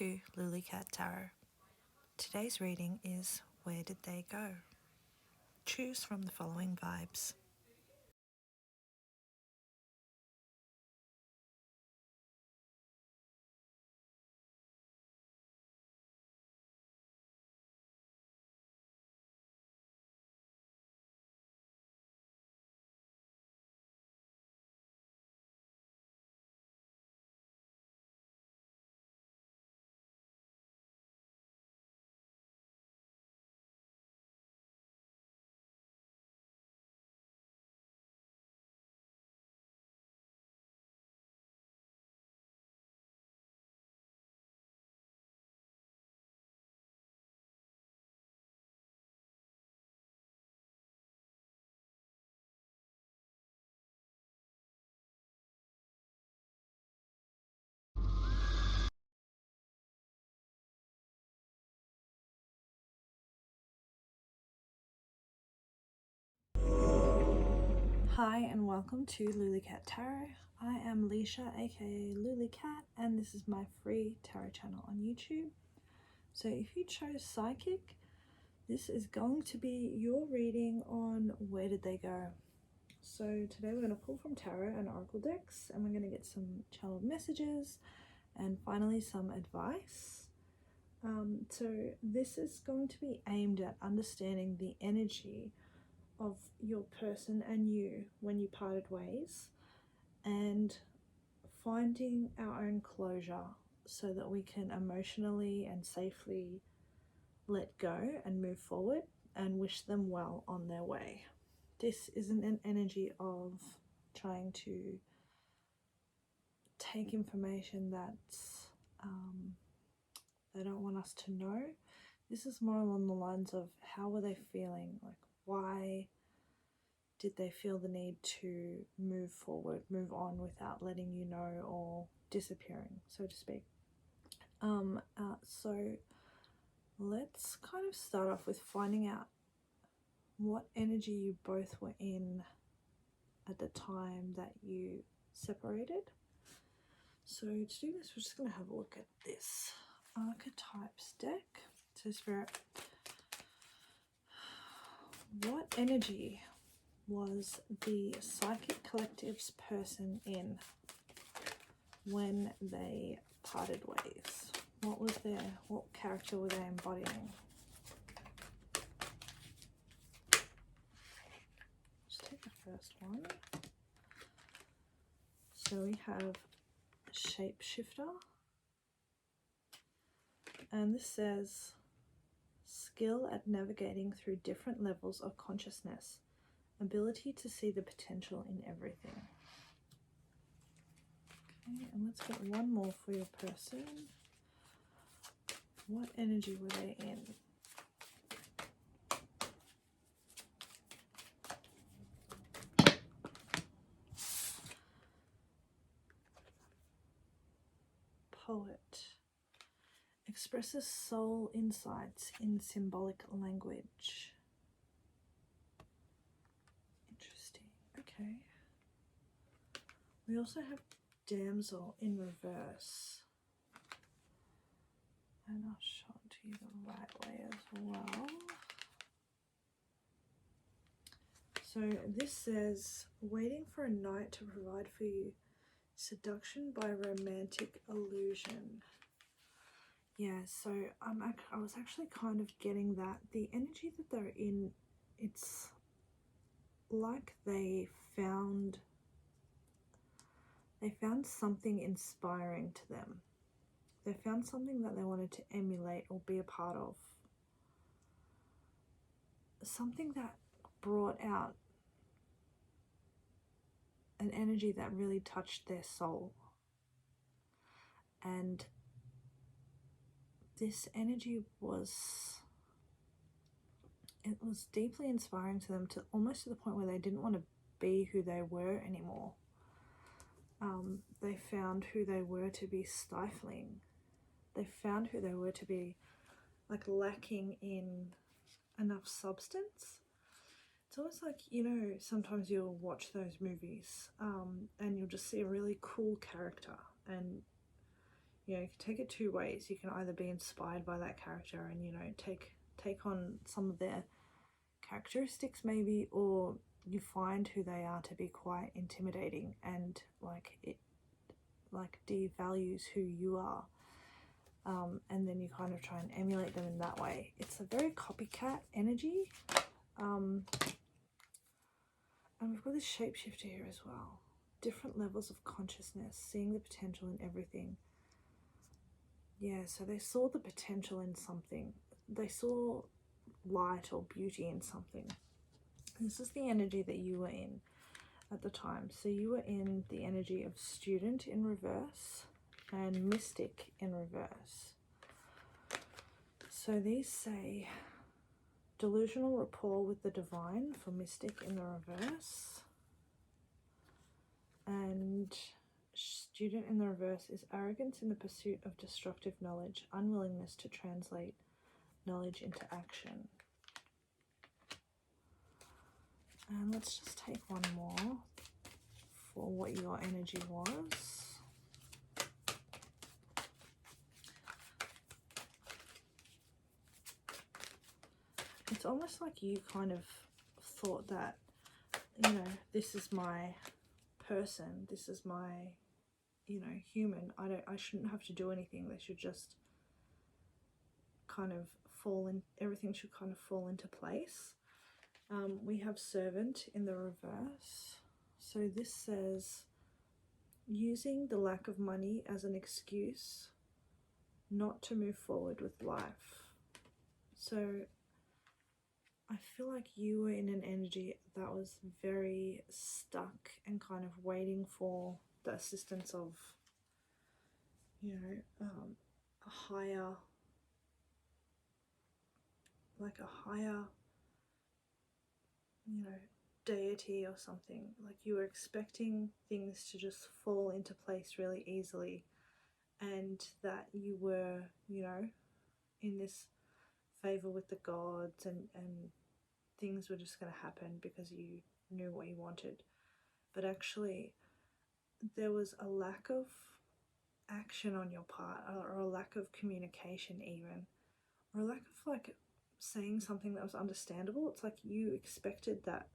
to Lulicat Tarot. Today's reading is Where Did They Go? Choose from the following vibes. Hi and welcome to Lulicat Tarot. I am Leisha, aka Lulicat, and this is my free tarot channel on YouTube. So if you chose Psychic, this is going to be your reading on Where Did They Go? So today we're going to pull from tarot and oracle decks, and we're going to get some channeled messages and finally some advice. So this is going to be aimed at understanding the energy of your person and you when you parted ways, and finding our own closure so that we can emotionally and safely let go and move forward and wish them well on their way. This isn't an energy of trying to take information that's they don't want us to know. This is more along the lines of how were they feeling, like why did they feel the need to move forward, move on without letting you know, or disappearing, so to speak. So let's kind of start off with finding out what energy you both were in at the time that you separated. So to do this, we're just going to have a look at this archetypes deck. So Spirit, what energy was the Psychic Collective's person in when they parted ways? What character were they embodying? Let's take the first one. So we have Shapeshifter, and this says skill at navigating through different levels of consciousness, ability to see the potential in everything. Okay, and let's get one more for your person. What energy were they in? Poet expresses soul insights in symbolic language. Interesting. Okay. We also have Damsel in reverse, and I'll show it to you the right way as well. So this says waiting for a night to provide for you, seduction by romantic illusion. Yeah, so I was actually kind of getting that the energy that they're in, it's like they found something inspiring to them. They found something that they wanted to emulate or be a part of. Something that brought out an energy that really touched their soul. And this energy was deeply inspiring to them, to almost to the point where they didn't want to be who they were anymore. They found who they were to be stifling. They found who they were to be like lacking in enough substance. It's almost like, you know, sometimes you'll watch those movies and you'll just see a really cool character, and you know, you can take it two ways. You can either be inspired by that character and, you know, take on some of their characteristics maybe, or you find who they are to be quite intimidating and like it like devalues who you are, and then you kind of try and emulate them in that way. It's a very copycat energy, and we've got this shapeshifter here as well. Different levels of consciousness, seeing the potential in everything. Yeah, so they saw the potential in something. They saw light or beauty in something. This is the energy that you were in at the time. So you were in the energy of student in reverse and mystic in reverse. So these say delusional rapport with the divine for mystic in the reverse, and student in the reverse is arrogance in the pursuit of destructive knowledge, unwillingness to translate knowledge into action. And let's just take one more for what your energy was. It's almost like you kind of thought that, you know, this is my person, this is my, you know, human. I shouldn't have to do anything. They should just kind of fall in, everything should kind of fall into place. We have servant in the reverse. So this says using the lack of money as an excuse not to move forward with life. So I feel like you were in an energy that was very stuck and kind of waiting for the assistance of, you know, a higher, like a higher, you know, deity or something. Like you were expecting things to just fall into place really easily, and that you were, you know, in this favor with the gods, and things were just going to happen because you knew what you wanted. But actually there was a lack of action on your part, or a lack of communication even, or a lack of like saying something that was understandable. It's like you expected that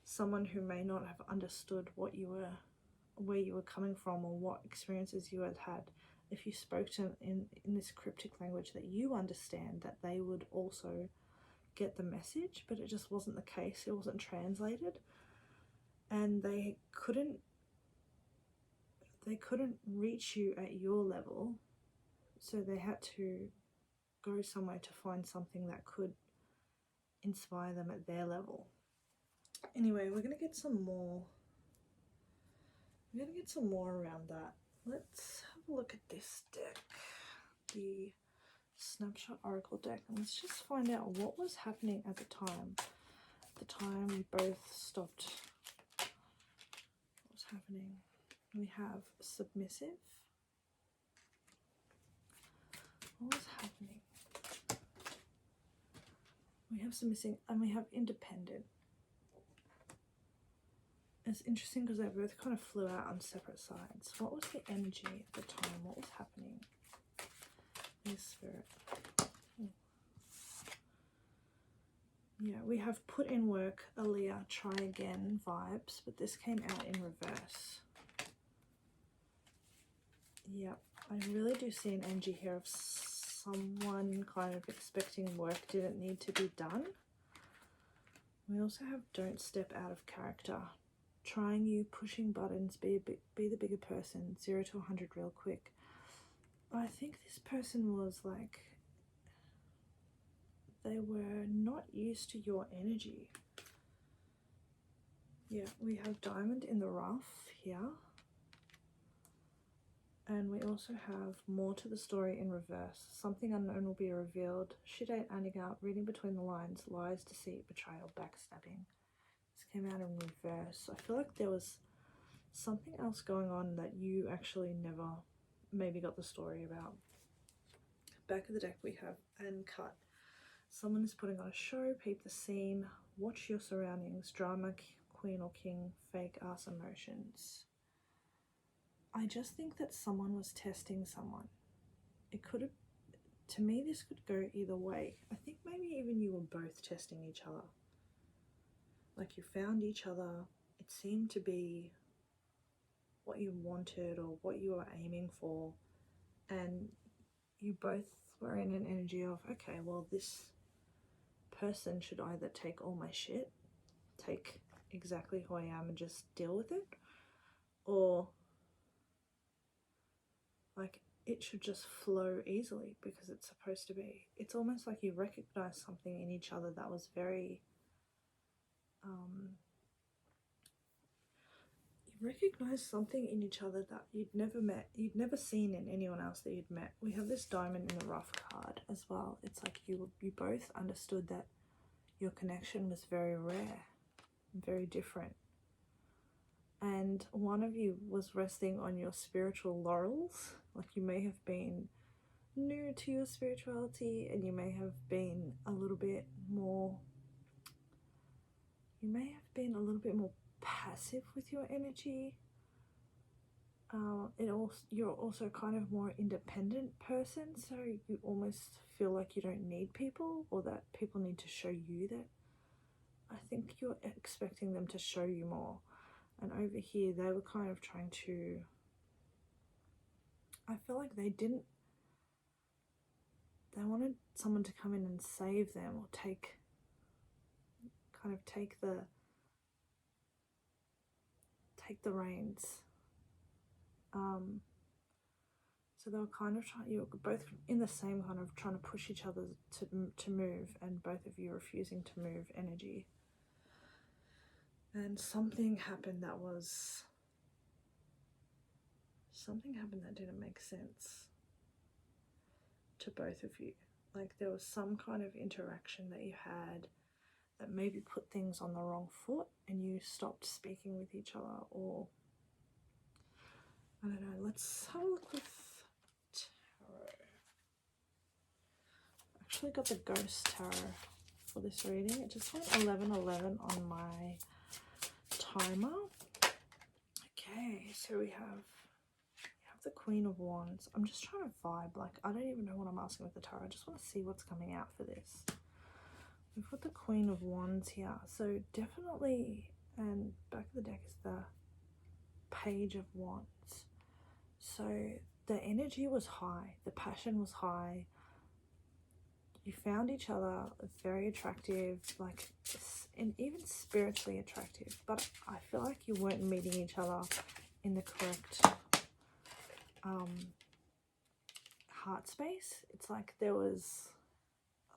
someone who may not have understood what you were, where you were coming from, or what experiences you had, if you spoke to in this cryptic language that you understand, that they would also get the message. But it just wasn't the case. It wasn't translated, and they couldn't reach you at your level, so they had to go somewhere to find something that could inspire them at their level. Anyway, we're gonna get some more around that. Let's have a look at this deck, the Snapshot Oracle deck, and let's just find out what was happening at the time. At the time we both stopped. What was happening? We have submissive. What was happening? We have submissive and we have independent. It's interesting because they both kind of flew out on separate sides. What was the energy at the time? What was happening? Yes, Spirit. Yeah, we have put in work, Aaliyah, try again vibes, but this came out in reverse. Yep, I really do see an energy here of someone kind of expecting work didn't need to be done. We also have don't step out of character. Trying you, pushing buttons, be the bigger person, 0 to 100 real quick. I think this person was like, they were not used to your energy. Yeah, we have diamond in the rough here. And we also have more to the story in reverse. Something unknown will be revealed. Shit ain't adding up. Reading between the lines. Lies, deceit, betrayal, backstabbing. This came out in reverse. I feel like there was something else going on that you actually never maybe got the story about. Back of the deck we have uncut. Someone is putting on a show. Peep the scene. Watch your surroundings. Drama, queen or king. Fake ass emotions. I just think that someone was testing someone. it could have, to me, this could go either way. I think maybe even you were both testing each other. Like you found each other, it seemed to be what you wanted or what you were aiming for, and you both were in an energy of, okay, well, this person should either take all my shit, take exactly who I am and just deal with it, or like it should just flow easily because it's supposed to be. It's almost like you recognize something in each other that was very you recognize something in each other that you'd never met, you'd never seen in anyone else that you'd met. We have this diamond in the rough card as well. It's like you both understood that your connection was very rare, very different, and one of you was resting on your spiritual laurels. Like you may have been new to your spirituality, and you may have been a little bit more, passive with your energy. You're also kind of more independent person, so you almost feel like you don't need people, or that people need to show you that. I think you're expecting them to show you more, and over here they were kind of trying to, I feel like they wanted someone to come in and save them, or take the reins. So they were kind of you were both in the same kind of trying to push each other to move, and both of you refusing to move energy. And something happened that didn't make sense to both of you. Like there was some kind of interaction that you had that maybe put things on the wrong foot, and you stopped speaking with each other, or I don't know. Let's have a look with tarot. I actually got the ghost tarot for this reading. It just went 11:11 on my timer. Okay, so we have the Queen of Wands. I'm just trying to vibe. Like I don't even know what I'm asking with the tarot. I just want to see what's coming out for this. We've got the Queen of Wands here, so definitely, and back of the deck is the Page of Wands. So the energy was high, the passion was high. You found each other very attractive, like, and even spiritually attractive, but I feel like you weren't meeting each other in the correct heart space. It's like there was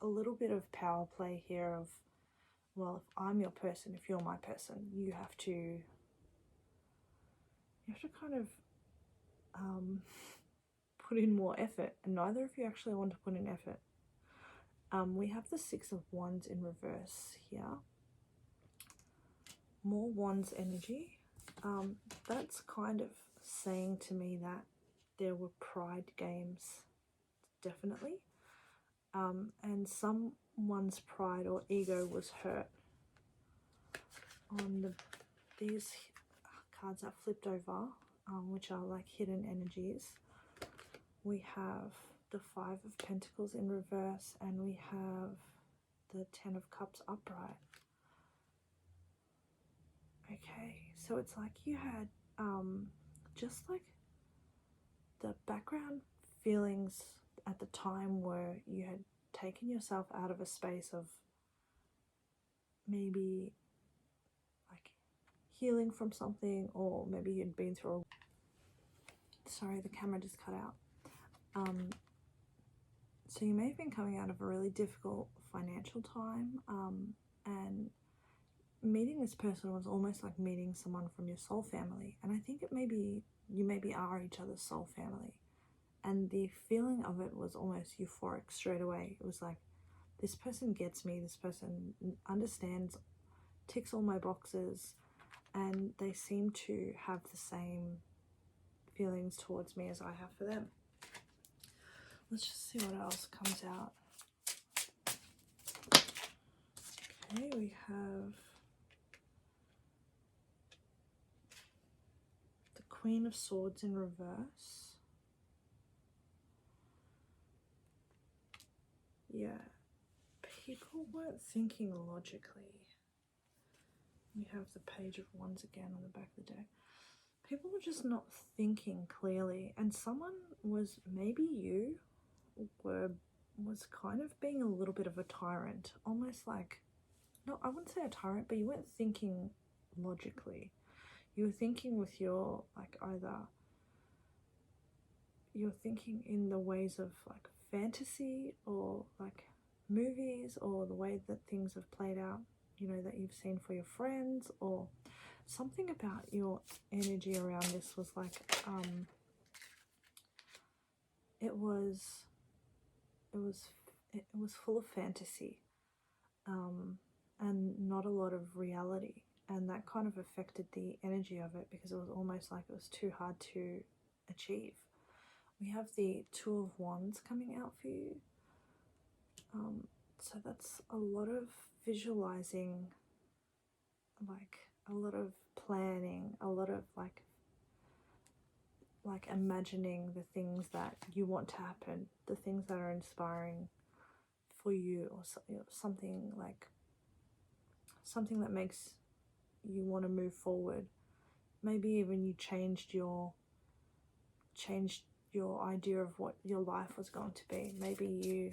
a little bit of power play here of, well, if I'm your person, if you're my person, you have to kind of put in more effort, and neither of you actually want to put in effort. We have the Six of Wands in reverse here. More Wands energy. That's kind of saying to me that there were pride games, definitely. And someone's pride or ego was hurt. On these cards that flipped over, which are like hidden energies, we have the Five of Pentacles in reverse, and we have the Ten of Cups upright. Okay, so it's like you had just like the background feelings at the time where you had taken yourself out of a space of maybe like healing from something, or maybe you'd been through sorry, the camera just cut out. So you may have been coming out of a really difficult financial time, and meeting this person was almost like meeting someone from your soul family. And I think you maybe are each other's soul family. And the feeling of it was almost euphoric straight away. It was like, this person gets me, this person understands, ticks all my boxes, and they seem to have the same feelings towards me as I have for them. Let's just see what else comes out. Okay, we have the Queen of Swords in reverse. yeah, people weren't thinking logically. We have the Page of Wands again on the back of the deck. People were just not thinking clearly, and someone was, maybe you was kind of being a little bit of a tyrant, almost like, no, I wouldn't say a tyrant, but you weren't thinking logically. You were thinking with your, like, either you're thinking in the ways of like fantasy or like movies, or the way that things have played out, you know, that you've seen for your friends, or something about your energy around this was like it was full of fantasy, and not a lot of reality, and that kind of affected the energy of it, because it was almost like it was too hard to achieve. We have the Two of Wands coming out for you. So that's a lot of visualizing, like a lot of planning, a lot of like imagining the things that you want to happen, the things that are inspiring for you, or something like something that makes you want to move forward. Maybe even you changed your idea of what your life was going to be. Maybe you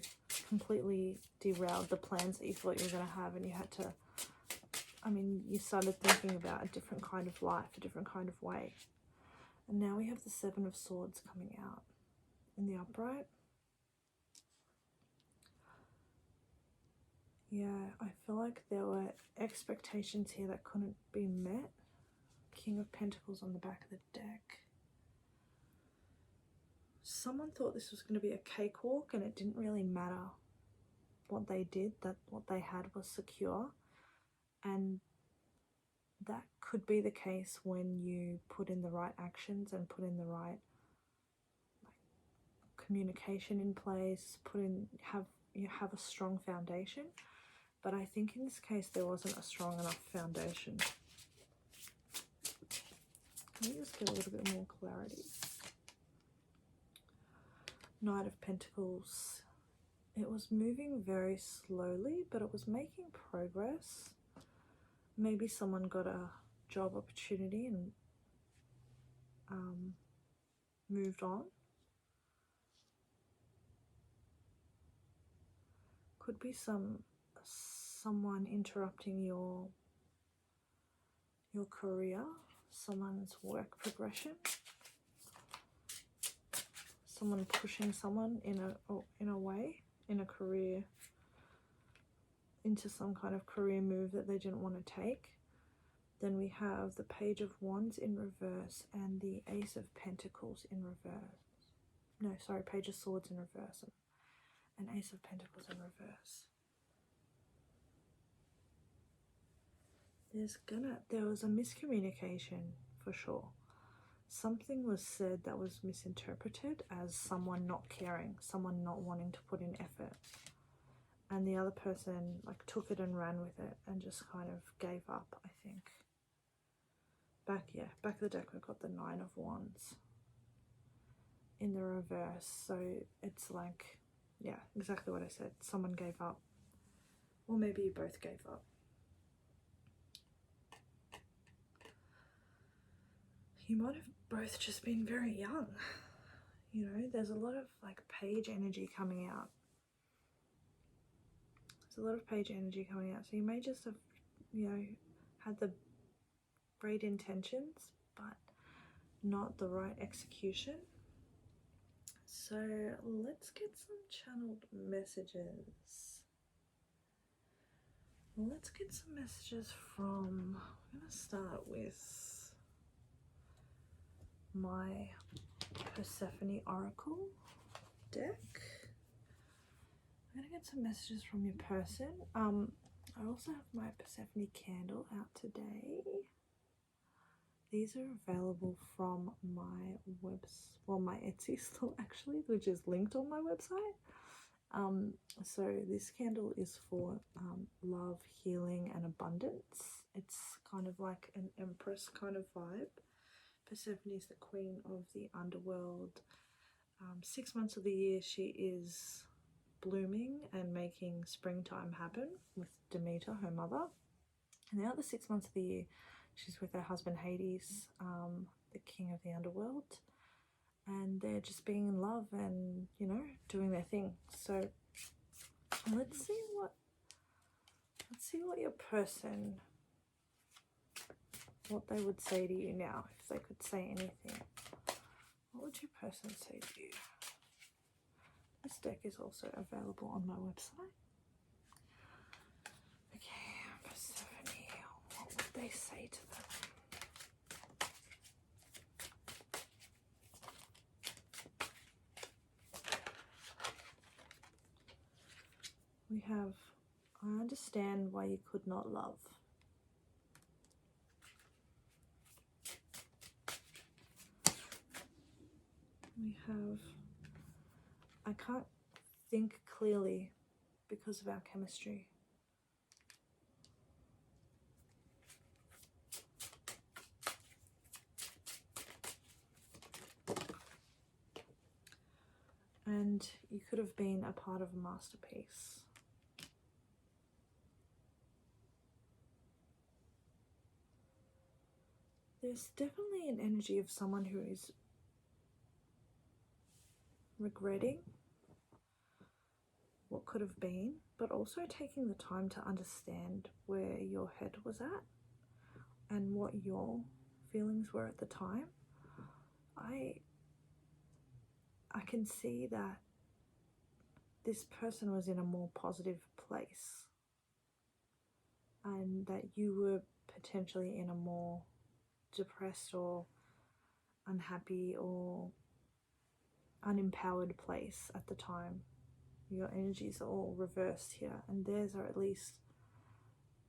completely derailed the plans that you thought you were going to have, and you had to, I mean, you started thinking about a different kind of life, a different kind of way. And now we have the Seven of Swords coming out in the upright. Yeah, I feel like there were expectations here that couldn't be met. King of Pentacles on the back of the deck. Someone thought this was going to be a cakewalk, and it didn't really matter what they did, that what they had was secure. And that could be the case when you put in the right actions and put in the right communication in place, you have a strong foundation. But I think in this case there wasn't a strong enough foundation. Can we just get a little bit more clarity? Knight of Pentacles. It was moving very slowly, but it was making progress. Maybe someone got a job opportunity and moved on. Could be someone interrupting your career, someone's work progression, someone pushing someone in a career, into some kind of career move that they didn't want to take. Then we have the Page of Wands in reverse and the Ace of Pentacles in reverse. No, sorry, Page of Swords in reverse and Ace of Pentacles in reverse. There was a miscommunication for sure. Something was said that was misinterpreted as someone not caring, someone not wanting to put in effort. And the other person like took it and ran with it and just kind of gave up, I think. Back of the deck we've got the Nine of Wands in the reverse. So it's like, yeah, exactly what I said. Someone gave up. Or maybe you both gave up. You might have both just been very young. You know, there's a lot of like page energy coming out. There's a lot of page energy coming out. So you may just have, you know, had the great intentions, but not the right execution. So let's get some channeled messages. Let's get some messages from, I'm going to start with my Persephone Oracle deck. I'm going to get some messages from your person. I also have my Persephone candle out today. These are available from my my Etsy store actually, which is linked on my website. So this candle is for love, healing, and abundance. It's kind of like an empress kind of vibe. Persephone is the queen of the underworld. 6 months of the year she is blooming and making springtime happen with Demeter, her mother. And the other 6 months of the year, she's with her husband Hades, the king of the underworld, and they're just being in love and, you know, doing their thing. So let's see what your person, what they would say to you now, if they could say anything. What would your person say to you? This deck is also available on my website. Okay, Persephone, what would they say to them? We have, I understand why you could not love. We have, I can't think clearly because of our chemistry. And you could have been a part of a masterpiece. There's definitely an energy of someone who is regretting what could have been, but also taking the time to understand where your head was at and what your feelings were at the time. I can see that this person was in a more positive place and that you were potentially in a more depressed or unhappy or unempowered place at the time. Your energies are all reversed here, and theirs are at least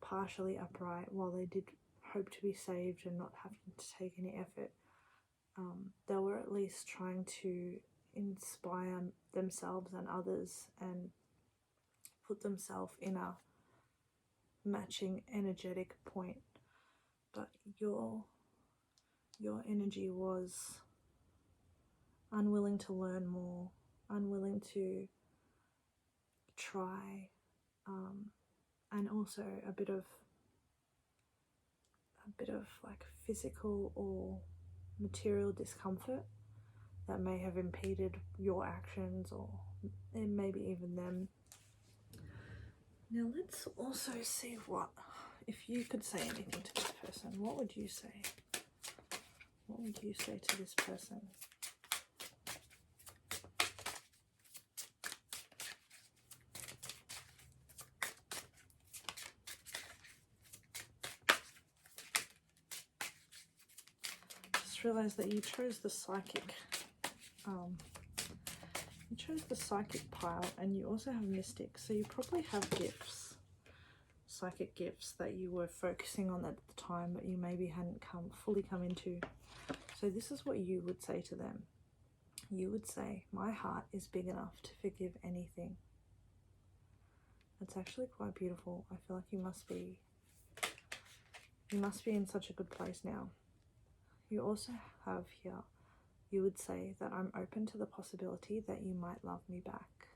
partially upright. While they did hope to be saved and not having to take any effort, they were at least trying to inspire themselves and others and put themselves in a matching energetic point. But your energy was unwilling to learn more, unwilling to try, and also a bit of like physical or material discomfort that may have impeded your actions, or maybe even them. Now let's also see if you could say anything to this person, what would you say? What would you say to this person? Just realize that you chose the psychic. You chose the psychic pile, and you also have mystic, so you probably have gifts, psychic gifts that you were focusing on at the time, but you maybe hadn't fully come into. So this is what you would say to them. You would say, my heart is big enough to forgive anything. That's actually quite beautiful. I feel like you must be in such a good place now. You also have here, you would say that I'm open to the possibility that you might love me back.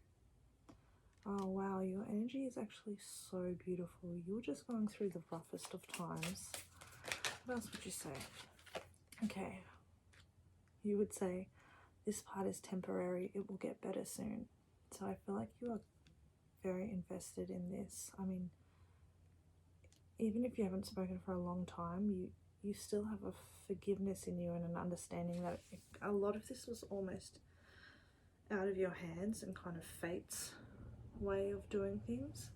Oh wow, your energy is actually so beautiful. You're just going through the roughest of times. What else would you say? Okay, you would say, this part is temporary, it will get better soon. So I feel like you are very invested in this. I mean, even if you haven't spoken for a long time, you still have a forgiveness in you and an understanding that a lot of this was almost out of your hands and kind of fate's way of doing things.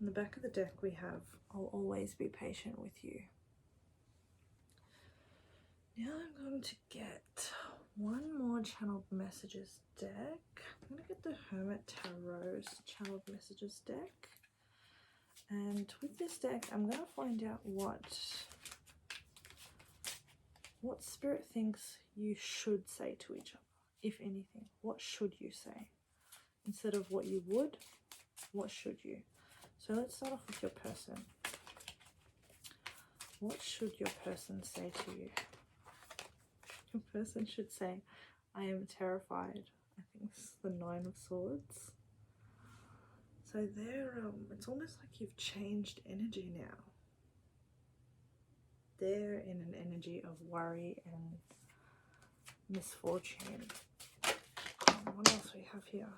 On the back of the deck we have, I'll always be patient with you. Now I'm going to get one more channeled messages deck. I'm going to get the Hermit Tarot's channeled messages deck. And with this deck, I'm going to find out what Spirit thinks you should say to each other, if anything. What should you say? Instead of what you would, what should you? So let's start off with your person. What should your person say to you? Your person should say, I am terrified. I think this is the 9 of Swords. So they're, it's almost like you've changed energy now. They're in an energy of worry and misfortune. What else we have here?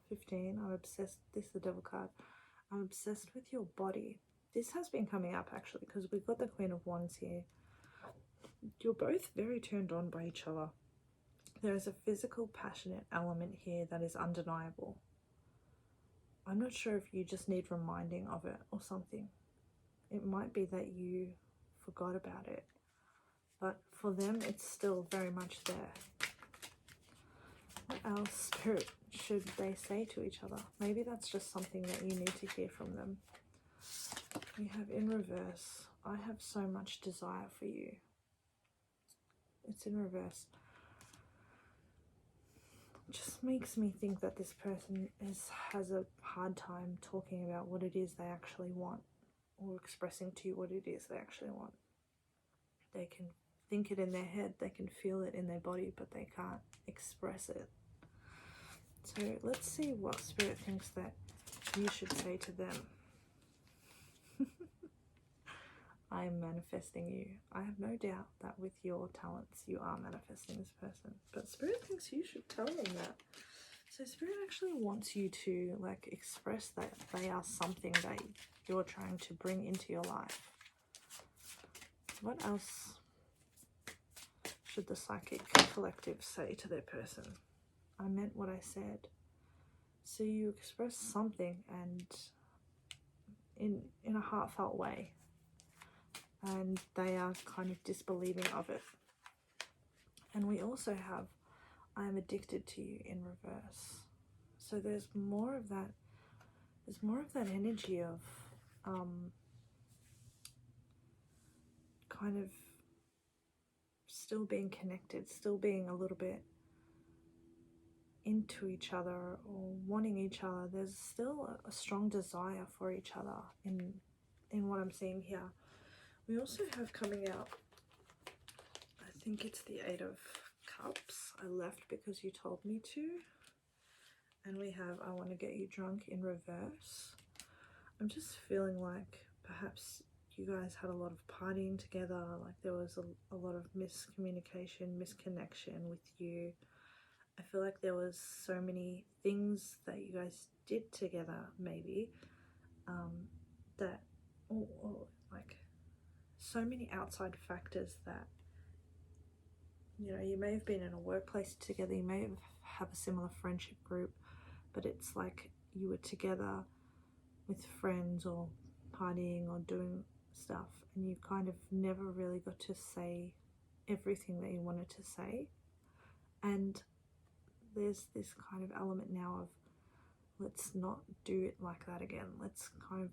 15. I'm obsessed. This is the devil card. I'm obsessed with your body. This has been coming up actually because we've got the Queen of Wands here. You're both very turned on by each other. There is a physical, passionate element here that is undeniable. I'm not sure if you just need reminding of it or something. It might be that you forgot about it, but for them it's still very much there. What else, Spirit, should they say to each other? Maybe that's just something that you need to hear from them. We have in reverse, I have so much desire for you. It's in reverse. It just makes me think that this person has a hard time talking about what it is they actually want, or expressing to you what it is they actually want. They can think it in their head, they can feel it in their body, but they can't express it. So let's see what Spirit thinks that you should say to them. I am manifesting you. I have no doubt that with your talents you are manifesting this person, but Spirit thinks you should tell them that. So Spirit actually wants you to like express that they are something that you're trying to bring into your life. What else should the psychic collective say to their person? I meant what I said. So you express something and in a heartfelt way, and they are kind of disbelieving of it. And we also have I am addicted to you in reverse. So there's more of that. There's more of that energy of kind of still being connected, still being a little bit into each other or wanting each other. There's still a strong desire for each other in what I'm seeing here. We also have coming out, I think it's the 8 of Cups. I left because you told me to. And we have I want to get you drunk in reverse. I'm just feeling like perhaps you guys had a lot of partying together, like there was a lot of miscommunication, misconnection with you. I feel like there was so many things that you guys did together, maybe, that, or like so many outside factors that, you know, you may have been in a workplace together, you may have a similar friendship group, but it's like you were together with friends or partying or doing stuff, and you kind of never really got to say everything that you wanted to say. And there's this kind of element now of let's not do it like that again. Let's kind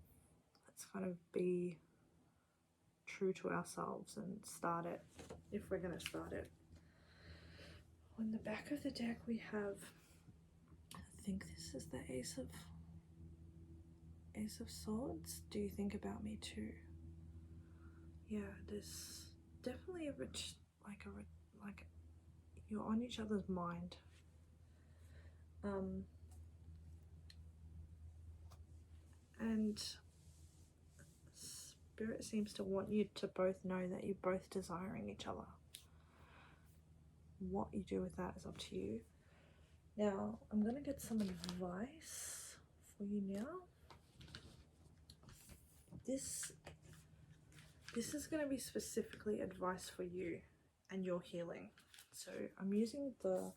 of be true to ourselves and start it if we're going to start it. On the back of the deck we have, I think this is the Ace of Swords. Do you think about me too? Yeah, there's definitely a rich, like you're on each other's mind. And Spirit seems to want you to both know that you're both desiring each other. What you do with that is up to you. Now, I'm going to get some advice for you now. This is going to be specifically advice for you and your healing. So I'm using the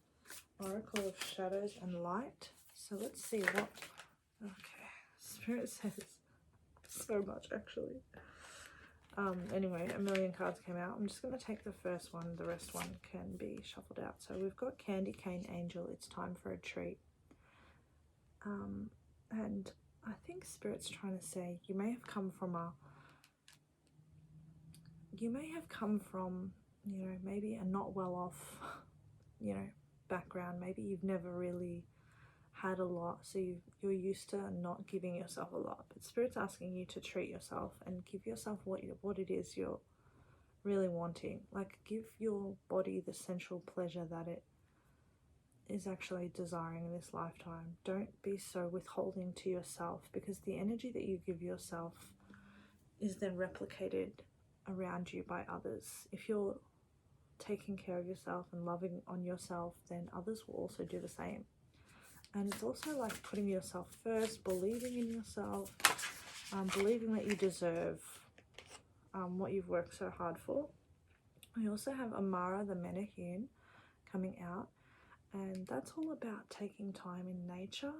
Oracle of Shadows and Light. So let's see what, okay, Spirit says so much actually. Anyway, a million cards came out. I'm just going to take the first one. The rest one can be shuffled out. So we've got Candy Cane Angel. It's time for a treat. And I think Spirit's trying to say you may have come from, you know, maybe a not well off, you know, background. Maybe you've never really had a lot, so you're used to not giving yourself a lot, but Spirit's asking you to treat yourself and give yourself what it is you're really wanting. Like, give your body the sensual pleasure that it is actually desiring in this lifetime. Don't be so withholding to yourself, because the energy that you give yourself is then replicated around you by others. If you're taking care of yourself and loving on yourself, then others will also do the same. And it's also like putting yourself first, believing in yourself, believing that you deserve what you've worked so hard for. We also have Amara the Menahune coming out, and that's all about taking time in nature,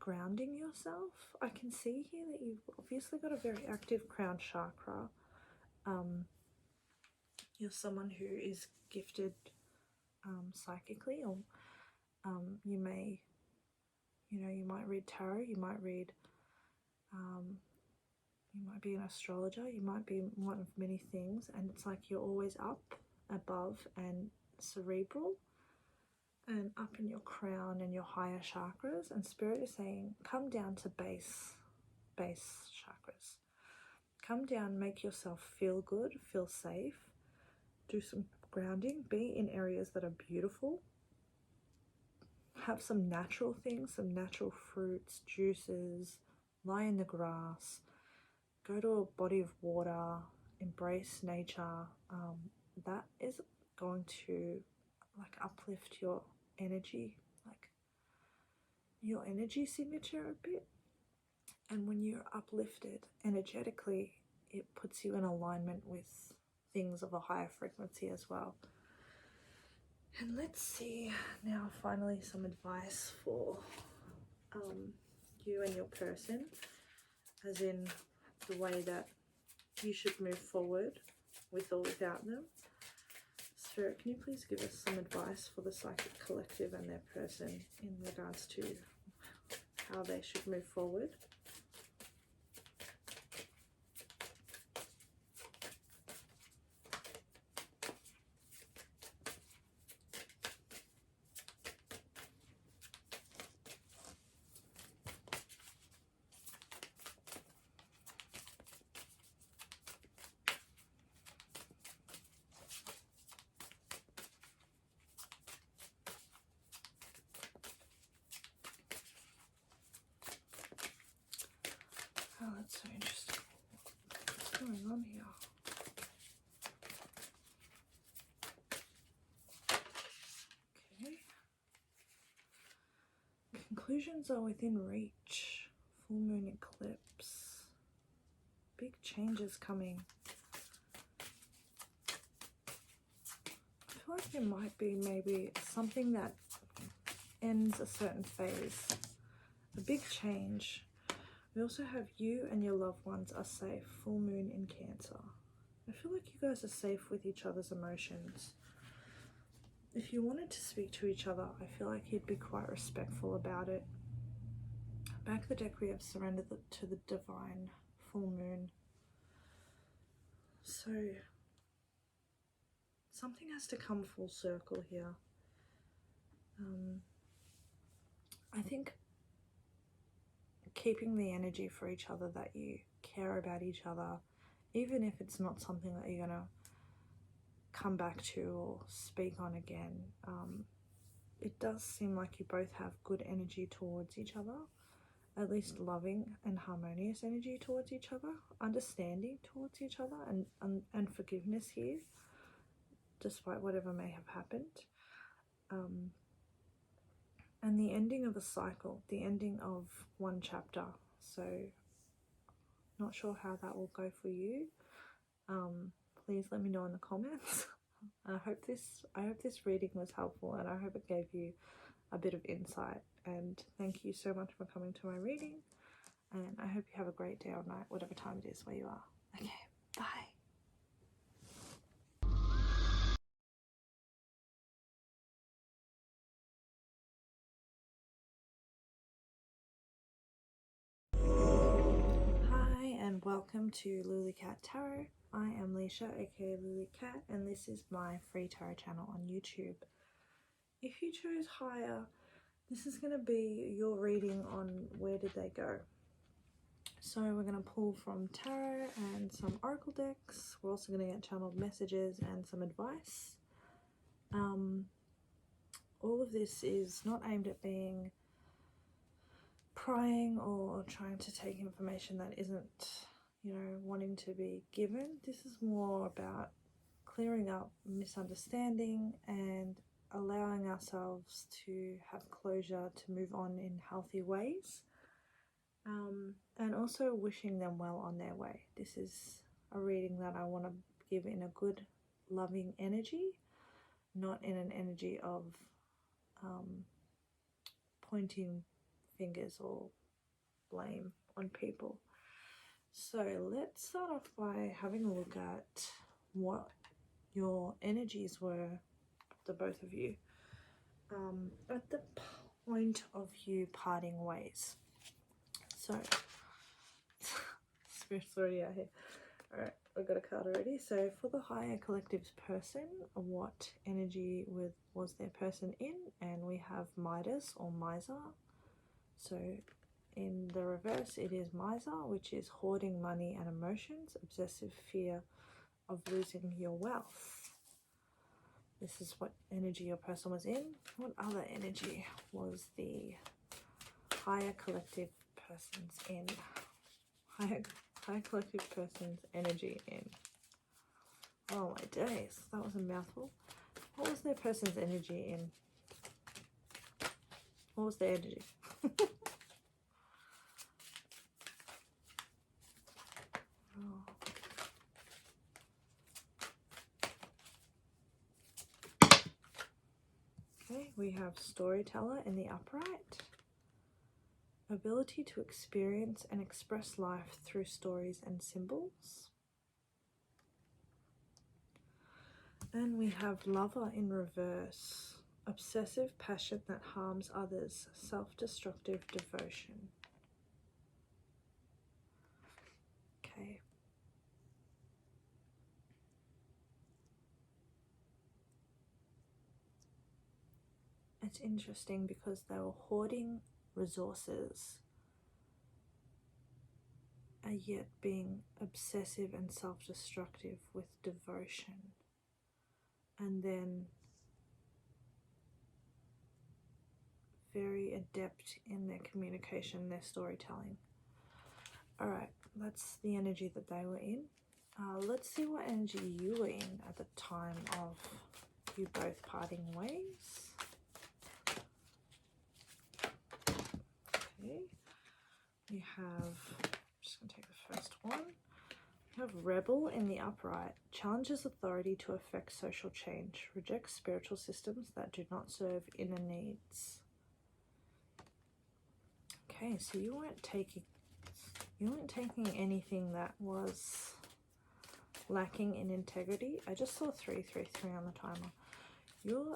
grounding yourself. I can see here that you've obviously got a very active crown chakra. You're someone who is gifted psychically, or you may, you might read tarot, you might be an astrologer, you might be one of many things, and it's like you're always up, above, and cerebral, and up in your crown and your higher chakras. And Spirit is saying, come down to base chakras. Come down, make yourself feel good, feel safe, do some grounding, be in areas that are beautiful, have some natural things, some natural fruits, juices, lie in the grass, go to a body of water, embrace nature. That is going to like uplift your energy, like your energy signature a bit. And when you're uplifted energetically, it puts you in alignment with things of a higher frequency as well. And let's see now, finally, some advice for you and your person, as in the way that you should move forward with or without them. Spirit, can you please give us some advice for the psychic collective and their person in regards to how they should move forward? Oh, that's so interesting. What's going on here? Okay. Conclusions are within reach. Full moon eclipse. Big changes coming. I feel like there might be maybe something that ends a certain phase. A big change. We also have you and your loved ones are safe. Full moon in Cancer. I feel like you guys are safe with each other's emotions. If you wanted to speak to each other, I feel like you'd be quite respectful about it. Back of the deck, we have surrendered to the divine. Full moon. So something has to come full circle here. I think keeping the energy for each other, that you care about each other, even if it's not something that you're gonna come back to or speak on again, it does seem like you both have good energy towards each other, at least loving and harmonious energy towards each other, understanding towards each other, and forgiveness here, despite whatever may have happened. And the ending of a cycle, the ending of one chapter. So not sure how that will go for you. Please let me know in the comments. I hope this reading was helpful, and I hope it gave you a bit of insight. And thank you so much for coming to my reading, and I hope you have a great day or night, whatever time it is where you are. Okay, bye. Hi and welcome to Lulicat Tarot. I am Leisha, aka Lulicat, and this is my free tarot channel on YouTube. If you chose higher, this is going to be your reading on where did they go. So we're going to pull from tarot and some oracle decks. We're also going to get channeled messages and some advice. all of this is not aimed at being prying or trying to take information that isn't, you know, wanting to be given. This is more about clearing up misunderstanding and allowing ourselves to have closure to move on in healthy ways, and also wishing them well on their way. This is a reading that I want to give in a good, loving energy, not in an energy of pointing fingers or blame on people. So let's start off by having a look at what your energies were, the both of you, at the point of you parting ways. So spirit's already out here. All right, I've got a card already. So for the higher collective's person, what energy was their person in? And we have Midas or miser. So in the reverse, it is miser, which is hoarding money and emotions, obsessive fear of losing your wealth. This is what energy your person was in. What other energy was the higher collective person's in? Higher collective person's energy in. Oh my days, that was a mouthful. What was their person's energy in? What was their energy? Okay, we have storyteller in the upright. Ability to experience and express life through stories and symbols. And we have lover in reverse. Obsessive passion that harms others. Self-destructive devotion. Okay. It's interesting because they were hoarding resources and yet being obsessive and self-destructive with devotion. And then very adept in their communication, their storytelling. All right, that's the energy that they were in. Let's see what energy you were in at the time of you both parting ways. Okay, we have, I'm just going to take the first one. We have rebel in the upright. Challenges authority to effect social change. Rejects spiritual systems that do not serve inner needs. Okay, so you weren't taking anything that was lacking in integrity. I just saw 333 on the timer. You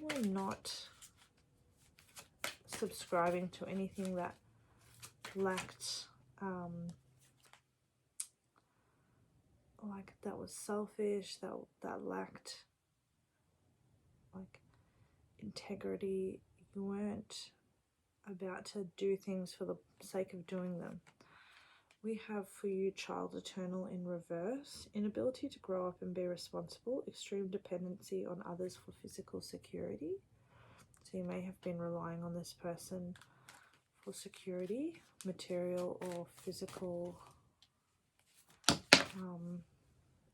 were not subscribing to anything that lacked like that was selfish, that lacked like integrity. You weren't about to do things for the sake of doing them. We have for you child eternal in reverse. Inability to grow up and be responsible. Extreme dependency on others for physical security. So you may have been relying on this person for security, material or physical,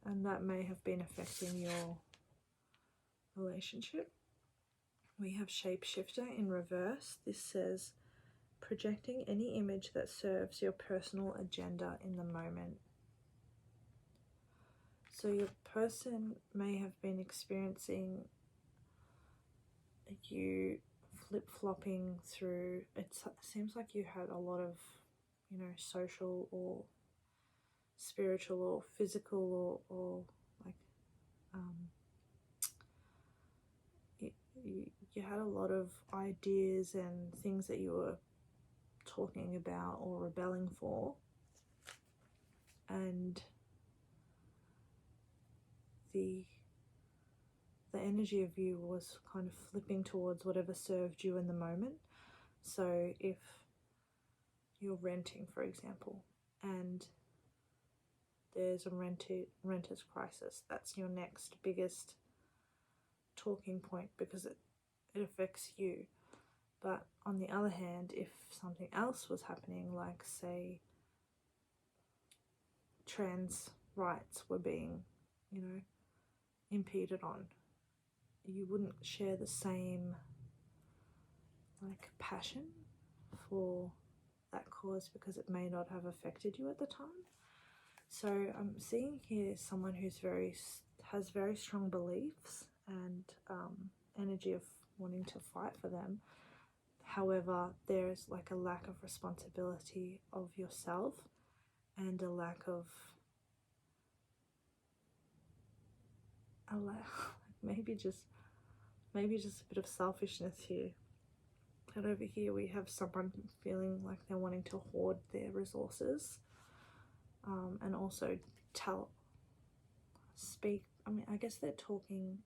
and that may have been affecting your relationship. We have shapeshifter in reverse. This says projecting any image that serves your personal agenda in the moment. So your person may have been experiencing you flip-flopping through. It seems like you had a lot of, you know, social or spiritual or physical or like you had a lot of ideas and things that you were talking about or rebelling for, and the energy of you was kind of flipping towards whatever served you in the moment. So if you're renting, for example, and there's a renter's crisis, that's your next biggest talking point, because it affects you. But on the other hand, if something else was happening, like say trans rights were being, you know, impeded on, you wouldn't share the same like passion for that cause because it may not have affected you at the time. So I'm seeing here someone who's has very strong beliefs and energy of wanting to fight for them. However, there's like a lack of responsibility of yourself and a lack of maybe just a bit of selfishness here. And over here we have someone feeling like they're wanting to hoard their resources, and also speak. I mean, I guess they're talking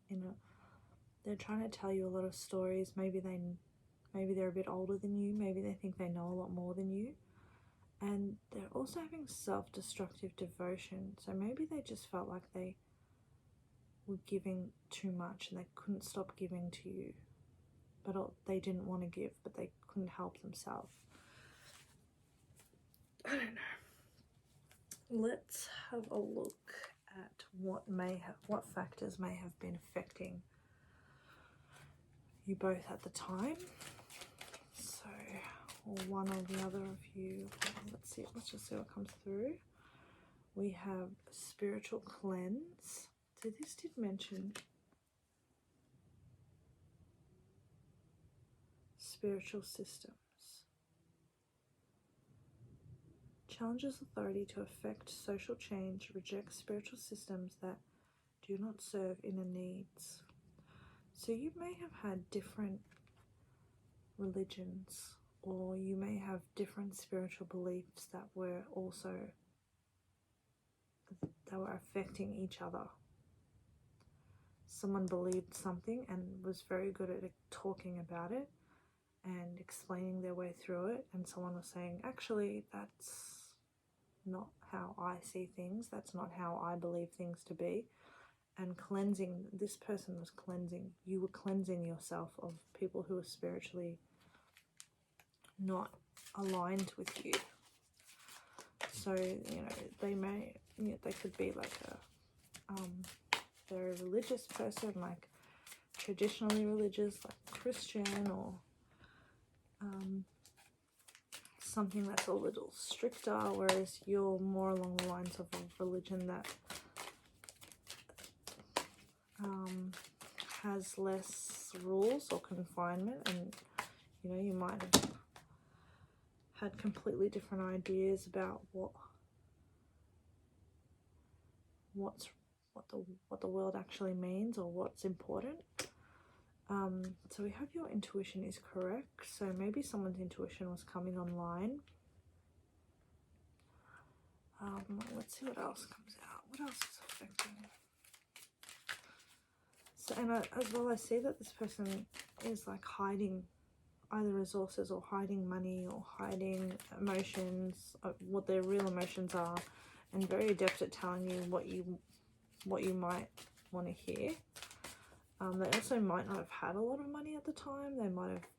they're trying to tell you a lot of stories. Maybe they're a bit older than you. Maybe they think they know a lot more than you. And they're also having self-destructive devotion. So maybe they just felt like they were giving too much and they couldn't stop giving to you. But they didn't want to give, but they couldn't help themselves. I don't know. Let's have a look at what factors may have been affecting you both at the time. So, or one or the other of you. Let's just see what comes through. We have spiritual cleanse. So this did mention spiritual systems. Challenges authority to effect social change, reject spiritual systems that do not serve inner needs. So you may have had different religions, or you may have different spiritual beliefs that were affecting each other. Someone believed something and was very good at talking about it and explaining their way through it, and someone was saying, actually, that's not how I see things, that's not how I believe things to be. And cleansing, this person was cleansing, you were cleansing yourself of people who are spiritually not aligned with you. So, you know, they could be like they're a religious person, like traditionally religious, like Christian, or something that's a little stricter, whereas you're more along the lines of a religion that has less rules or confinement, and you know, you might have had completely different ideas about what the world actually means or what's important. So we hope your intuition is correct. So maybe someone's intuition was coming online. Let's see what else comes out. What else is affecting? So, and as well, I see that this person is like hiding either resources or hiding money or hiding emotions, what their real emotions are, and very adept at telling you what you might want to hear. They also might not have had a lot of money at the time.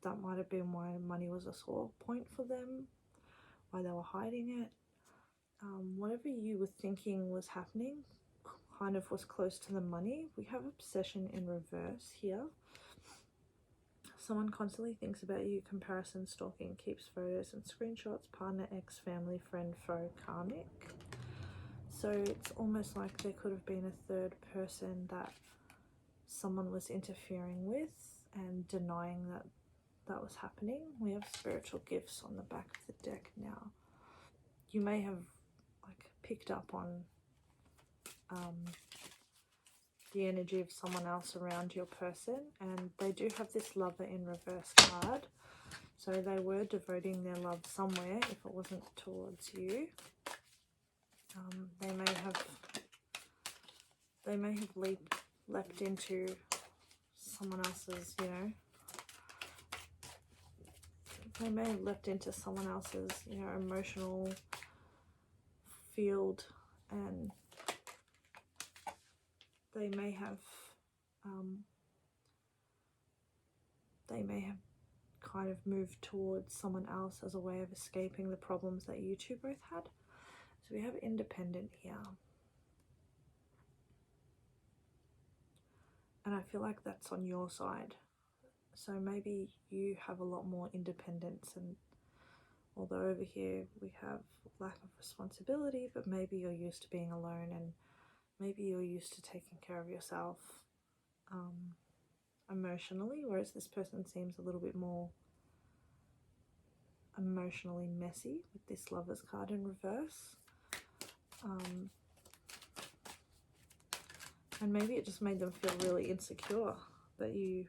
That might have been why money was a sore point for them, why they were hiding it. Whatever you were thinking was happening kind of was close to the money. We have obsession in reverse here. Someone constantly thinks about you, comparison, stalking, keeps photos and screenshots, partner, ex, family, friend, foe, karmic. So it's almost like there could have been a third person that someone was interfering with and denying that was happening. We have spiritual gifts on the back of the deck now. You may have like picked up on the energy of someone else around your person, and they do have this lover in reverse card, so they were devoting their love somewhere if it wasn't towards you. They may have leapt into someone else's, you know, they may have leapt into someone else's, you know, emotional field, and they may have they may have kind of moved towards someone else as a way of escaping the problems that you two both had. So we have independent here. And I feel like that's on your side. So maybe you have a lot more independence, and although over here we have lack of responsibility, but maybe you're used to being alone, and maybe you're used to taking care of yourself emotionally, whereas this person seems a little bit more emotionally messy with this Lovers card in reverse. And maybe it just made them feel really insecure that you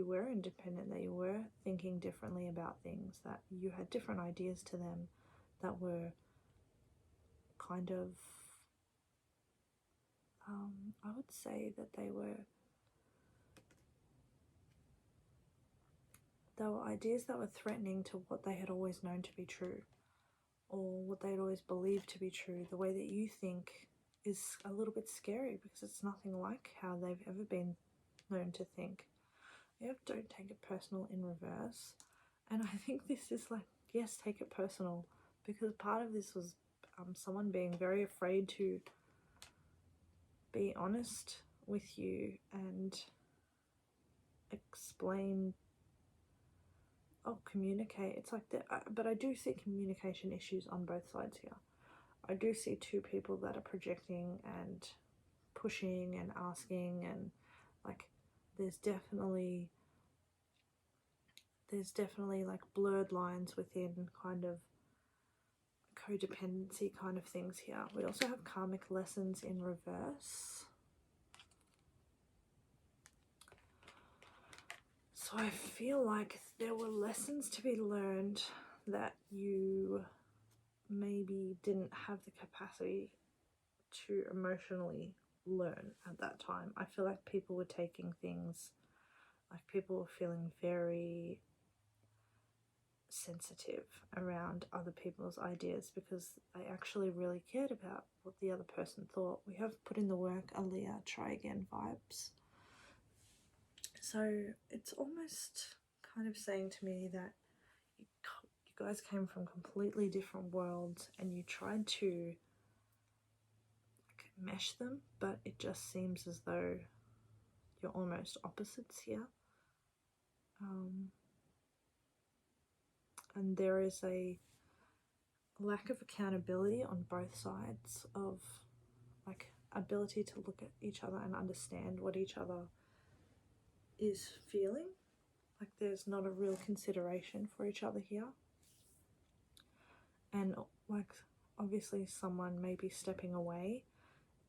were independent, that you were thinking differently about things, that you had different ideas to them that were kind of, I would say that they were ideas that were threatening to what they had always known to be true, or what they'd always believed to be true. The way that you think is a little bit scary because it's nothing like how they've ever been known to think. You have don't take it personal in reverse. And I think this is like, yes, take it personal, because part of this was someone being very afraid to be honest with you and explain or communicate. It's like that, but I do see communication issues on both sides here. I do see two people that are projecting and pushing and asking, and like there's definitely like blurred lines within kind of codependency kind of things here. We also have karmic lessons in reverse. So I feel like there were lessons to be learned that you maybe didn't have the capacity to emotionally learn at that time. I feel like people were taking things, like people were feeling very sensitive around other people's ideas because they actually really cared about what the other person thought. We have put in the work, Aaliyah, try again vibes. So it's almost kind of saying to me that you guys came from completely different worlds and you tried to like mesh them, but it just seems as though you're almost opposites here. And there is a lack of accountability on both sides of like ability to look at each other and understand what each other is feeling. Like there's not a real consideration for each other here. And like obviously someone may be stepping away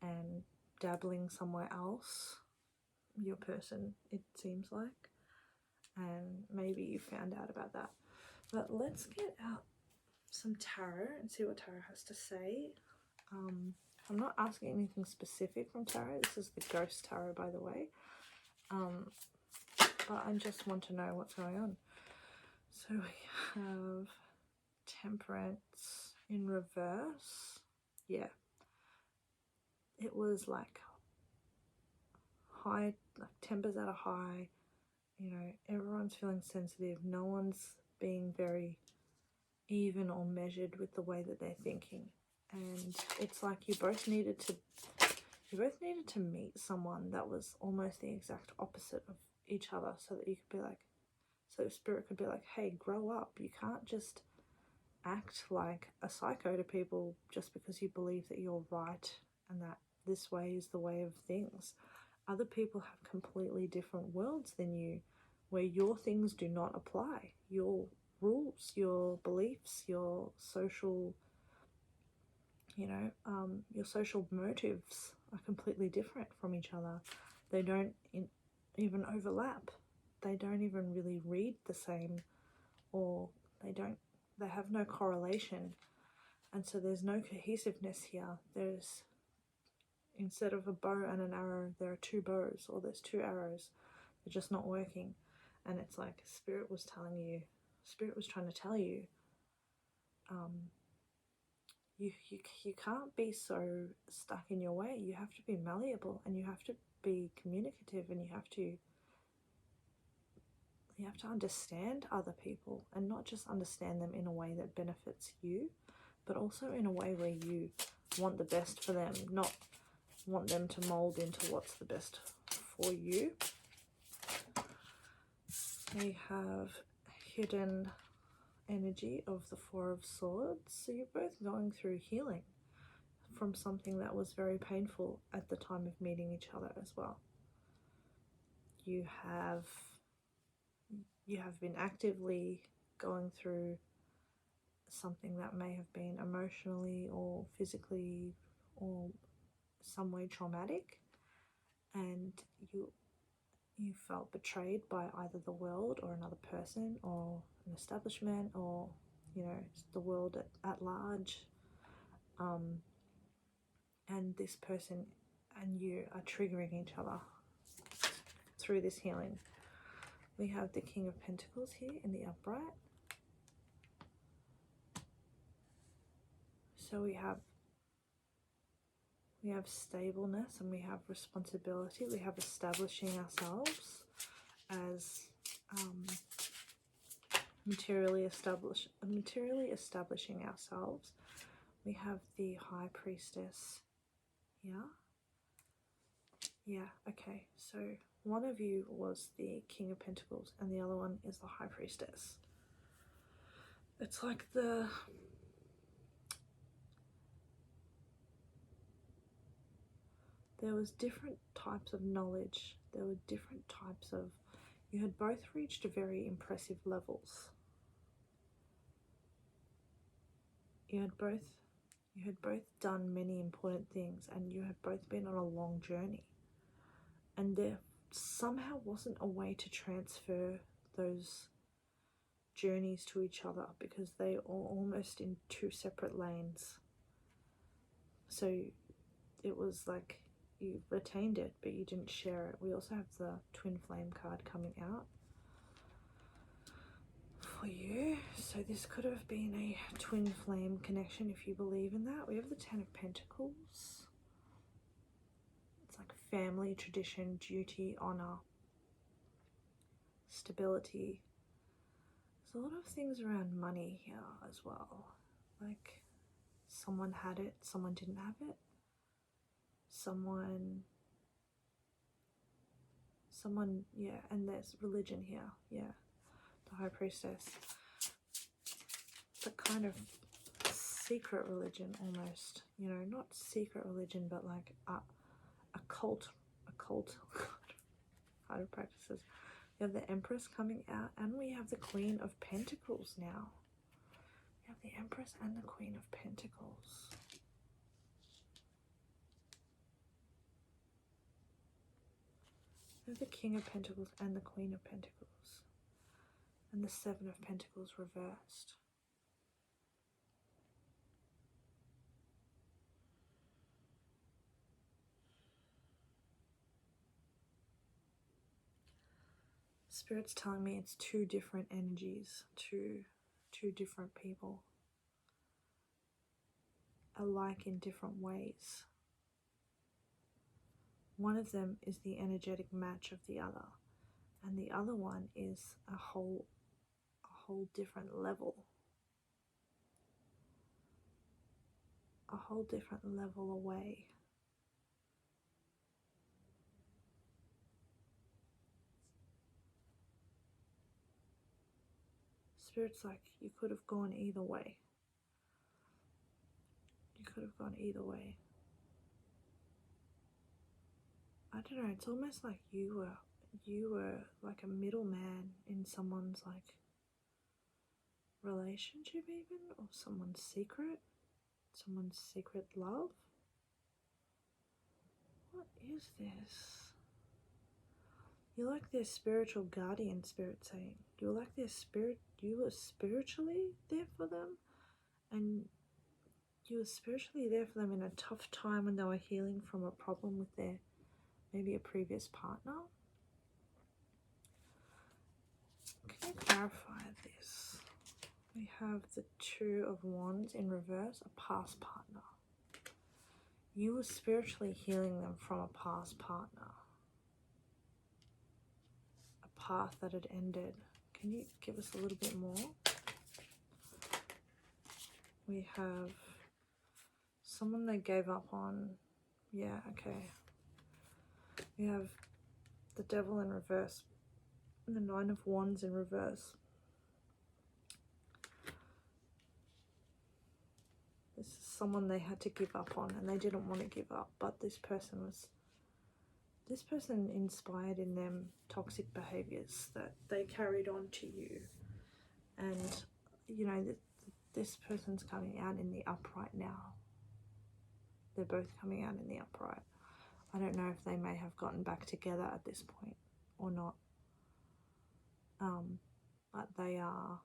and dabbling somewhere else, your person, it seems like, and maybe you found out about that. But let's get out some tarot and see what tarot has to say. I'm not asking anything specific from tarot. This is the ghost tarot, by the way. But I just want to know what's going on. So we have Temperance in reverse. Yeah. It was like high, like tempers at a high, you know, everyone's feeling sensitive. No one's being very even or measured with the way that they're thinking. And it's like you both needed to meet someone that was almost the exact opposite of each other, so that you could be like, so spirit could be like, hey, grow up. You can't just act like a psycho to people just because you believe that you're right and that this way is the way of things. Other people have completely different worlds than you, where your things do not apply. Your rules, your beliefs, your social, you know, your social motives are completely different from each other. They don't even overlap. They don't even really read the same, or they have no correlation. And so there's no cohesiveness here. There's, instead of a bow and an arrow, there are two bows, or there's two arrows. They're just not working. And it's like Spirit was trying to tell you, you can't be so stuck in your way. You have to be malleable, and you have to be communicative, and you have to You have to understand other people, and not just understand them in a way that benefits you, but also in a way where you want the best for them, not want them to mold into what's the best for you. We have hidden energy of the Four of Swords. So you're both going through healing from something that was very painful at the time of meeting each other as well. You have been actively going through something that may have been emotionally or physically or some way traumatic, and you felt betrayed by either the world or another person or an establishment, or the world at large, and this person and you are triggering each other through this healing. We have the King of Pentacles here in the upright. So we have stableness, and we have responsibility. We have establishing ourselves as materially establishing ourselves. We have the High Priestess here. Yeah, okay. So one of you was the King of Pentacles and the other one is the High Priestess. It's like there was different types of knowledge. There were different types of, you had both reached very impressive levels. You had both done many important things, and you had both been on a long journey. And there somehow wasn't a way to transfer those journeys to each other because they are almost in two separate lanes. So it was like you retained it, but you didn't share it. We also have the Twin Flame card coming out for you. So this could have been a twin flame connection if you believe in that. We have the Ten of Pentacles. It's like family, tradition, duty, honor, stability. There's a lot of things around money here as well. Like someone had it, someone didn't have it. Someone, yeah, and there's religion here, yeah. The High Priestess. It's a kind of secret religion almost, not secret religion, but like a cult kind of practices. We have the Empress coming out, and we have the Queen of Pentacles now. We have the Empress and the Queen of Pentacles. We have the King of Pentacles and the Queen of Pentacles. And the Seven of Pentacles reversed. Spirit's telling me it's two different energies, two different people, alike in different ways. One of them is the energetic match of the other, and the other one is a whole different level. A whole different level away. Spirit's like, you could have gone either way. You could have gone either way. I don't know, it's almost like you were like a middleman in someone's like relationship even, or someone's secret love. What is this? You're like their spiritual guardian, Spirit saying. You're like their spirit, you were spiritually there for them, and you were spiritually there for them in a tough time when they were healing from a problem with their, maybe a previous partner. Can you clarify this? We have the Two of Wands in reverse, a past partner. You were spiritually healing them from a past partner. A path that had ended. Can you give us a little bit more? We have someone they gave up on. Yeah, okay. We have the Devil in reverse and the Nine of Wands in reverse. This is someone they had to give up on, and they didn't want to give up, but this person inspired in them toxic behaviors that they carried on to you. And you know, this person's coming out in the upright now. They're both coming out in the upright. I don't know if they may have gotten back together at this point or not. But they are,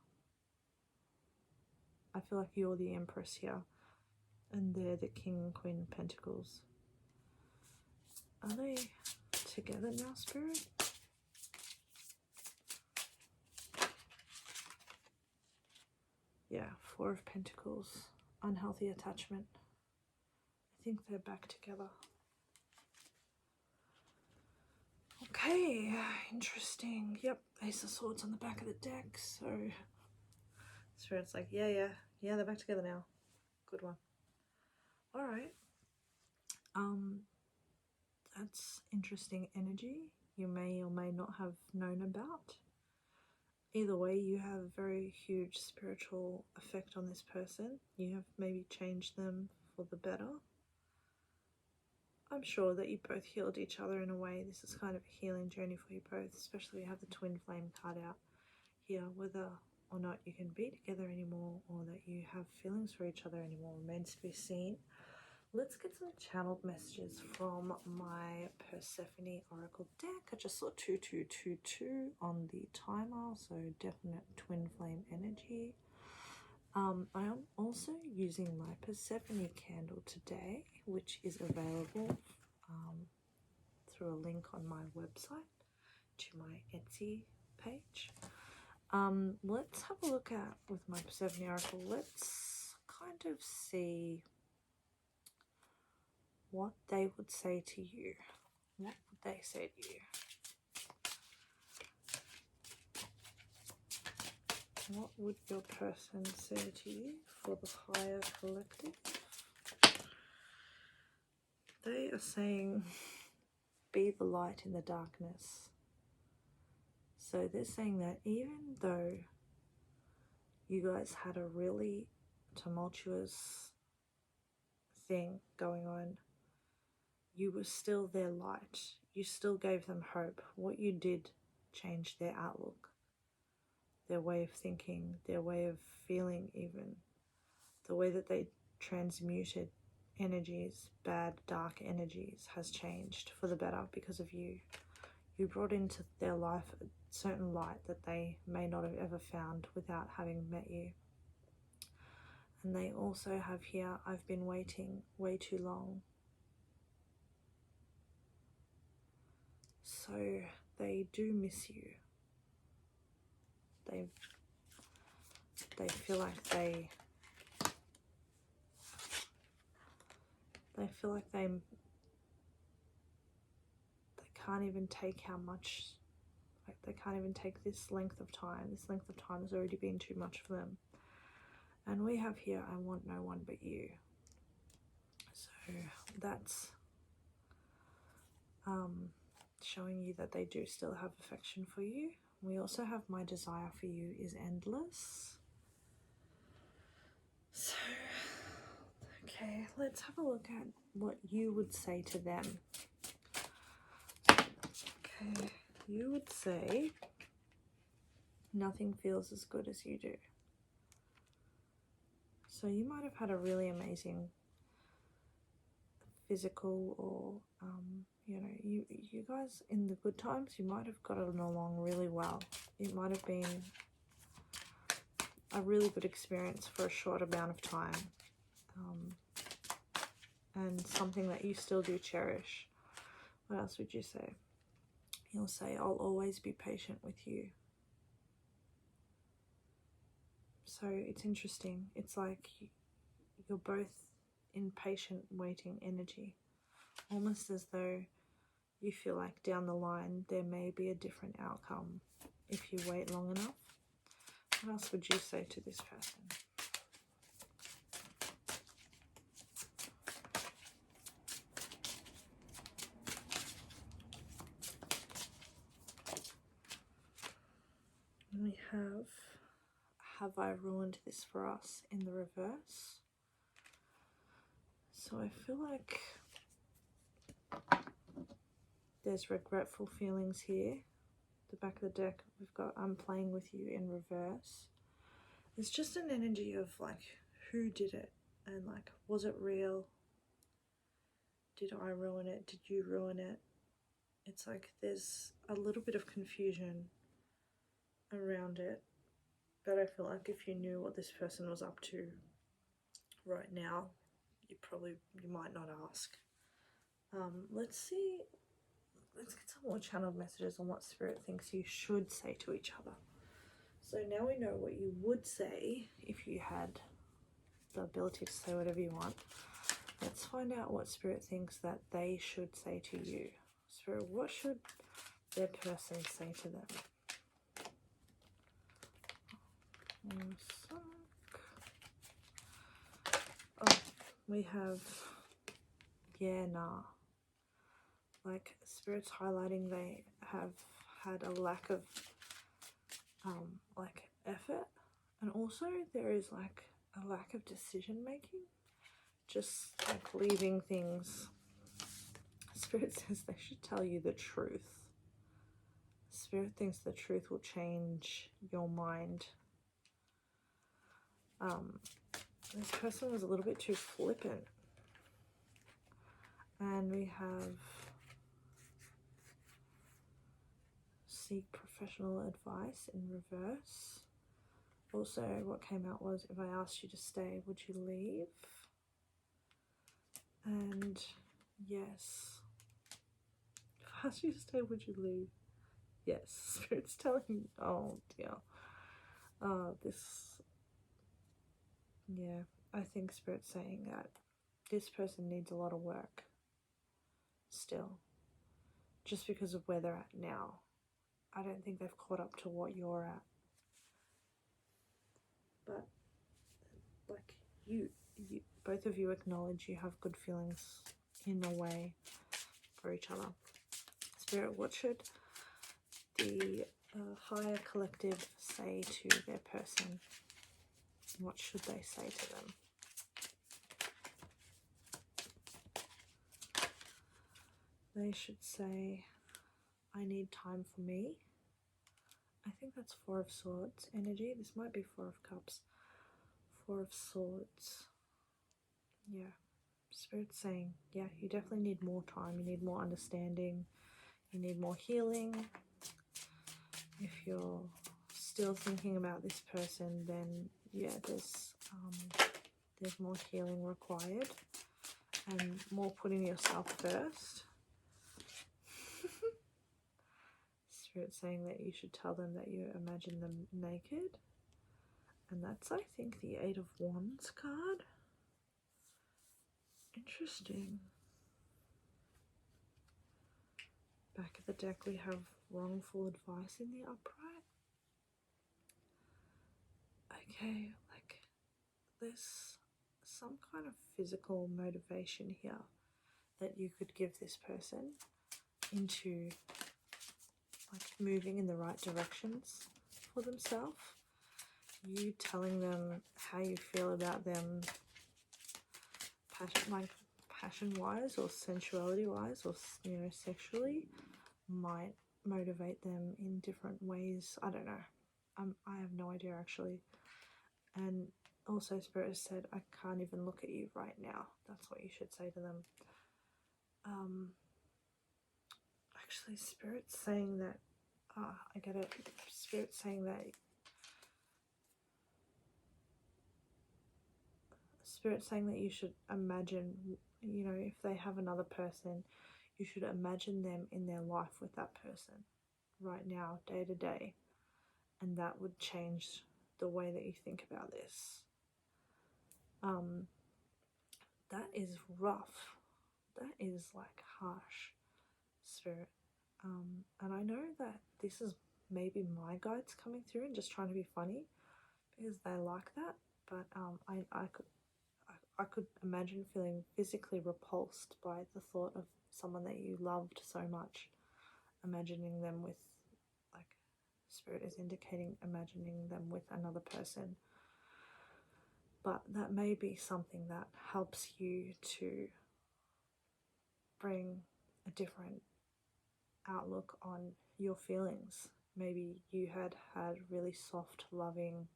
I feel like you're the Empress here, and they're the King and Queen of Pentacles. Are they together now, Spirit? Yeah, Four of Pentacles, unhealthy attachment. I think they're back together. Okay, interesting. Yep, Ace of Swords on the back of the deck. So Spirit's like, yeah, they're back together now. Good one. All right. That's interesting energy you may or may not have known about. Either way, you have a very huge spiritual effect on this person. You have maybe changed them for the better. I'm sure that you both healed each other in a way. This is kind of a healing journey for you both, especially you have the twin flame card out here. Whether or not you can be together anymore or that you have feelings for each other anymore remains to be seen. Let's get some channeled messages from my Persephone Oracle deck. I just saw 2222 on the timer, so definite twin flame energy. I am also using my Persephone candle today, which is available through a link on my website to my Etsy page. Let's have a look at, with my Persephone Oracle, let's kind of see what they would say to you. What would they say to you? What would your person say to you for the higher collective? They are saying, be the light in the darkness. So they're saying that even though you guys had a really tumultuous thing going on, you were still their light. You still gave them hope. What you did changed their outlook, their way of thinking, their way of feeling even. The way that they transmuted energies, bad, dark energies, has changed for the better because of you. You brought into their life a certain light that they may not have ever found without having met you. And they also have here, I've been waiting way too long. So they do miss you. They feel like they feel like they can't even take how much, like they can't even take this length of time. This length of time has already been too much for them. And we have here, I want no one but you. So that's showing you that they do still have affection for you. We also have my desire for you is endless. So, okay, let's have a look at what you would say to them. Okay, you would say, nothing feels as good as you do. So you might have had a really amazing physical or, you know, you guys in the good times, you might have gotten along really well. It might have been a really good experience for a short amount of time. And something that you still do cherish. What else would you say? You'll say, I'll always be patient with you. So it's interesting. It's like you're both in patient waiting energy. Almost as though you feel like down the line there may be a different outcome if you wait long enough. What else would you say to this person? We have I ruined this for us in the reverse? So I feel like there's regretful feelings here. The back of the deck, we've got I'm playing with you in reverse. It's just an energy of like, who did it? And like, was it real? Did I ruin it? Did you ruin it? It's like there's a little bit of confusion around it. But I feel like if you knew what this person was up to right now, you might not ask. Let's get some more channeled messages on what Spirit thinks you should say to each other. So now we know what you would say if you had the ability to say whatever you want. Let's find out what Spirit thinks that they should say to you. Spirit, what should their person say to them? Oh, we have, yeah, nah. Like, Spirit's highlighting they have had a lack of, like, effort. And also there is, like, a lack of decision making. Just, like, leaving things. Spirit says they should tell you the truth. Spirit thinks the truth will change your mind. This person was a little bit too flippant. And we have seek professional advice in reverse. Also, what came out was, if I asked you to stay, would you leave? And yes. If I asked you to stay, would you leave? Yes. Spirit's telling me, oh dear. Yeah, I think Spirit's saying that this person needs a lot of work still, just because of where they're at now. I don't think they've caught up to what you're at. But like you both of you acknowledge you have good feelings in a way for each other. Spirit, what should the higher collective say to their person? What should they say to them? They should say, I need time for me. I think that's Four of Swords energy. This might be Four of Cups. Four of Swords. Yeah. Spirit's saying, yeah, you definitely need more time. You need more understanding. You need more healing. If you're still thinking about this person, then yeah, there's more healing required and more putting yourself first. Spirit saying that you should tell them that you imagine them naked. And that's, I think, the Eight of Wands card. Interesting. Back of the deck we have wrongful advice in the upright. Okay, like there's some kind of physical motivation here that you could give this person into like moving in the right directions for themselves. You telling them how you feel about them passion wise or sensuality wise, or you know, sexually, might motivate them in different ways. I don't know. I have no idea actually. And also Spirit has said, I can't even look at you right now. That's what you should say to them. Actually, Spirit's saying that, I get it. Spirit's saying that, Spirit's saying that you should imagine, you know, if they have another person, you should imagine them in their life with that person right now, day to day. And that would change the way that you think about this. That is rough. That is like harsh, Spirit. And I know that this is maybe my guides coming through and just trying to be funny, because they like that, but I could imagine feeling physically repulsed by the thought of someone that you loved so much, imagining them with, like, Spirit is indicating imagining them with another person. But that may be something that helps you to bring a different outlook on your feelings. Maybe you had really soft, loving,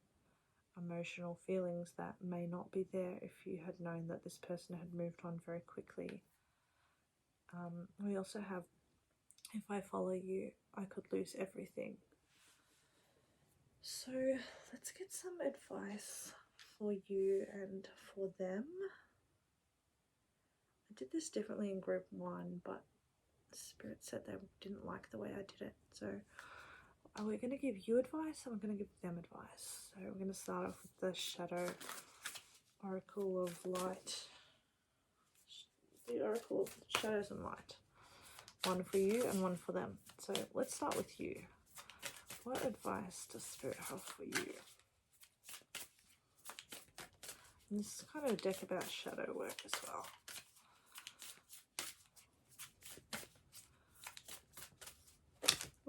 emotional feelings that may not be there if you had known that this person had moved on very quickly. We also have, if I follow you, I could lose everything. So let's get some advice for you and for them. I did this differently in group 1, but Spirit said they didn't like the way I did it. So we're going to give you advice and we're going to give them advice. So we're going to start off with the Shadow Oracle of Light. The Oracle of Shadows and Light. One for you and one for them. So let's start with you. What advice does Spirit have for you? And this is kind of a deck about shadow work as well.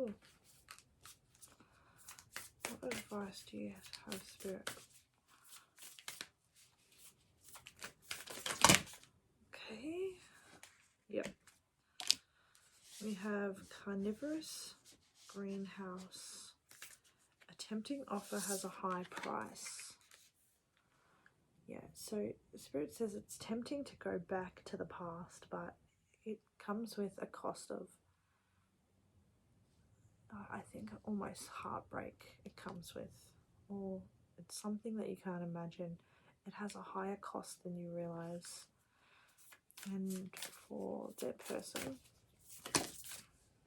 Ooh. What advice do you have, Spirit? Okay. Yep. We have carnivorous greenhouse. A tempting offer has a high price. Yeah, so Spirit says it's tempting to go back to the past, but it comes with a cost of, I think, almost heartbreak it comes with, or it's something that you can't imagine. It has a higher cost than you realize. And for their person,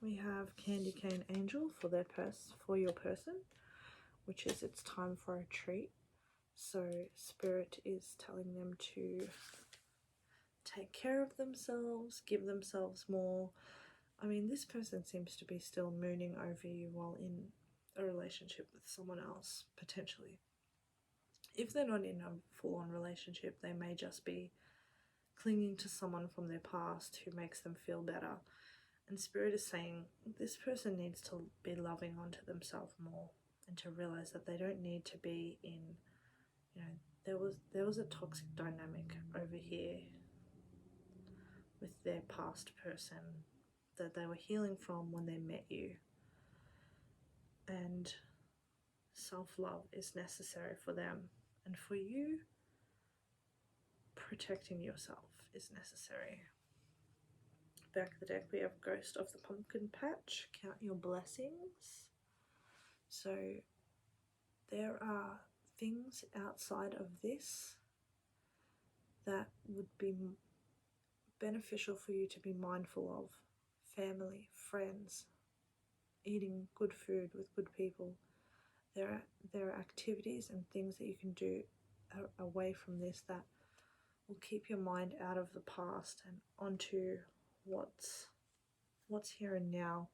we have Candy Cane Angel for your person, which is it's time for a treat. So Spirit is telling them to take care of themselves, give themselves more. I mean, this person seems to be still mooning over you while in a relationship with someone else, potentially. If they're not in a full-on relationship, they may just be clinging to someone from their past who makes them feel better. And Spirit is saying this person needs to be loving onto themselves more and to realize that they don't need to be in, you know, there was a toxic dynamic over here with their past person that they were healing from when they met you. And self-love is necessary for them. And for you, protecting yourself is necessary. Back of the deck, we have Ghost of the Pumpkin Patch. Count your blessings. So there are things outside of this that would be beneficial for you to be mindful of. Family, friends, eating good food with good people. There are activities and things that you can do away from this that will keep your mind out of the past and onto what's here and now,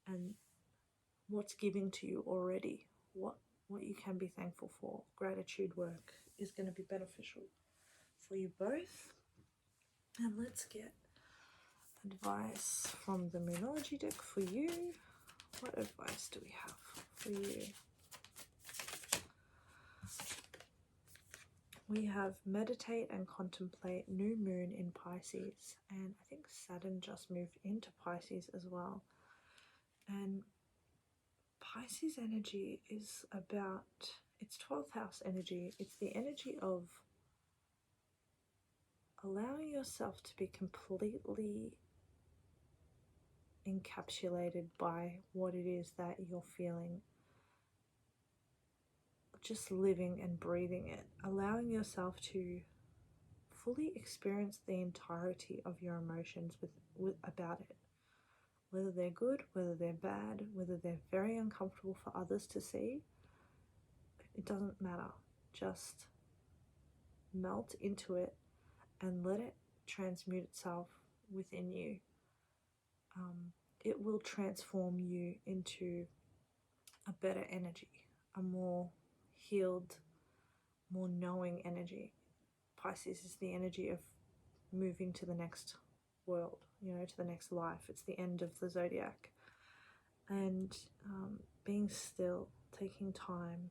and what's giving to you already, what you can be thankful for. Gratitude work is going to be beneficial for you both. And let's get advice from the moonology deck for you. What advice do we have for you? We have meditate and contemplate new moon in Pisces, and I think Saturn just moved into Pisces as well. And Pisces energy is about, it's 12th house energy. It's the energy of allowing yourself to be completely encapsulated by what it is that you're feeling. Just living and breathing it, allowing yourself to fully experience the entirety of your emotions about it, whether they're good, whether they're bad, whether they're very uncomfortable for others to see. It doesn't matter. Just melt into it and let it transmute itself within you. It will transform you into a better energy, a more healed, more knowing energy. Pisces is the energy of moving to the next world, you know, to the next life. It's the end of the zodiac. And being still, taking time,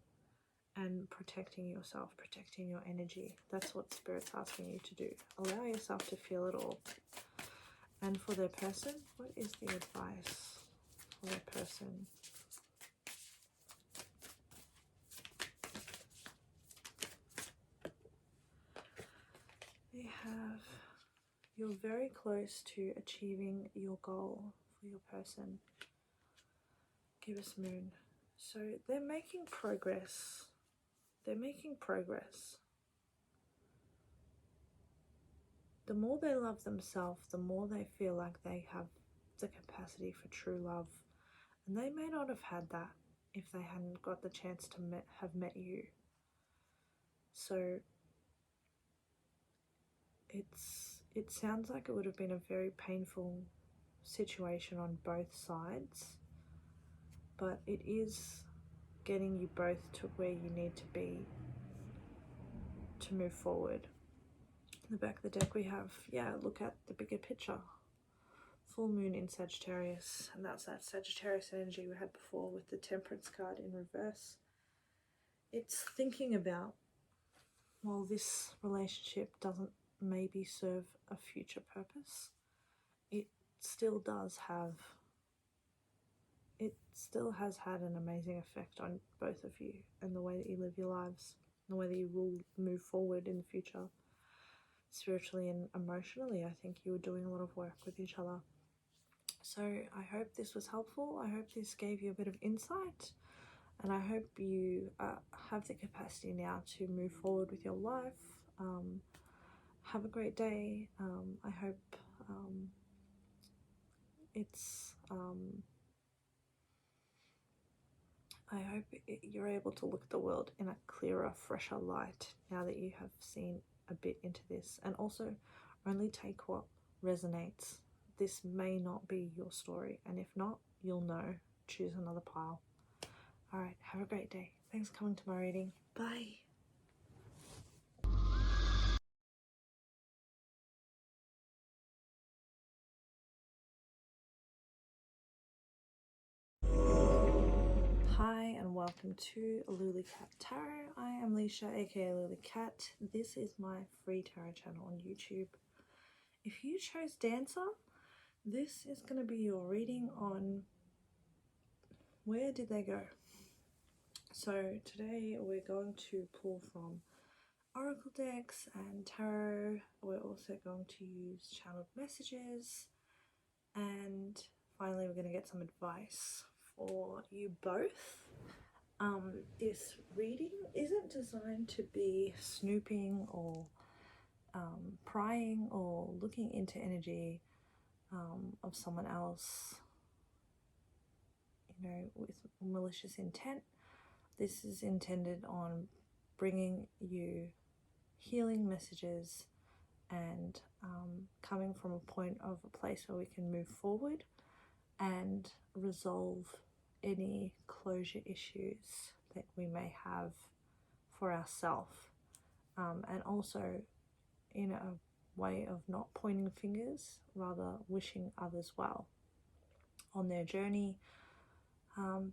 and protecting yourself, protecting your energy. That's what Spirit's asking you to do. Allow yourself to feel it all. And for their person, what is the advice for their person? They have, you're very close to achieving your goal for your person. Give us moon. So they're making progress. They're making progress. The more they love themselves, the more they feel like they have the capacity for true love. And they may not have had that if they hadn't got the chance to have met you. So it sounds like it would have been a very painful situation on both sides, but it is getting you both to where you need to be to move forward. In the back of the deck we have, look at the bigger picture. Full moon in Sagittarius, and that's that Sagittarius energy we had before with the Temperance card in reverse. It's thinking about, well, this relationship doesn't maybe serve a future purpose, it still has had an amazing effect on both of you and the way that you live your lives, the way that you will move forward in the future. Spiritually and emotionally, I think you were doing a lot of work with each other. So I hope this was helpful. I hope this gave you a bit of insight, and I hope you have the capacity now to move forward with your life. Have a great day. I hope you're able to look at the world in a clearer, fresher light now that you have seen a bit into this, and also only take what resonates. This may not be your story, and if not, you'll know. Choose another pile. Alright, have a great day. Thanks for coming to my reading. Bye. Hi and welcome to Lulicat Tarot. I am Leisha, aka Lulicat. This is my free tarot channel on YouTube. If you chose Dancer, this is going to be your reading on where did they go. So today we're going to pull from oracle decks and tarot. We're also going to use channeled messages, and finally we're going to get some advice for you both. This reading isn't designed to be snooping or prying or looking into energy of someone else, you know, with malicious intent. This is intended on bringing you healing messages and coming from a point of a place where we can move forward and resolve any closure issues that we may have for ourselves, and also in a way of not pointing fingers, rather wishing others well on their journey,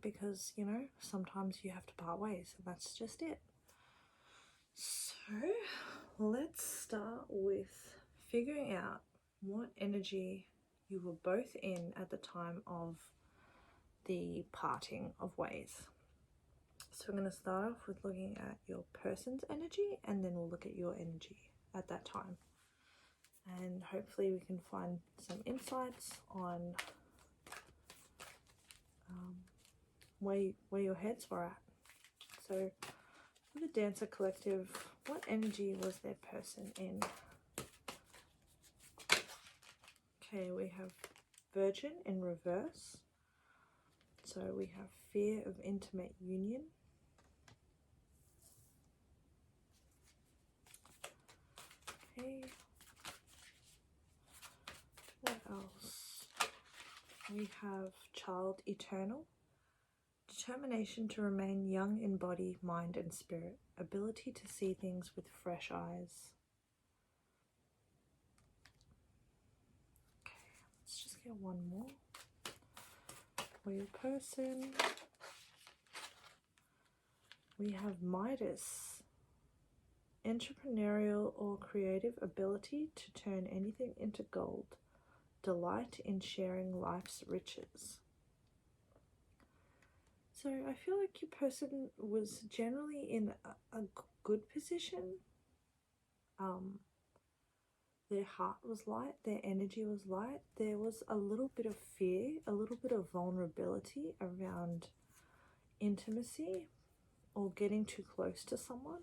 because, you know, sometimes you have to part ways, and that's just it. So let's start with figuring out what energy you were both in at the time of the parting of ways. So I'm going to start off with looking at your person's energy, and then we'll look at your energy at that time, and hopefully we can find some insights on where your heads were at. So for the Dancer Collective, what energy was their person in? Okay, we have Virgin in reverse. So we have fear of intimate union. Okay. What else? We have child eternal, Determination to remain young in body, mind and spirit. Ability to see things with fresh eyes. Okay, let's just get one more for your person. We have Midas. Entrepreneurial or creative ability to turn anything into gold. Delight in sharing life's riches. So I feel like your person was generally in a good position. Their heart was light, their energy was light. There was a little bit of fear, a little bit of vulnerability around intimacy or getting too close to someone.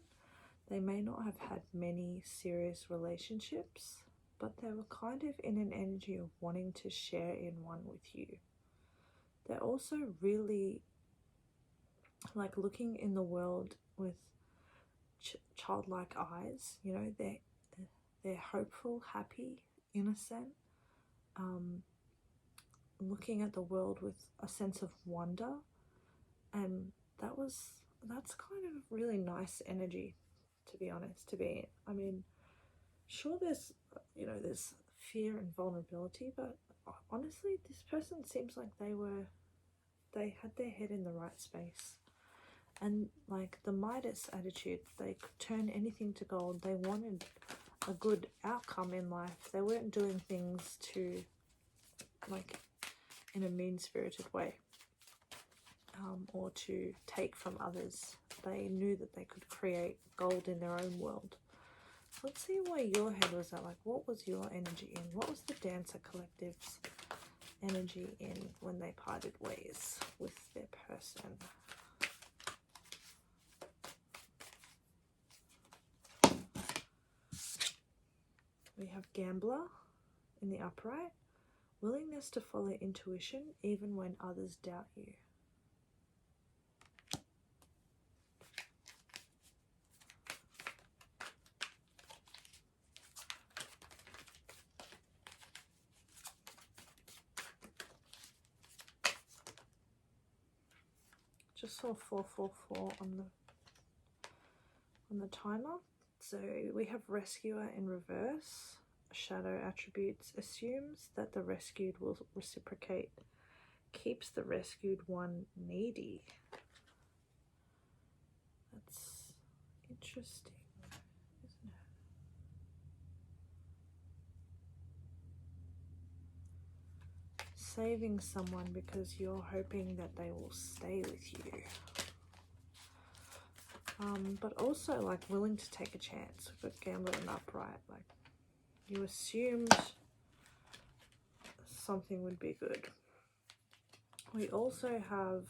They may not have had many serious relationships, but they were kind of in an energy of wanting to share in one with you. They're also really like looking in the world with childlike eyes. You know, they're hopeful, happy, innocent, looking at the world with a sense of wonder, and that's kind of really nice energy, to be honest, to be in. I mean, sure, there's there's fear and vulnerability, but honestly, this person seems like they had their head in the right space. And like the Midas attitude, they could turn anything to gold. They wanted a good outcome in life. They weren't doing things to like in a mean-spirited way, or to take from others. They knew that they could create gold in their own world. Let's see where your head was at. Like, what was your energy in? What was the Dancer Collective's energy in when they parted ways with their person? We have Gambler in the upright. Willingness to follow intuition even when others doubt you. Just saw 444 on the timer. So we have Rescuer in reverse. Shadow attributes assumes that the rescued will reciprocate, keeps the rescued one needy. That's interesting, isn't it? Saving someone because you're hoping that they will stay with you. But also like willing to take a chance. We've got Gambler and upright. Like you assumed something would be good. We also have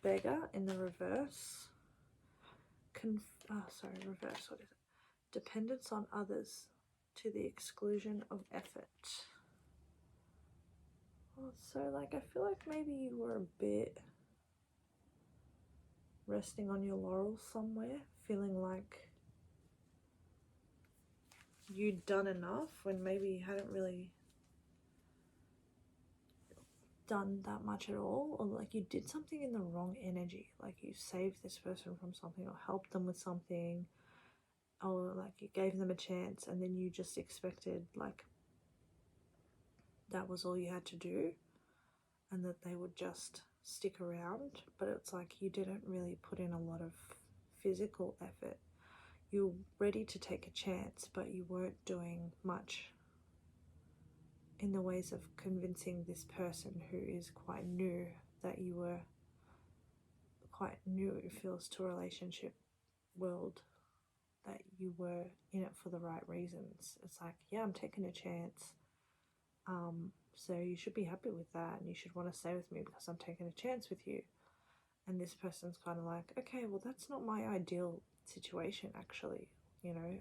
Beggar in the reverse. Reverse, what is it? Dependence on others to the exclusion of effort. So like I feel like maybe you were a bit resting on your laurels somewhere, feeling like you'd done enough when maybe you hadn't really done that much at all, or like you did something in the wrong energy, like you saved this person from something or helped them with something, or like you gave them a chance and then you just expected like that was all you had to do and that they would just stick around. But it's like you didn't really put in a lot of physical effort. You were ready to take a chance, but you weren't doing much in the ways of convincing this person who is quite new that you were quite new, it feels, to a relationship world, that you were in it for the right reasons. It's like, yeah, I'm taking a chance, so you should be happy with that and you should want to stay with me because I'm taking a chance with you. And this person's kind of like, okay, well, that's not my ideal situation, actually. You know,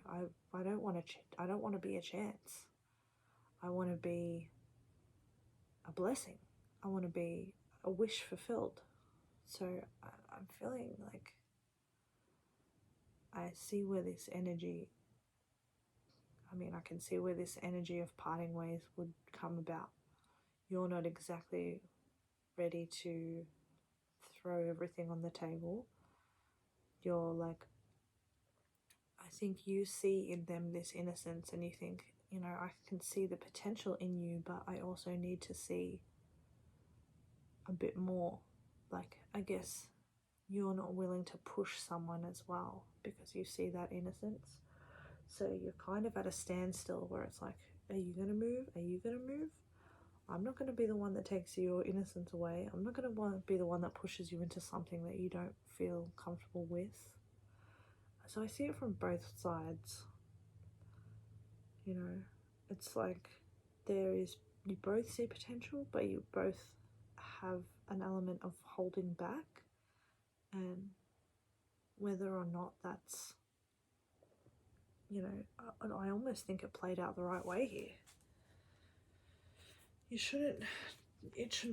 I don't want to be a chance. I want to be a blessing. I want to be a wish fulfilled. So I'm feeling like I see where this energy, I can see where this energy of parting ways would come about. You're not exactly ready to throw everything on the table. You're like, I think you see in them this innocence, and you think, you know, I can see the potential in you, but I also need to see a bit more. Like, I guess you're not willing to push someone as well because you see that innocence. So you're kind of at a standstill where it's like, are you going to move? Are you going to move? I'm not going to be the one that takes your innocence away. I'm not going to be the one that pushes you into something that you don't feel comfortable with. So I see it from both sides. You know, it's like you both see potential, but you both have an element of holding back, and whether or not that's, you know, I almost think it played out the right way here. It shouldn't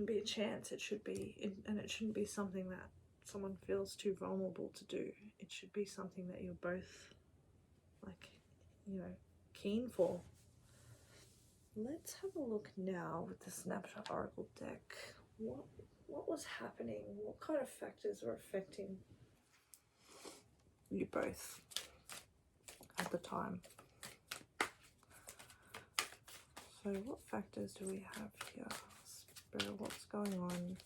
be a chance. It shouldn't be something that someone feels too vulnerable to do. It should be something that you're both, like, you know, keen for. Let's have a look now with the Snapshot Oracle deck. What was happening? What kind of factors were affecting you both at the time? So what factors do we have here? Spirit, what's going on?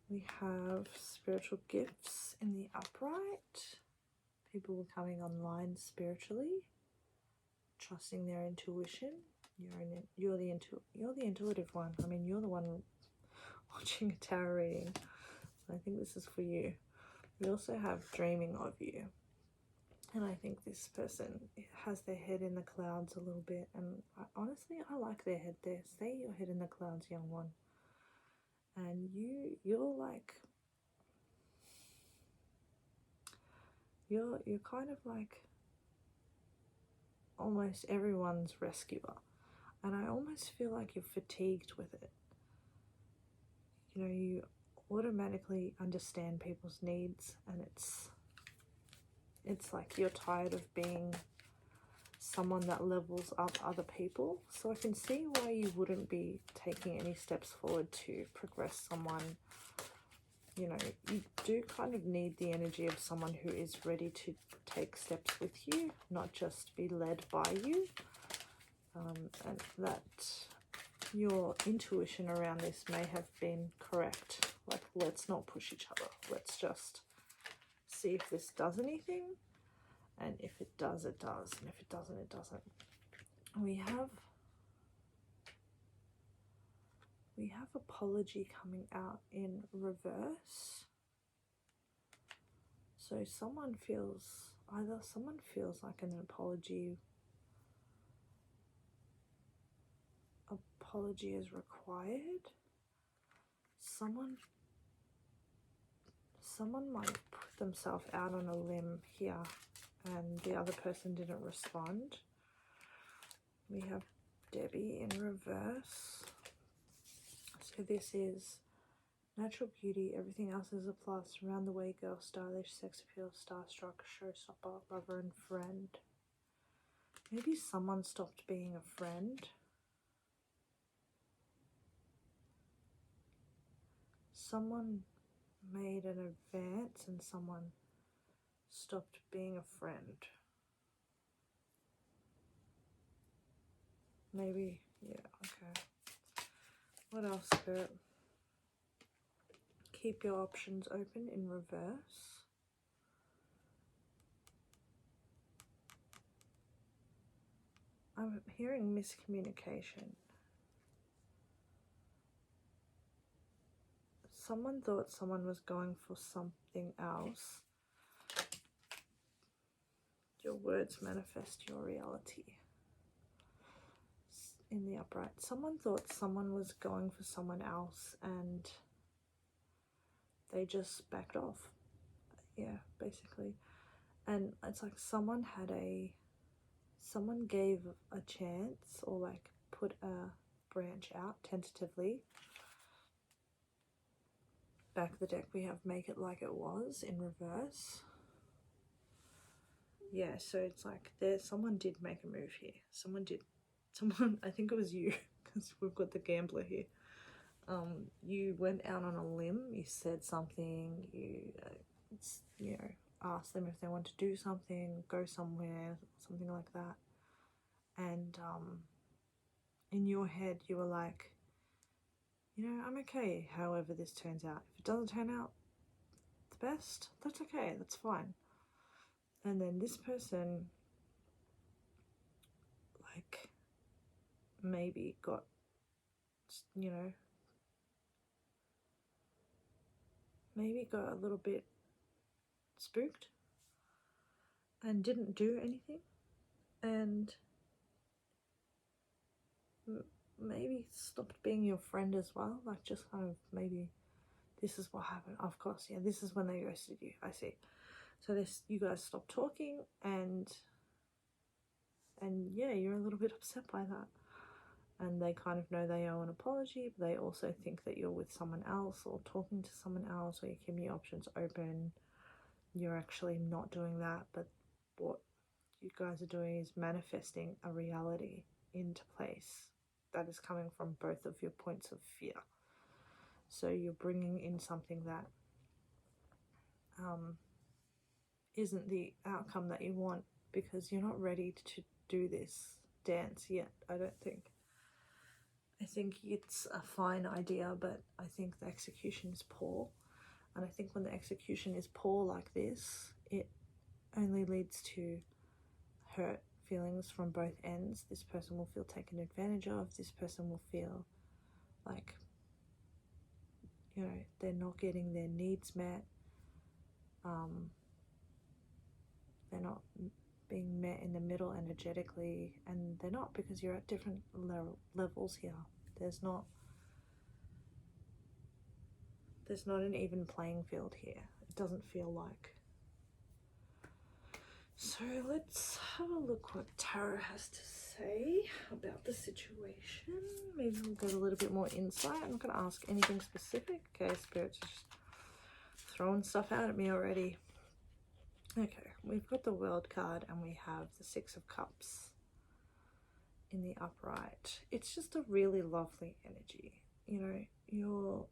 We have spiritual gifts in the upright. People were coming online spiritually, trusting their intuition. You're the intuitive one. I mean, you're the one watching a tarot reading. So I think this is for you. We also have dreaming of you. And I think this person has their head in the clouds a little bit. And honestly, I like their head there. Stay your head in the clouds, young one. And you're like, you're kind of like almost everyone's rescuer. And I almost feel like you're fatigued with it. You know, you automatically understand people's needs, and it's like you're tired of being someone that levels up other people. So I can see why you wouldn't be taking any steps forward to progress someone. You know, you do kind of need the energy of someone who is ready to take steps with you, not just be led by you. And that your intuition around this may have been correct. Like, let's not push each other. Let's just see if this does anything. And if it does, it does. And if it doesn't, it doesn't. We have apology coming out in reverse. So someone feels like an apology is required. Someone might put themselves out on a limb here and the other person didn't respond. We have Debbie in reverse. So this is natural beauty, everything else is a plus, around the way girl, stylish, sex appeal, starstruck, showstopper, lover and friend. Maybe someone stopped being a friend. Someone made an advance and someone stopped being a friend. Maybe, yeah, okay. What else, Spirit? Keep your options open in reverse. I'm hearing miscommunication. Someone thought someone was going for something else. Your words manifest your reality. In the upright, someone thought someone was going for someone else and they just backed off. Yeah, basically. And it's like someone gave a chance, or like put a branch out tentatively. Back of the deck we have make it like it was in reverse. Yeah, so it's like someone did make a move here. Someone, I think it was you, because we've got the gambler here. You went out on a limb, you said something, you know, asked them if they want to do something, go somewhere, something like that. And in your head, you were like, you know, I'm okay however this turns out. If it doesn't turn out the best, that's okay, that's fine. And then this person, like, maybe got, you know, maybe got a little bit spooked and didn't do anything, and maybe stopped being your friend as well. Like, just kind of, maybe this is what happened. Of course, yeah, this is when they ghosted you. I see. So this, you guys stopped talking, and yeah, you're a little bit upset by that. And they kind of know they owe an apology, but they also think that you're with someone else or talking to someone else, or you're keeping your options open. You're actually not doing that, but what you guys are doing is manifesting a reality into place that is coming from both of your points of fear. So you're bringing in something that isn't the outcome that you want, because you're not ready to do this dance yet, I don't think. I think it's a fine idea, but I think the execution is poor. And I think when the execution is poor like this, it only leads to hurt feelings from both ends. This person will feel taken advantage of. This person will feel like, you know, they're not getting their needs met. They're not being met in the middle energetically, and they're not, because you're at different levels here. There's not an even playing field here. It doesn't feel like. So let's have a look what tarot has to say about the situation. Maybe we'll get a little bit more insight. I'm not going to ask anything specific. Okay, Spirit's just throwing stuff out at me already. Okay, we've got the World card and we have the Six of Cups in the upright. It's just a really lovely energy. You know, you're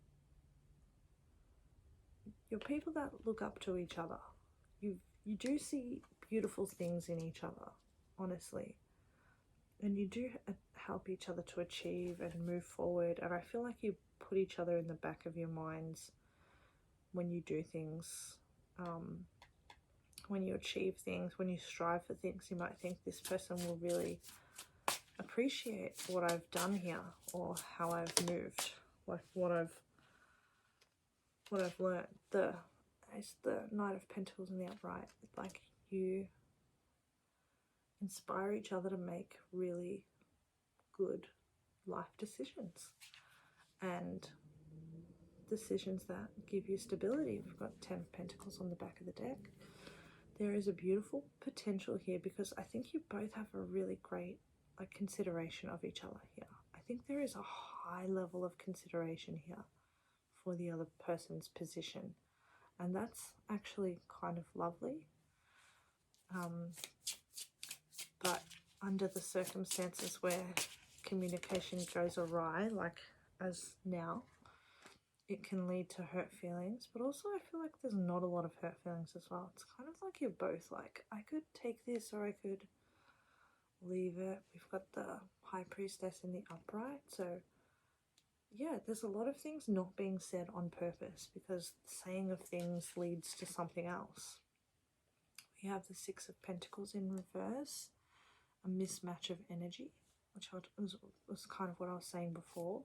people that look up to each other. You do see beautiful things in each other, honestly. And you do help each other to achieve and move forward. And I feel like you put each other in the back of your minds when you do things. When you achieve things, when you strive for things, you might think this person will really appreciate what I've done here, or how I've moved, like what I've learned. It's the Knight of Pentacles in the upright. Like, you inspire each other to make really good life decisions, and decisions that give you stability. We've got 10 of Pentacles on the back of the deck. There is a beautiful potential here, because I think you both have a really great consideration of each other here. I think there is a high level of consideration here for the other person's position, and that's actually kind of lovely. But under the circumstances where communication goes awry, like as now, it can lead to hurt feelings. But also I feel like there's not a lot of hurt feelings as well. It's kind of like you're both like, I could take this or I could leave it. We've got the High Priestess in the upright. So yeah, there's a lot of things not being said on purpose, because saying of things leads to something else. We have the Six of Pentacles in reverse, a mismatch of energy, which was kind of what I was saying before.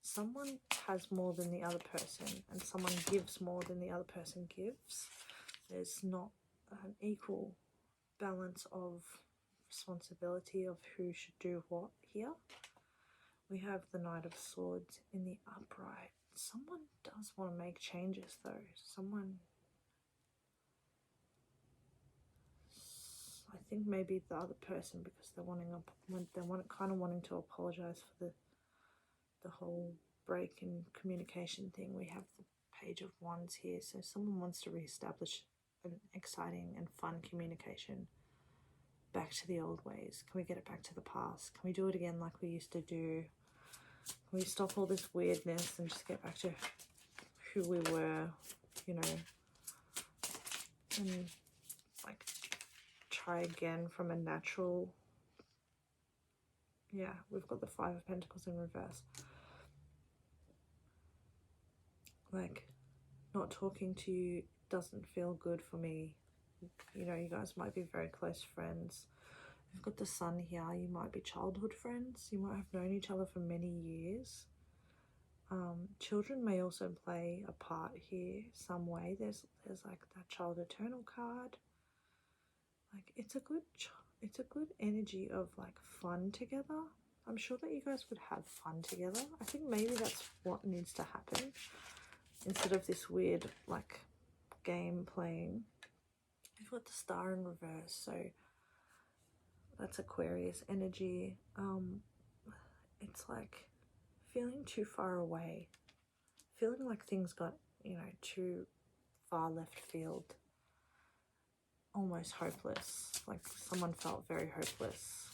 Someone has more than the other person, and someone gives more than the other person gives. There's not an equal balance of responsibility of who should do what here. We have the Knight of Swords in the upright. Someone does want to make changes though. I think maybe the other person, because they're kind of wanting to apologize for the whole break in communication thing. We have the Page of Wands here, so someone wants to reestablish an exciting and fun communication back to the old ways. Can we get it back to the past? Can we do it again like we used to do? We stop all this weirdness and just get back to who we were, you know, and like try again from a natural. Yeah, we've got the Five of Pentacles in reverse. Like, not talking to you doesn't feel good for me. You know, you guys might be very close friends. We've got the Sun here. You might be childhood friends. You might have known each other for many years. Children may also play a part here some way. There's like that child eternal card. Like, it's a good energy of like fun together. I'm sure that you guys would have fun together. I think maybe that's what needs to happen instead of this weird like game playing. We've got the Star in reverse, so that's Aquarius energy. It's like feeling too far away, feeling like things got, you know, too far left field, almost hopeless. Like someone felt very hopeless.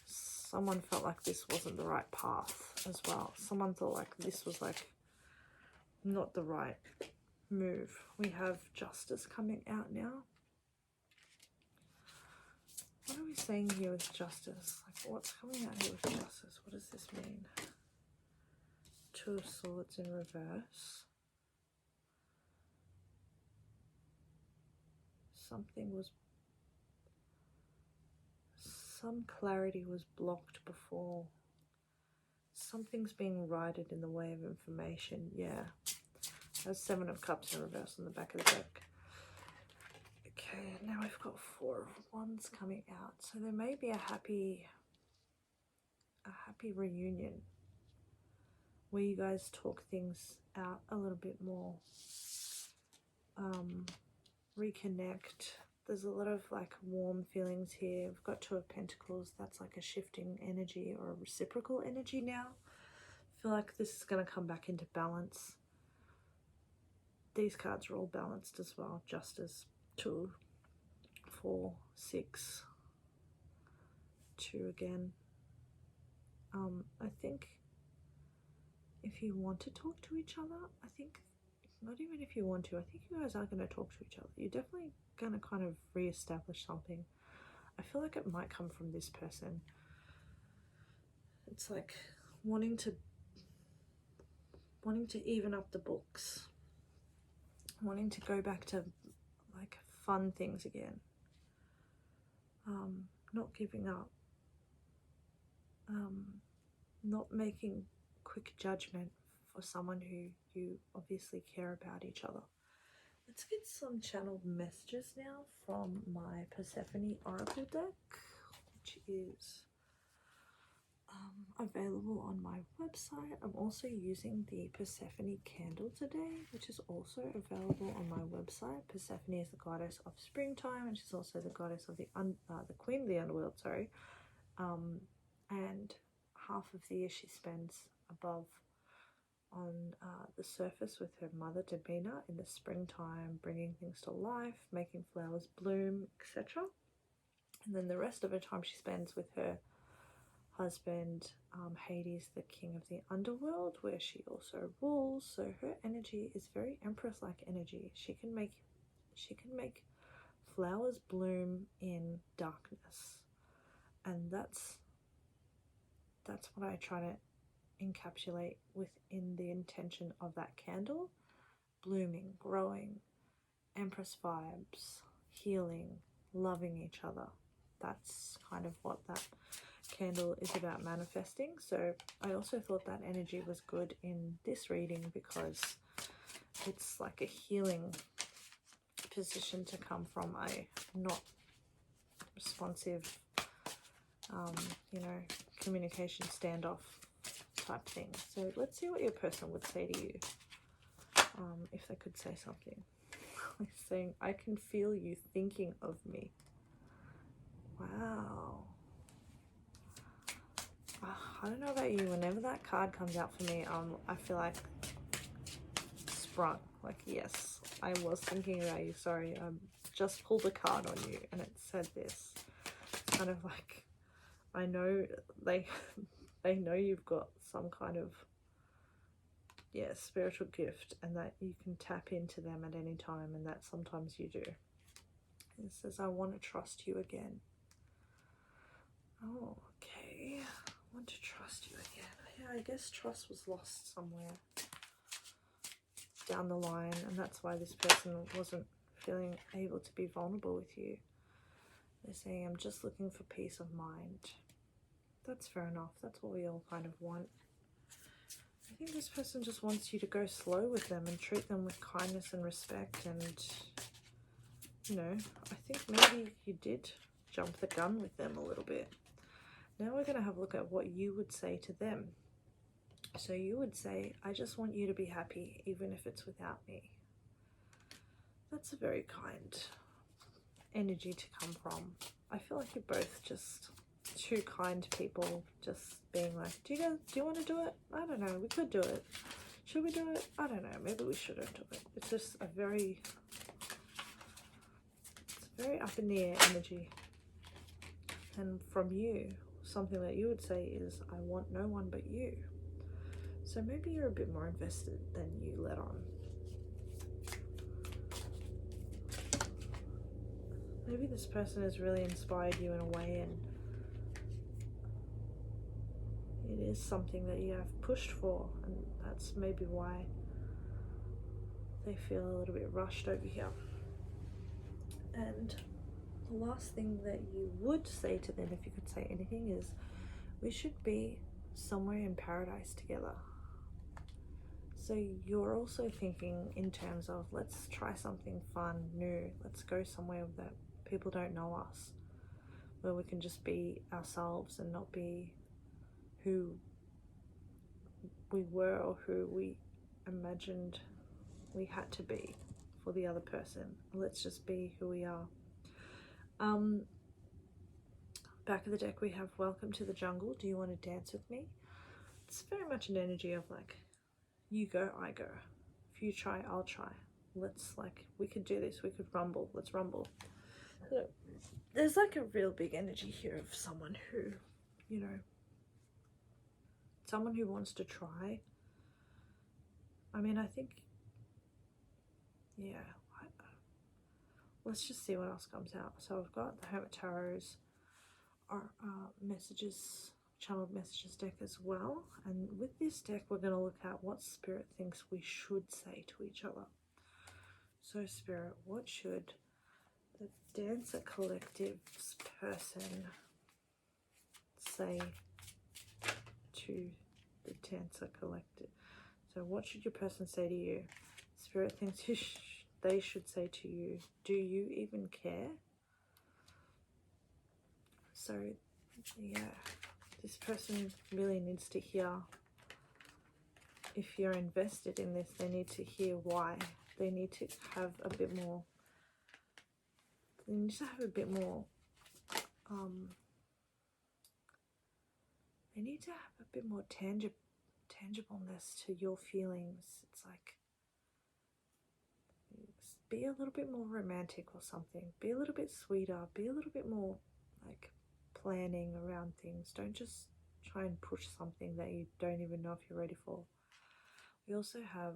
Someone felt like this wasn't the right path as well. Someone thought like this was like not the right move. We have Justice coming out now. What are we saying here with Justice? Like, what's coming out here with Justice? What does this mean? Two of Swords in reverse. Some clarity was blocked before. Something's being righted in the way of information. Yeah. There's Seven of Cups in reverse on the back of the deck. Okay, now we've got Four of Wands coming out. So there may be a happy reunion where you guys talk things out a little bit more. Reconnect. There's a lot of like warm feelings here. We've got Two of Pentacles. That's like a shifting energy or a reciprocal energy now. I feel like this is going to come back into balance. These cards are all balanced as well. Justice, 2, 4, 6, 2 again. I think if you want to talk to each other, I think, not even if you want to, I think you guys are going to talk to each other. You're definitely going to kind of re-establish something. I feel like it might come from this person. It's like wanting to even up the books, wanting to go back to like fun things again, not giving up, not making quick judgment for someone who you obviously care about each other. Let's get some channeled messages now from my Persephone Oracle deck, which is available on my website. I'm also using the Persephone candle today, which is also available on my website. Persephone is the goddess of springtime, and she's also the goddess of the queen of the underworld, sorry. And half of the year she spends above on the surface with her mother Davide in the springtime, bringing things to life, making flowers bloom, etc. And then the rest of her time she spends with her husband Hades, the king of the underworld, where she also rules. So her energy is very empress-like energy. She can make flowers bloom in darkness, and that's what I try to encapsulate within the intention of that candle. Blooming, growing, empress vibes, healing, loving each other. That's kind of what that candle is about manifesting. So I also thought that energy was good in this reading because it's like a healing position to come from a not responsive you know, communication standoff type thing. So let's see what your person would say to you, if they could say something. They're saying, I can feel you thinking of me. Wow. I don't know about you, whenever that card comes out for me, I feel like sprung. Like, yes, I was thinking about you. Sorry, I just pulled a card on you and it said this. It's kind of like, I know they know you've got some kind of, yeah, spiritual gift, and that you can tap into them at any time, and that sometimes you do. It says, I want to trust you again. Oh, okay. I want to trust you again. Yeah, I guess trust was lost somewhere down the line, and that's why this person wasn't feeling able to be vulnerable with you. They're saying, I'm just looking for peace of mind. That's fair enough. That's what we all kind of want. I think this person just wants you to go slow with them and treat them with kindness and respect. And, you know, I think maybe you did jump the gun with them a little bit. Now we're going to have a look at what you would say to them. So you would say, I just want you to be happy, even if it's without me. That's a very kind energy to come from. I feel like you're both just two kind people, just being like, do you want to do it? I don't know, we could do it. Should we do it? I don't know, maybe we shouldn't do it. It's just a very, it's very up in the air energy. And from you, something that you would say is, I want no one but you. So maybe you're a bit more invested than you let on. Maybe this person has really inspired you in a way, and it is something that you have pushed for, and that's maybe why they feel a little bit rushed over here. And the last thing that you would say to them, if you could say anything, is we should be somewhere in paradise together. So you're also thinking in terms of, let's try something fun, new. Let's go somewhere that people don't know us, where we can just be ourselves and not be who we were or who we imagined we had to be for the other person. Let's just be who we are. Back of the deck we have welcome to the jungle. Do you want to dance with me? It's very much an energy of like, you go, I go. If you try, I'll try. Let's, like, we could do this. We could rumble. Let's rumble. Look, there's like a real big energy here of someone who, you know, someone who wants to try. I mean, I think, yeah, let's just see what else comes out. So I've got the Hermit Tarot's messages, channeled messages deck as well. And with this deck, we're going to look at what Spirit thinks we should say to each other. So Spirit, what should the Dancer Collective's person say to the Dancer Collective? So what should your person say to you? Spirit thinks they should say to you, do you even care? So yeah, this person really needs to hear, if you're invested in this, they need to hear why. They need to have a bit more, they need to have a bit more, they need to have a bit more tangibleness to your feelings. It's like, be a little bit more romantic or something. Be a little bit sweeter. Be a little bit more like planning around things. Don't just try and push something that you don't even know if you're ready for. We also have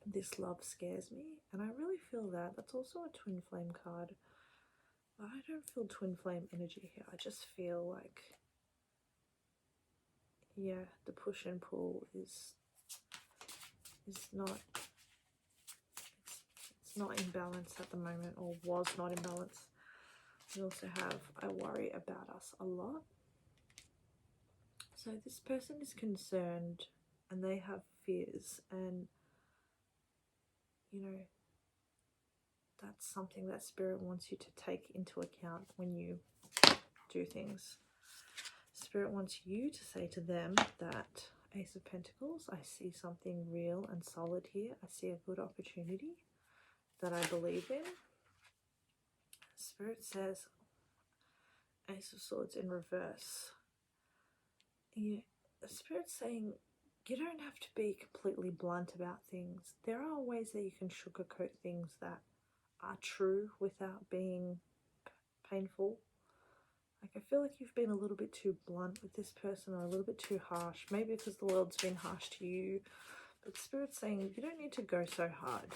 this love scares me, and I really feel that. That's also a twin flame card. But I don't feel twin flame energy here. I just feel like, yeah, the push and pull is not, it's not in balance at the moment, or was not in balance. We also have, I worry about us a lot. So this person is concerned and they have fears, and you know, that's something that Spirit wants you to take into account when you do things. Spirit wants you to say to them that Ace of Pentacles, I see something real and solid here. I see a good opportunity that I believe in. Spirit says Ace of Swords in reverse. Yeah, Spirit's saying you don't have to be completely blunt about things. There are ways that you can sugarcoat things that are true without being painful. Like, I feel like you've been a little bit too blunt with this person, or a little bit too harsh, maybe because the world's been harsh to you. But Spirit's saying you don't need to go so hard.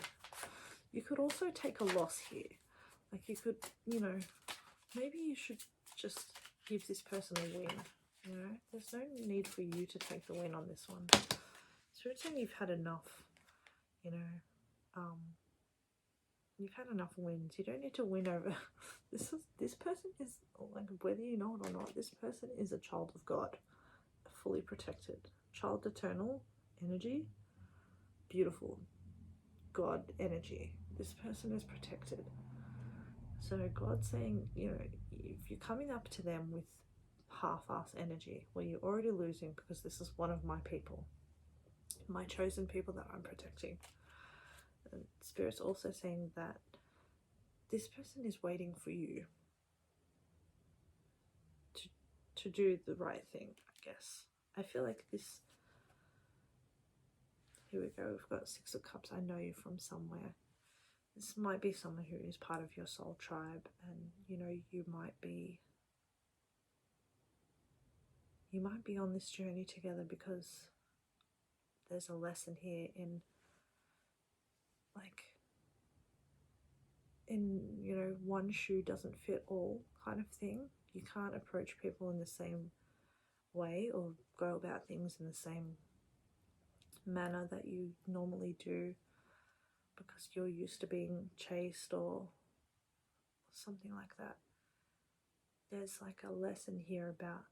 You could also take a loss here. Like you could, you know, maybe you should just give this person a win. You know, there's no need for you to take the win on this one. Spirit's saying you've had enough, you know. You've had enough wins. You don't need to win over this person is, like, whether you know it or not, this person is a child of God, fully protected, child eternal energy, beautiful God energy. This person is protected. So God's saying, you know, if you're coming up to them with half-ass energy, well, you're already losing, because this is one of my people, my chosen people that I'm protecting. And Spirit's also saying that this person is waiting for you to do the right thing, I guess. I feel like this, here we go, we've got Six of Cups. I know you from somewhere. This might be someone who is part of your soul tribe, and you know, you might be on this journey together, because there's a lesson here in, like, in, you know, one shoe doesn't fit all kind of thing. You can't approach people in the same way or go about things in the same manner that you normally do, because you're used to being chased or something like that. There's like a lesson here about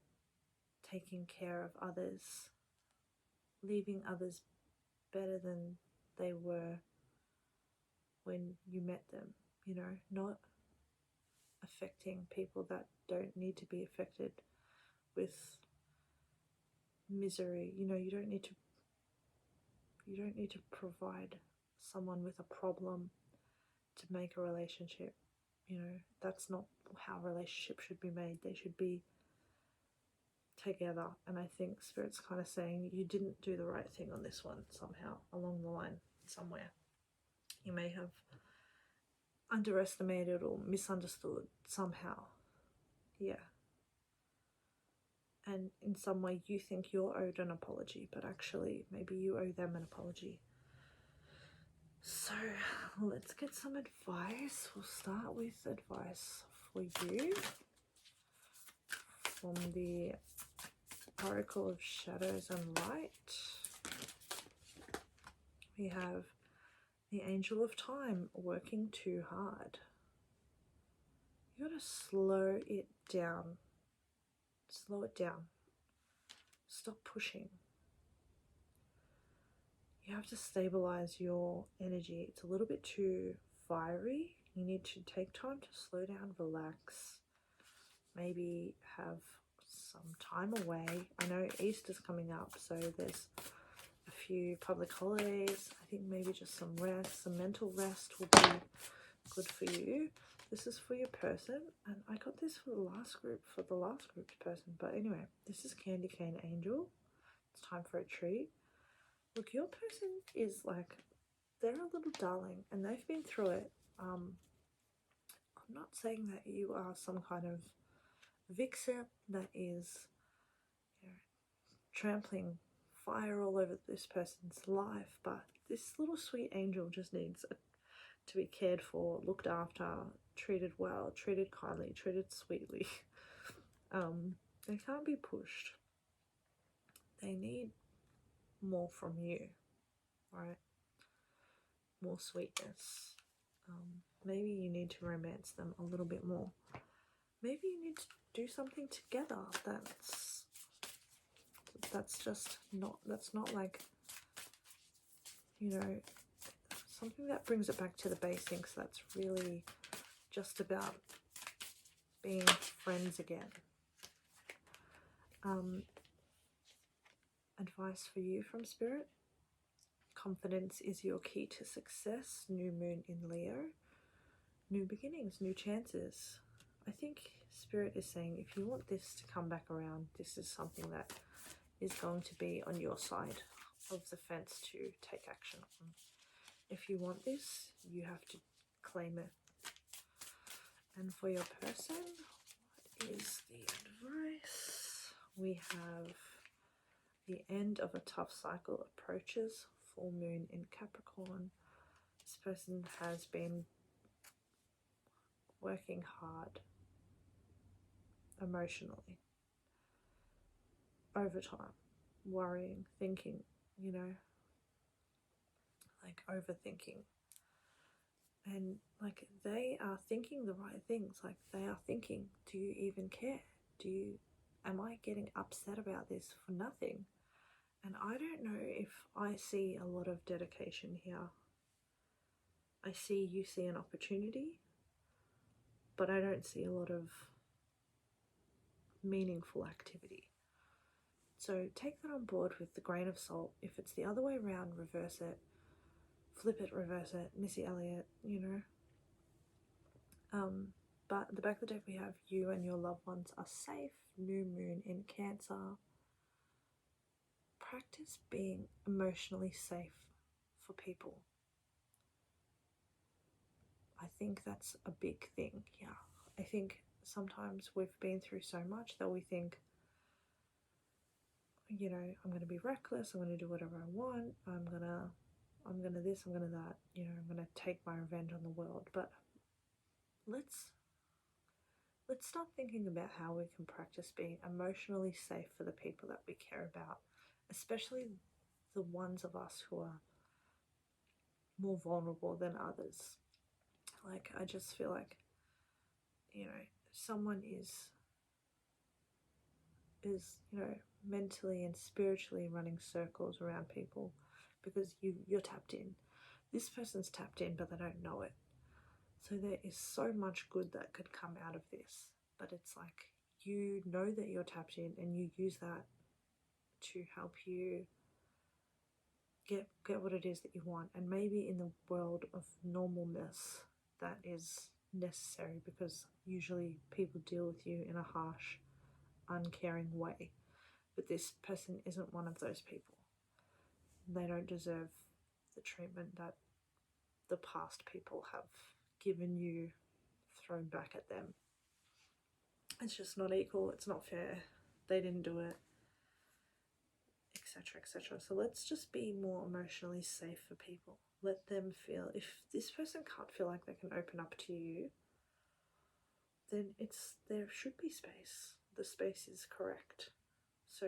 taking care of others, leaving others better than they were when you met them, you know, not affecting people that don't need to be affected with misery. You know, you don't need to provide someone with a problem to make a relationship. You know, that's not how relationships should be made. They should be together. And I think Spirit's kind of saying you didn't do the right thing on this one somehow along the line, somewhere. You may have underestimated or misunderstood somehow. Yeah. And in some way you think you're owed an apology, but actually maybe you owe them an apology. So let's get some advice. We'll start with advice for you from the Oracle of Shadows and Light. We have the Angel of Time, working too hard. You gotta slow it down. Slow it down. Stop pushing. You have to stabilize your energy. It's a little bit too fiery. You need to take time to slow down, relax, maybe have some time away. I know Easter's coming up, so there's a few public holidays. I think maybe just some rest, some mental rest will be good for you. This is for your person, and I got this for the last group's person. But anyway, this is Candy Cane Angel. It's time for a treat. Look, your person is like, they're a little darling, and they've been through it. I'm not saying that you are some kind of vixen that is, you know, trampling fire all over this person's life, but this little sweet angel just needs to be cared for, looked after, treated well, treated kindly, treated sweetly. They can't be pushed. They need more from you, right? More sweetness. Maybe you need to romance them a little bit more. Maybe you need to do something together that's not like, you know, something that brings it back to the basics, that's really just about being friends again. Advice for you from Spirit: confidence is your key to success. New moon in Leo. New beginnings, new chances. I think Spirit is saying if you want this to come back around, this is something that is going to be on your side of the fence to take action on. If you want this, you have to claim it. And for your person, what is the we have the end of a tough cycle approaches, full moon in Capricorn. This person has been working hard emotionally, overtime, worrying, thinking, you know, like overthinking. And like they are thinking the right things. Like they are thinking, do you even care? Am I getting upset about this for nothing? And I don't know if I see a lot of dedication here. You see an opportunity, but I don't see a lot of meaningful activity. So take that on board with the grain of salt. If it's the other way around, reverse it, flip it, reverse it, Missy Elliott, you know. But at the back of the deck we have you and your loved ones are safe, new moon in Cancer. Practice being emotionally safe for people. I think that's a big thing. Yeah, I think sometimes we've been through so much that we think, you know, I'm going to be reckless, I'm going to do whatever I want, I'm gonna this, I'm gonna that, you know, I'm going to take my revenge on the world. But let's start thinking about how we can practice being emotionally safe for the people that we care about, especially the ones of us who are more vulnerable than others. Like, I just feel like, you know, someone is, you know, mentally and spiritually running circles around people because you're tapped in. This person's tapped in, but they don't know it. So there is so much good that could come out of this, but it's like, you know that you're tapped in and you use that to help you get what it is that you want. And maybe in the world of normalness that is necessary, because usually people deal with you in a harsh, uncaring way, but this person isn't one of those people. They don't deserve the treatment that the past people have given you, thrown back at them. It's just not equal, it's not fair, they didn't do it, etc, etc. So let's just be more emotionally safe for people. Let them feel, if this person can't feel like they can open up to you, then there should be space. The space is correct. So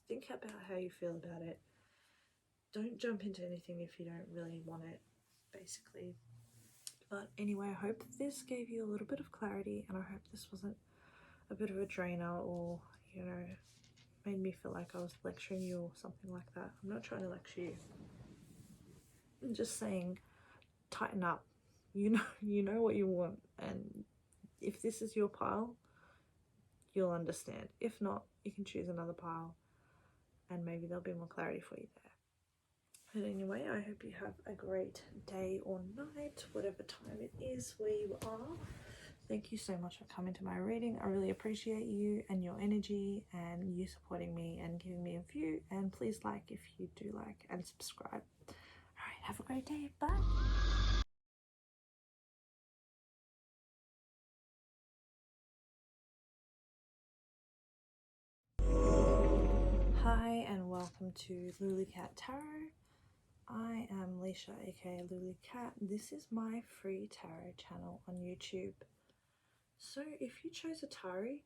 think about how you feel about it. Don't jump into anything if you don't really want it, basically. But anyway, I hope this gave you a little bit of clarity, and I hope this wasn't a bit of a drainer or, you know, made me feel like I was lecturing you or something like that. I'm not trying to lecture you. I'm just saying, tighten up. You know what you want, and if this is your pile, you'll understand. If not, you can choose another pile and maybe there'll be more clarity for you there. But anyway, I hope you have a great day or night, whatever time it is where you are. Thank you so much for coming to my reading. I really appreciate you and your energy and you supporting me and giving me a view. And please like if you do like, and subscribe. All right, have a great day. Bye. Hi and welcome to lulicat.tarot. I am Leisha, aka lulicat. This is my free tarot channel on YouTube. So if you chose atari,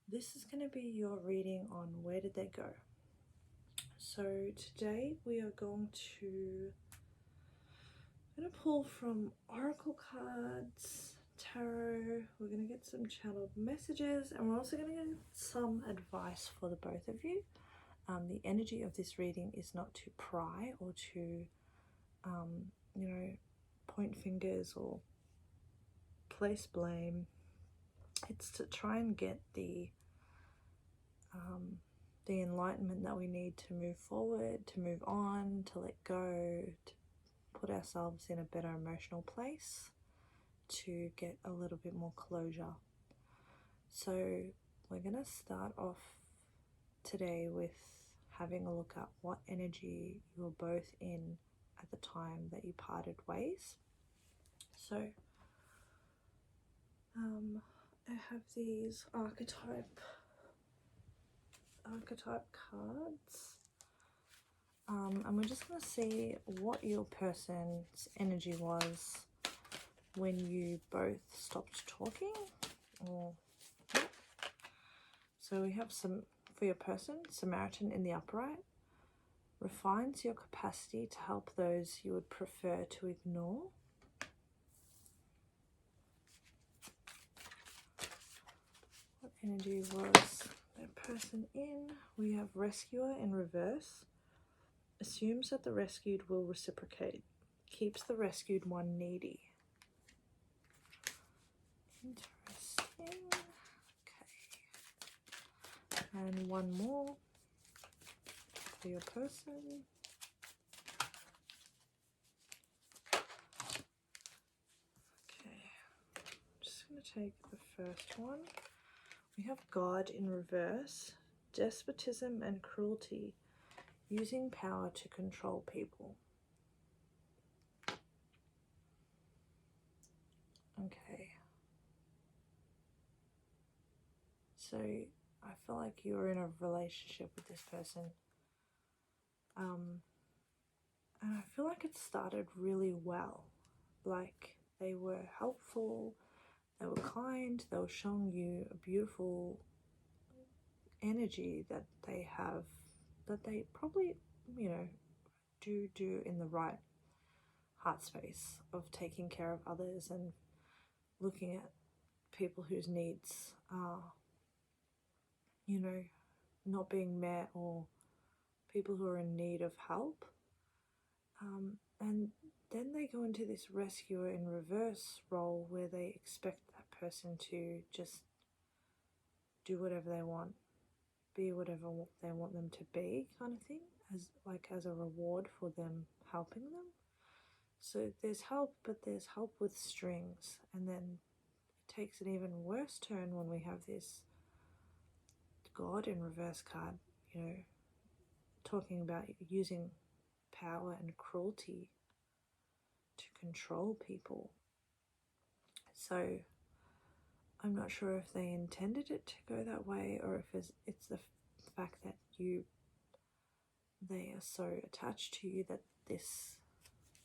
this is going to be your reading on where did they go. So today we are going to pull from oracle cards, tarot. We're going to get some channeled messages, and we're also going to get some advice for the both of you. The energy of this reading is not to pry or to, you know, point fingers or place blame. It's to try and get the enlightenment that we need to move forward, to move on, to let go, to put ourselves in a better emotional place, to get a little bit more closure. So we're going to start off today with having a look at what energy you were both in at the time that you parted ways. So I have these archetype archetype cards. And we're just going to see what your person's energy was when you both stopped talking. So we have some, for your person, Samaritan in the upright. Refines your capacity to help those you would prefer to ignore. What energy was that person in? We have Rescuer in reverse. Assumes that the rescued will reciprocate. Keeps the rescued one needy. Interesting. Okay. And one more for your person. Okay. I'm just going to take the first one. We have God in reverse. Despotism and cruelty. Using power to control people. Okay. So I feel like you're in a relationship with this person. And I feel like it started really well. Like they were helpful, they were kind, they were showing you a beautiful energy that they have, that they probably, you know, do in the right heart space of taking care of others and looking at people whose needs are, you know, not being met, or people who are in need of help. And then they go into this rescuer in reverse role where they expect that person to just do whatever they want, be whatever they want them to be, kind of thing, as a reward for them helping them. So there's help, but there's help with strings. And then it takes an even worse turn when we have this God in reverse card, you know, talking about using power and cruelty to control people. So I'm not sure if they intended it to go that way, or if it's the fact that they are so attached to you that this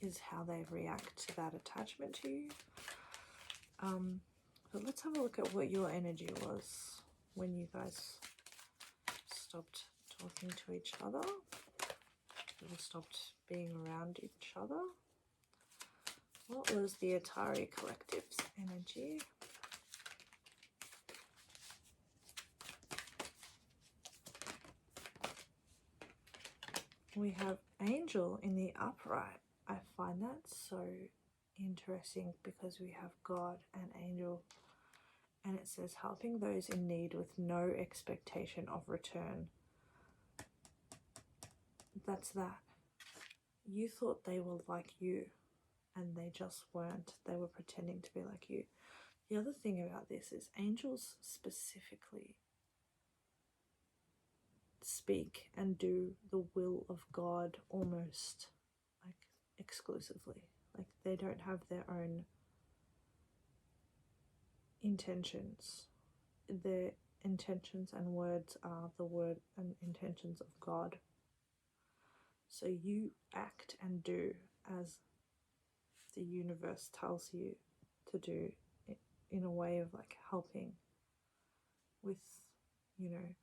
is how they react to that attachment to you. But let's have a look at what your energy was when you guys stopped talking to each other and stopped being around each other. What was the Atari Collective's energy? We have Angel in the upright. I find that so interesting because we have God and Angel, and it says helping those in need with no expectation of return. That's that. You thought they were like you, and they just weren't. They were pretending to be like you. The other thing about this is angels specifically speak and do the will of God almost like exclusively. Like they don't have their own intentions. Their intentions and words are the word and intentions of God. So you act and do as the universe tells you to do, in a way of like helping with, you know,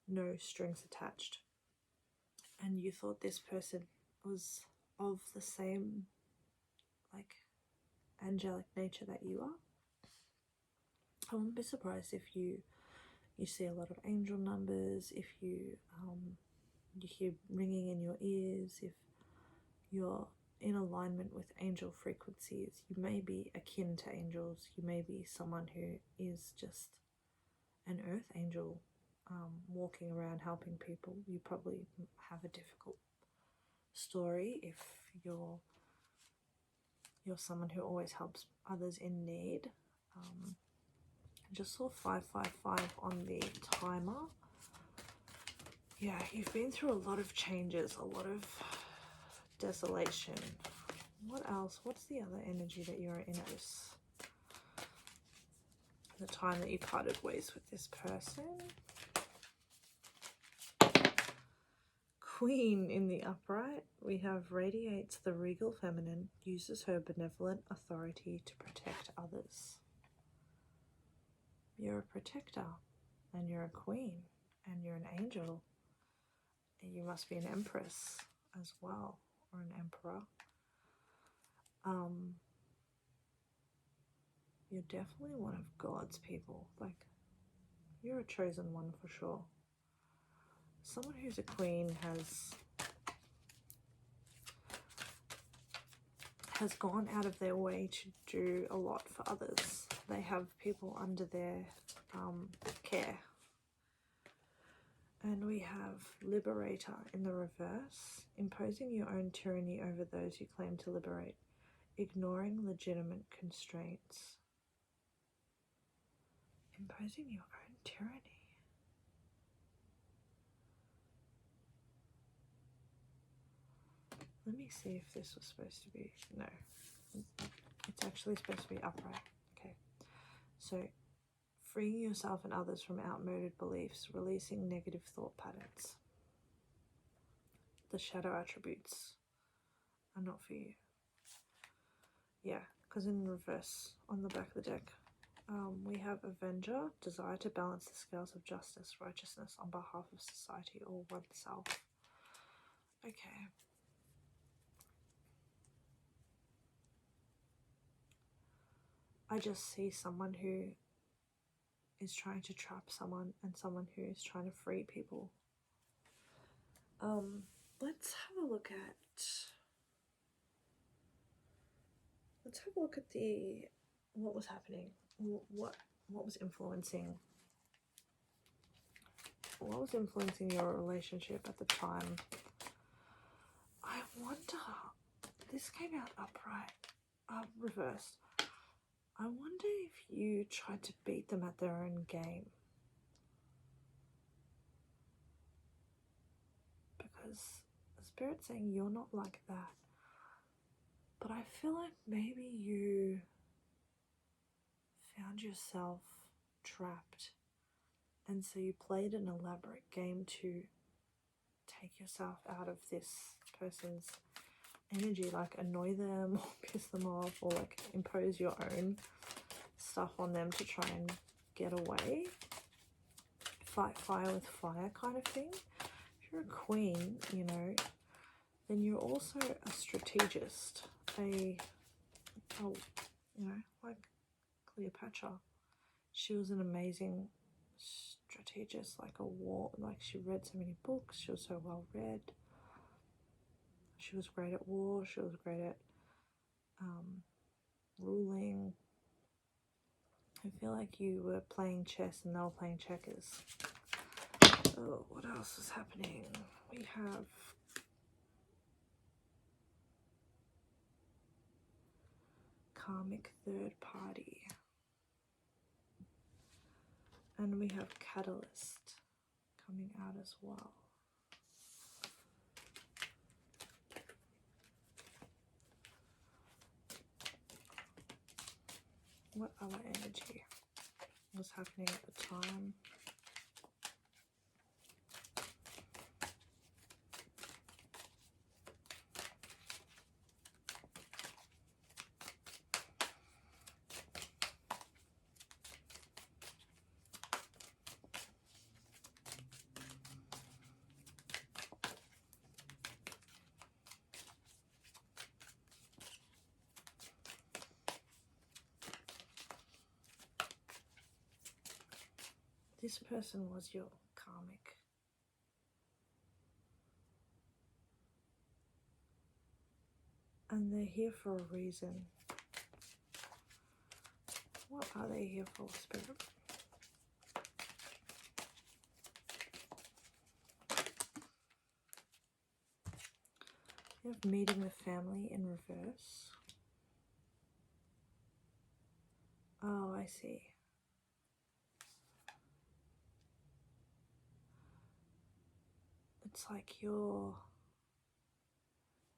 no strings attached. And you thought this person was of the same like angelic nature that you are. I wouldn't be surprised if you see a lot of angel numbers, if you hear ringing in your ears, if you're in alignment with angel frequencies. You may be akin to angels. You may be someone who is just an earth angel, walking around helping people. You probably have a difficult story if you're someone who always helps others in need. I just saw 555 on the timer. Yeah, you've been through a lot of changes, a lot of desolation. What else? What's the other energy that you're in at the time that you parted ways with this person? Queen in the upright, we have radiates the regal feminine, uses her benevolent authority to protect others. You're a protector, and you're a queen, and you're an angel, and you must be an empress as well, or an emperor. You're definitely one of God's people. Like, you're a chosen one for sure. Someone who's a queen has gone out of their way to do a lot for others. They have people under their care. And we have liberator in the reverse, imposing your own tyranny over those you claim to liberate, ignoring legitimate constraints. Imposing your own tyranny. Let me see if this was supposed to be, no, it's actually supposed to be upright. Okay, so freeing yourself and others from outmoded beliefs, releasing negative thought patterns. The shadow attributes are not for you. Yeah, because in reverse, on the back of the deck, we have Avenger, desire to balance the scales of justice, righteousness on behalf of society or oneself. Okay. I just see someone who is trying to trap someone and someone who is trying to free people. Let's have a look at what was happening, what was influencing your relationship at the time. I wonder, this came out upright, reversed. I wonder if you tried to beat them at their own game. Because the Spirit's saying you're not like that. But I feel like maybe you found yourself trapped. And so you played an elaborate game to take yourself out of this person's energy, like annoy them or piss them off, or like impose your own stuff on them to try and get away. Fight fire with fire kind of thing. If you're a queen, you know, then you're also a strategist, you know, like Cleopatra. She was an amazing strategist, like a war, like she read so many books, she was so well read. She was great at war, she was great at ruling. I feel like you were playing chess and they were playing checkers. Oh, what else is happening? We have karmic third party. And we have catalyst coming out as well. What other energy was happening at the time? This person was your karmic. And they're here for a reason. What are they here for, Spirit? You have meeting the family in reverse. Oh, I see. It's like you're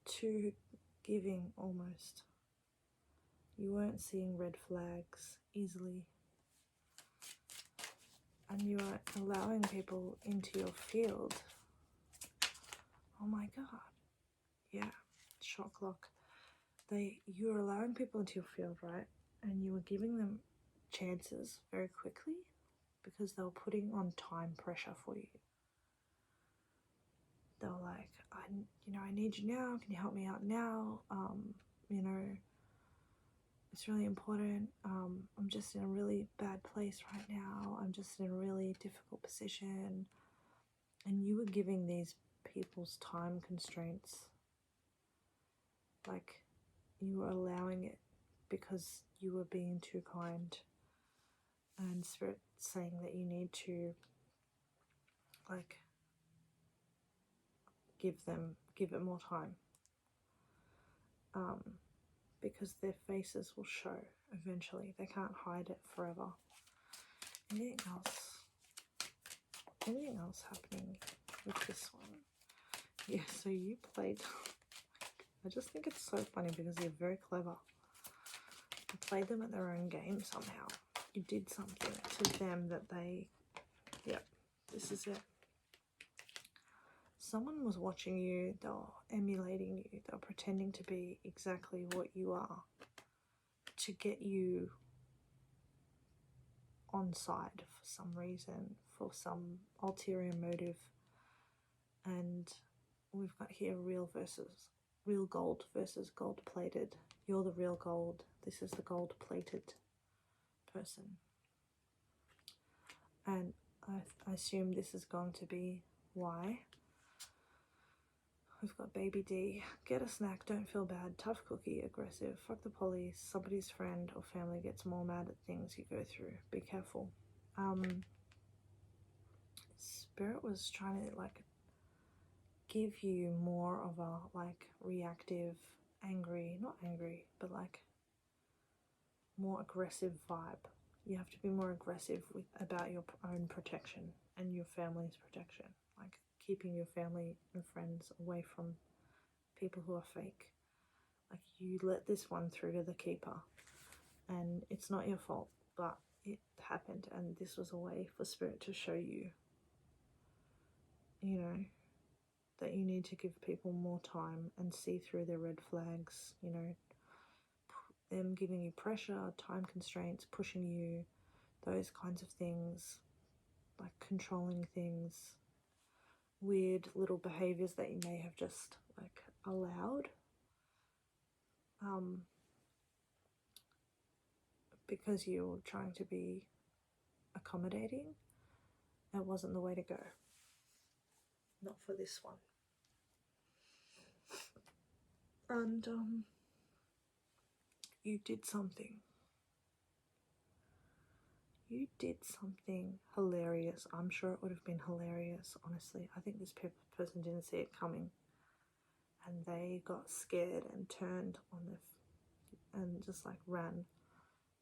too giving almost. You weren't seeing red flags easily. And you are allowing people into your field. Oh my god. Yeah, shot clock. You're allowing people into your field, right? And you were giving them chances very quickly because they were putting on time pressure for you. They were like, I need you now. Can you help me out now? It's really important. I'm just in a really bad place right now. I'm just in a really difficult position. And you were giving these people's time constraints. Like, you were allowing it because you were being too kind. And Spirit saying that you need to, like, give it more time. Because their faces will show eventually. They can't hide it forever. Anything else happening with this one? Yeah, so you played. I just think it's so funny because you're very clever. You played them at their own game somehow. You did something to them that yep, this is it. Someone was watching you, they were emulating you, they were pretending to be exactly what you are to get you on side for some reason, for some ulterior motive. And we've got here real gold versus gold plated. You're the real gold. This is the gold plated person. And I assume this is going to be why. We've got baby D. Get a snack, don't feel bad, tough cookie, aggressive, fuck the police, somebody's friend or family gets more mad at things you go through. Be careful. Spirit was trying to like give you more of a like reactive, not angry, but like more aggressive vibe. You have to be more aggressive about your own protection and your family's protection, like keeping your family and friends away from people who are fake. Like, you let this one through to the keeper, and it's not your fault, but it happened, and this was a way for Spirit to show you, that you need to give people more time and see through their red flags, them giving you pressure, time constraints, pushing you, those kinds of things, like controlling things, weird little behaviors that you may have just like allowed, because you're trying to be accommodating. It wasn't the way to go. Not for this one. And you did something. You did something hilarious. I'm sure it would have been hilarious, honestly. I think this person didn't see it coming, and they got scared and turned on and just like ran.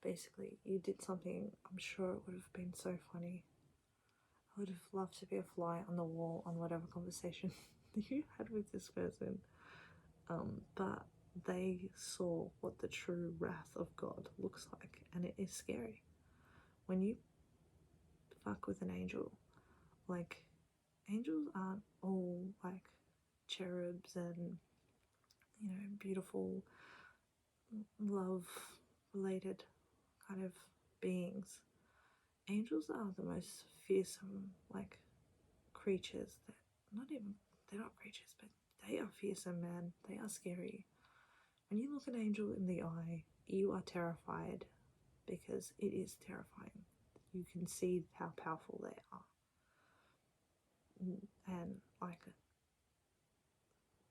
Basically, you did something. I'm sure it would have been so funny. I would have loved to be a fly on the wall on whatever conversation you had with this person. But they saw what the true wrath of God looks like, and it is scary. When you fuck with an angel, like, angels aren't all like cherubs and beautiful love related kind of beings. Angels are the most fearsome like creatures that they're not creatures, but they are fearsome, man. They are scary. When you look an angel in the eye, you are terrified, because it is terrifying. You can see how powerful they are. And like,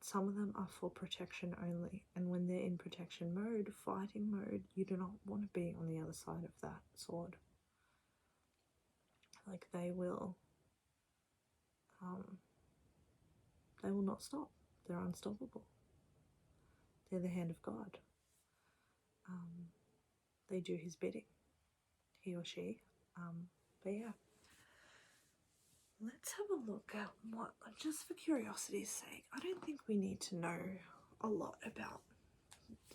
some of them are for protection only, and when they're in protection mode, fighting mode, you do not want to be on the other side of that sword. Like, they will not stop. They're unstoppable. They're the hand of God. They do his bidding, he or she. But yeah, let's have a look at what, just for curiosity's sake, I don't think we need to know a lot about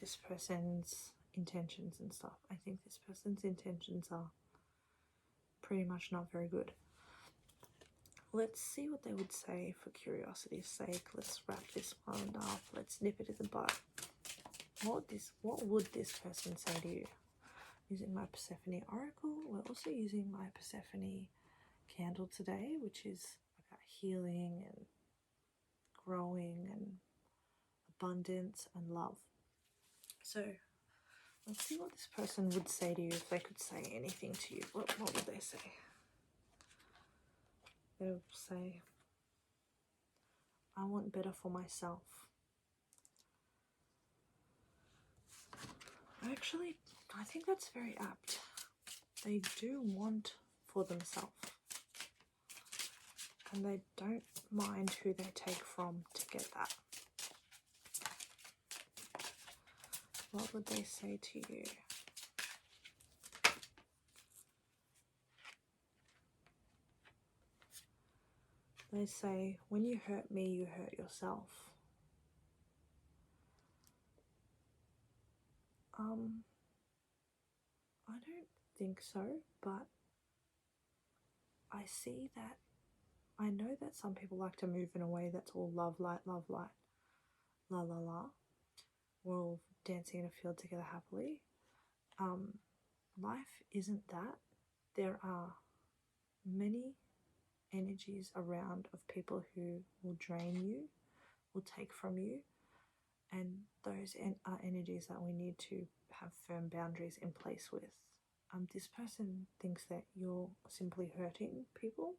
this person's intentions and stuff. I think this person's intentions are pretty much not very good. let's see what they would say for curiosity's sake. Let's wrap this one up. Let's nip it in the bud. What would this person say to you? Using my Persephone oracle. We're also using my Persephone candle today, which is about healing and growing and abundance and love. So let's see what this person would say to you if they could say anything to you. What would they say? They would say, I want better for myself. Actually, I think that's very apt. They do want for themselves. And they don't mind who they take from to get that. What would they say to you? They say, when you hurt me, you hurt yourself. I don't think so, but I see that, I know that some people like to move in a way that's all love, light, la, la, la. We're all dancing in a field together happily. Life isn't that. There are many energies around of people who will drain you, will take from you, and those are energies that we need to have firm boundaries in place with. This person thinks that you're simply hurting people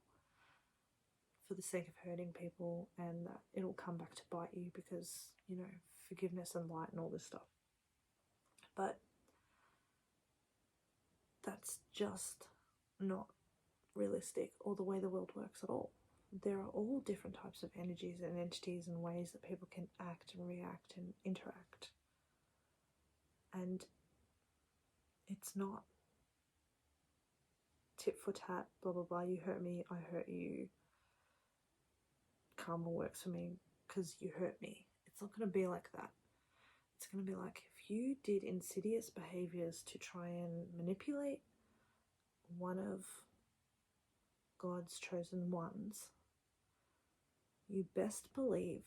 for the sake of hurting people, and that it'll come back to bite you because, you know, forgiveness and light and all this stuff. But that's just not realistic or the way the world works at all. There are all different types of energies and entities and ways that people can act and react and interact. And it's not tit for tat, blah, blah, blah, you hurt me, I hurt you. Karma works for me because you hurt me. It's not going to be like that. It's going to be like if you did insidious behaviors to try and manipulate one of God's chosen ones, you best believe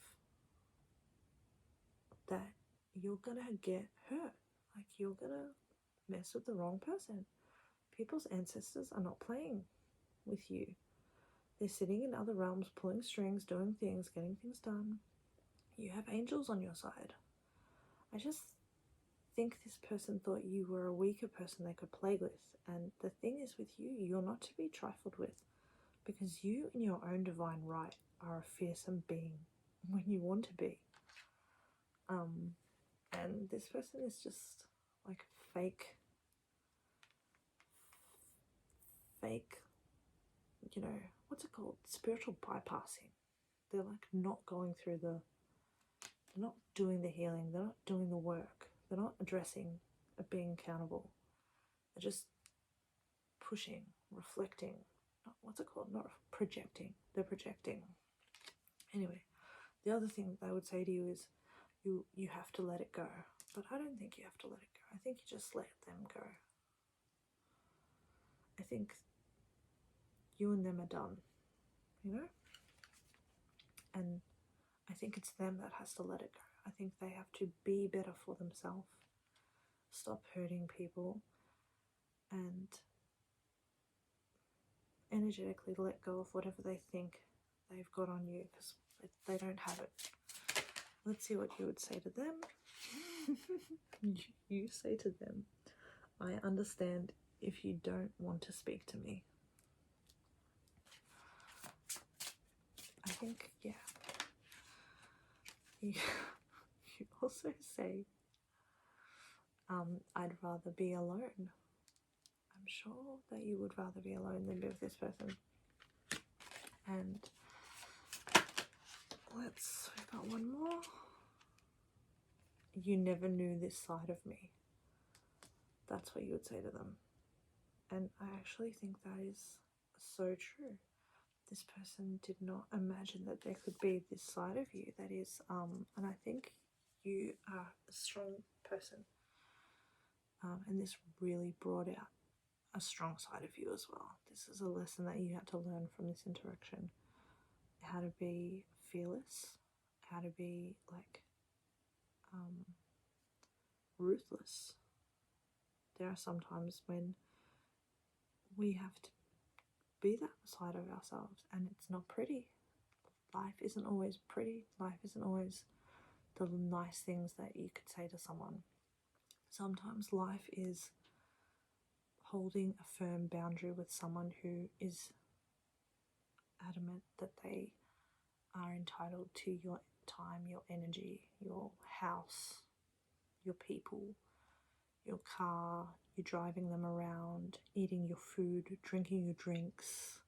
that you're going to get hurt. Like, you're going to mess with the wrong person. People's ancestors are not playing with you. They're sitting in other realms, pulling strings, doing things, getting things done. You have angels on your side. I just think this person thought you were a weaker person they could play with. And the thing is with you, you're not to be trifled with, because you in your own divine right are a fearsome being when you want to be. And this person is just like fake, you know, what's it called? Spiritual bypassing. They're like not going through they're not doing the healing. They're not doing the work. They're not addressing being accountable. They're just pushing, reflecting. What's it called? Not projecting. They're projecting. Anyway, the other thing I would say to you is you have to let it go. But I don't think you have to let it go. I think you just let them go. I think you and them are done, you know? And I think it's them that has to let it go. I think they have to be better for themselves, stop hurting people, and energetically let go of whatever they think they've got on you, because they don't have it. Let's see what you would say to them. You say to them, I understand if you don't want to speak to me. I think, yeah. You also say, I'd rather be alone. I'm sure that you would rather be alone than be with this person. And we've got one more. You never knew this side of me. That's what you would say to them. And I actually think that is so true. This person did not imagine that there could be this side of you that is, and I think you are a strong person. And this really brought out a strong side of you as well. This is a lesson that you had to learn from this interaction. how to be fearless, how to be like ruthless. There are some times when we have to be that side of ourselves, and it's not pretty. Life isn't always pretty. Life isn't always the nice things that you could say to someone. Sometimes life is holding a firm boundary with someone who is adamant that they are entitled to your time, your energy, your house, your people, your car, you're driving them around, eating your food, drinking your drinks.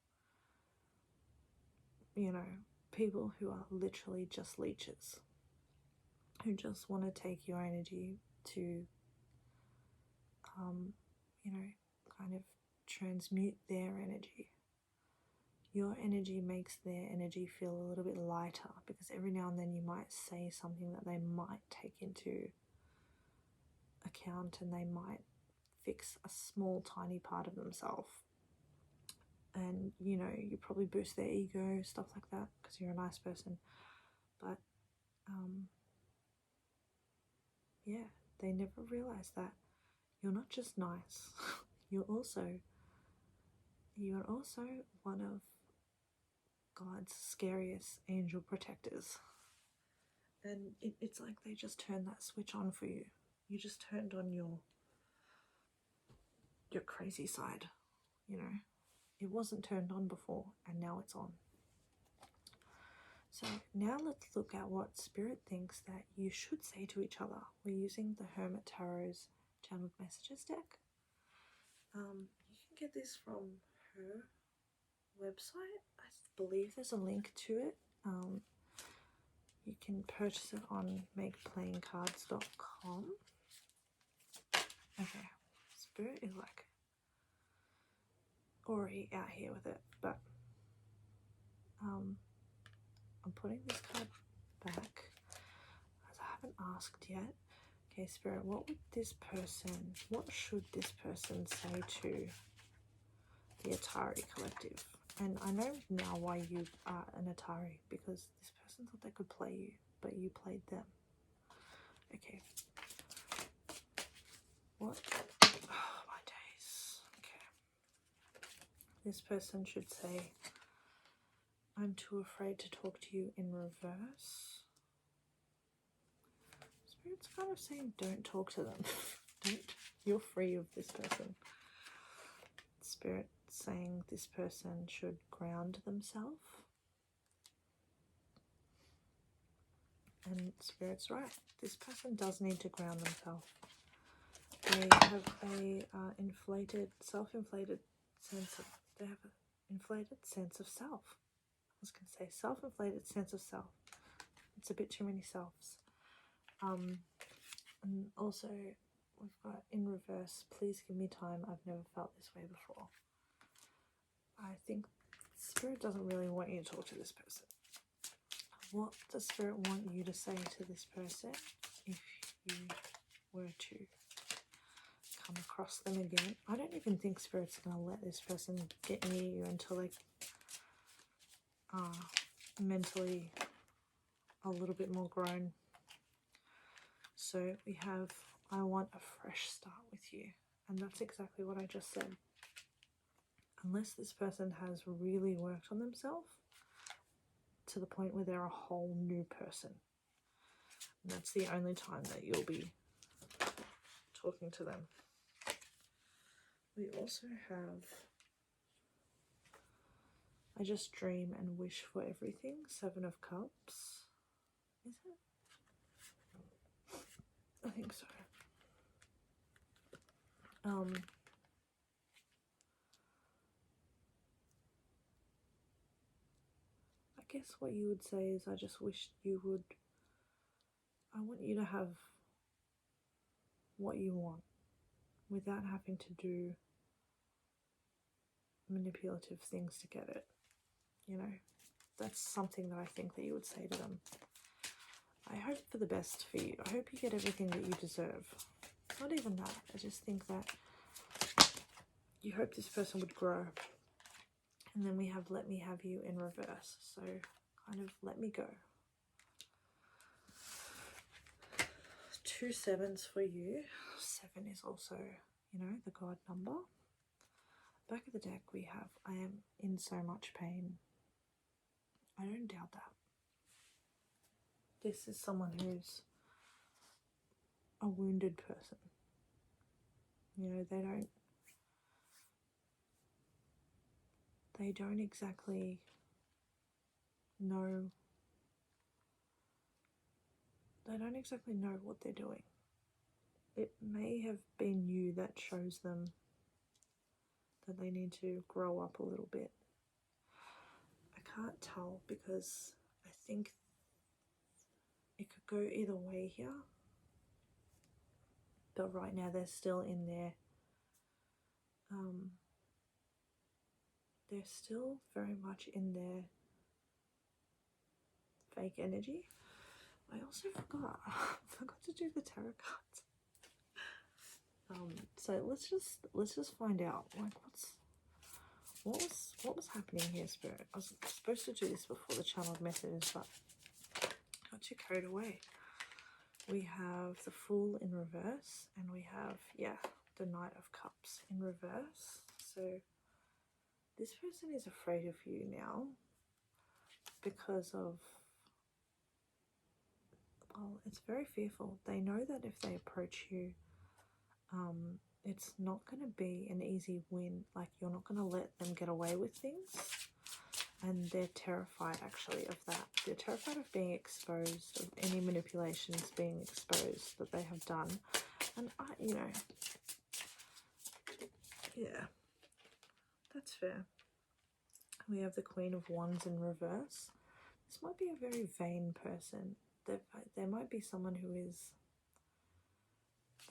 You know, people who are literally just leeches, who just want to take your energy to, you know, kind of transmute their energy. Your energy makes their energy feel a little bit lighter, because every now and then you might say something that they might take into account, and they might fix a small tiny part of themselves, and you know, you probably boost their ego, stuff like that, because you're a nice person. But yeah, they never realize that you're not just nice. you're also one of God's scariest angel protectors. And it's like they just turned that switch on for you. You just turned on your crazy side, you know. It wasn't turned on before, and now it's on. So now let's look at what Spirit thinks that you should say to each other. We're using the Hermit Tarot's Channeled Messages deck. You can get this from her website. I believe there's a link to it. You can purchase it on makeplayingcards.com. Okay, Spirit is like already out here with it, but I'm putting this card back as I haven't asked yet. Okay, Spirit, what should this person say to the Atari collective? And I know now why you are an Atari, because this person thought they could play you, but you played them. Okay. What? Oh, my days. Okay. This person should say, I'm too afraid to talk to you in reverse. Spirit's kind of saying don't talk to them. You're free of this person. Spirit saying this person should ground themselves. And Spirit's right. This person does need to ground themselves. They have a self-inflated sense of, they have an inflated sense of self. I was going to say self-inflated sense of self. It's a bit too many selves. And also we've got in reverse, please give me time. I've never felt this way before. I think Spirit doesn't really want you to talk to this person. What does Spirit want you to say to this person if you were to come across them again? I don't even think Spirit's going to let this person get near you until they are mentally a little bit more grown. So we have, I want a fresh start with you. And that's exactly what I just said. Unless this person has really worked on themselves to the point where they're a whole new person. And that's the only time that you'll be talking to them. We also have, I just dream and wish for everything. 7 of Cups. Is it? I think so. I guess what you would say is, I just wish you would, I want you to have what you want without having to do manipulative things to get it. You know, that's something that I think that you would say to them. I hope for the best for you. I hope you get everything that you deserve. Not even that. I just think that you hope this person would grow. And then we have let me have you in reverse. So kind of let me go. 2 sevens for you. 7 is also, you know, the God number. Back of the deck we have, I am in so much pain. I don't doubt that. This is someone who's a wounded person. You know, they don't exactly know. They don't exactly know what they're doing. It may have been you that shows them that they need to grow up a little bit. I can't tell because I think it could go either way here. But right now they're still in their, they're still very much in their fake energy. I also forgot to do the tarot cards. So let's just find out, like, what was happening here, Spirit. I was supposed to do this before the channeled messages, but I got too carried away. We have the Fool in reverse, and we have, yeah, the Knight of Cups in reverse. So this person is afraid of you now because of, well, it's very fearful. They know that if they approach you, it's not going to be an easy win. Like, you're not going to let them get away with things. And they're terrified, actually, of that. They're terrified of being exposed, of any manipulations being exposed that they have done. And, you know, yeah, that's fair. We have the Queen of Wands in reverse. This might be a very vain person. There might be someone who is,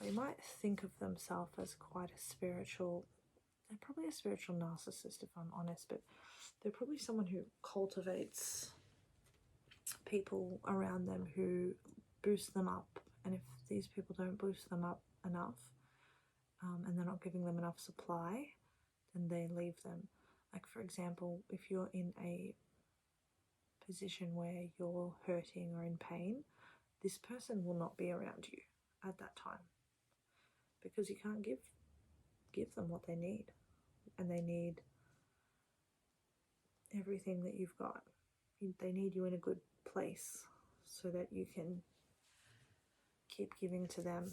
they might think of themselves as quite a spiritual, they're probably a spiritual narcissist if I'm honest, but they're probably someone who cultivates people around them who boost them up. And if these people don't boost them up enough, and they're not giving them enough supply, then they leave them. Like, for example, if you're in a position where you're hurting or in pain, this person will not be around you at that time, because you can't give them what they need, and they need everything that you've got. They need you in a good place so that you can keep giving to them.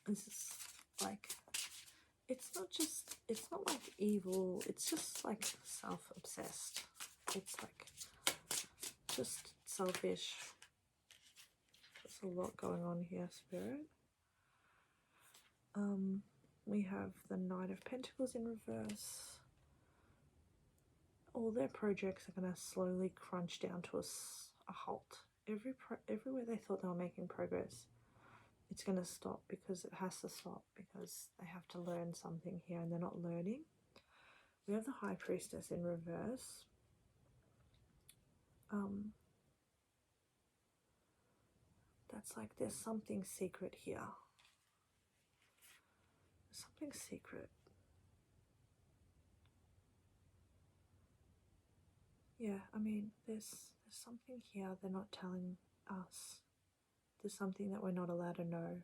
This is like, it's not like evil, it's just like self-obsessed. It's like just selfish. There's a lot going on here, Spirit. We have the Knight of Pentacles in reverse. All their projects are going to slowly crunch down to a halt. Everywhere they thought they were making progress, it's going to stop, because it has to stop, because they have to learn something here and they're not learning. We have the High Priestess in reverse. That's like, there's something secret here. Something secret. Yeah, I mean, there's something here they're not telling us. There's something that we're not allowed to know.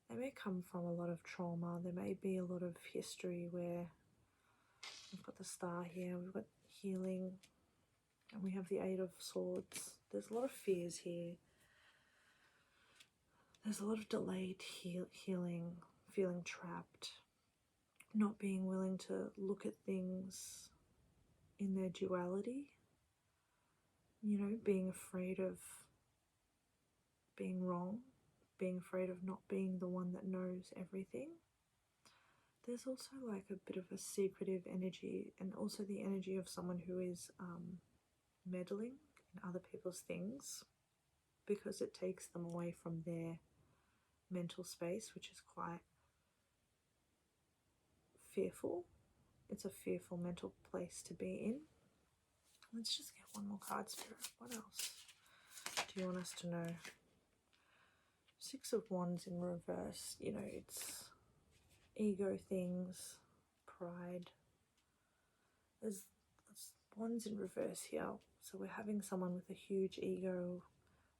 They may come from a lot of trauma. There may be a lot of history where we've got the Star here, we've got healing, and we have the Eight of Swords. There's a lot of fears here. There's a lot of delayed healing, feeling trapped, not being willing to look at things in their duality, you know, being afraid of being wrong, being afraid of not being the one that knows everything. There's also like a bit of a secretive energy, and also the energy of someone who is meddling in other people's things, because it takes them away from their mental space, which is quite fearful. It's a fearful mental place to be in. Let's just get one more card, Spirit. What else do you want us to know? Six of Wands in reverse. You know, it's ego things, pride. There's Wands in reverse here. So we're having someone with a huge ego,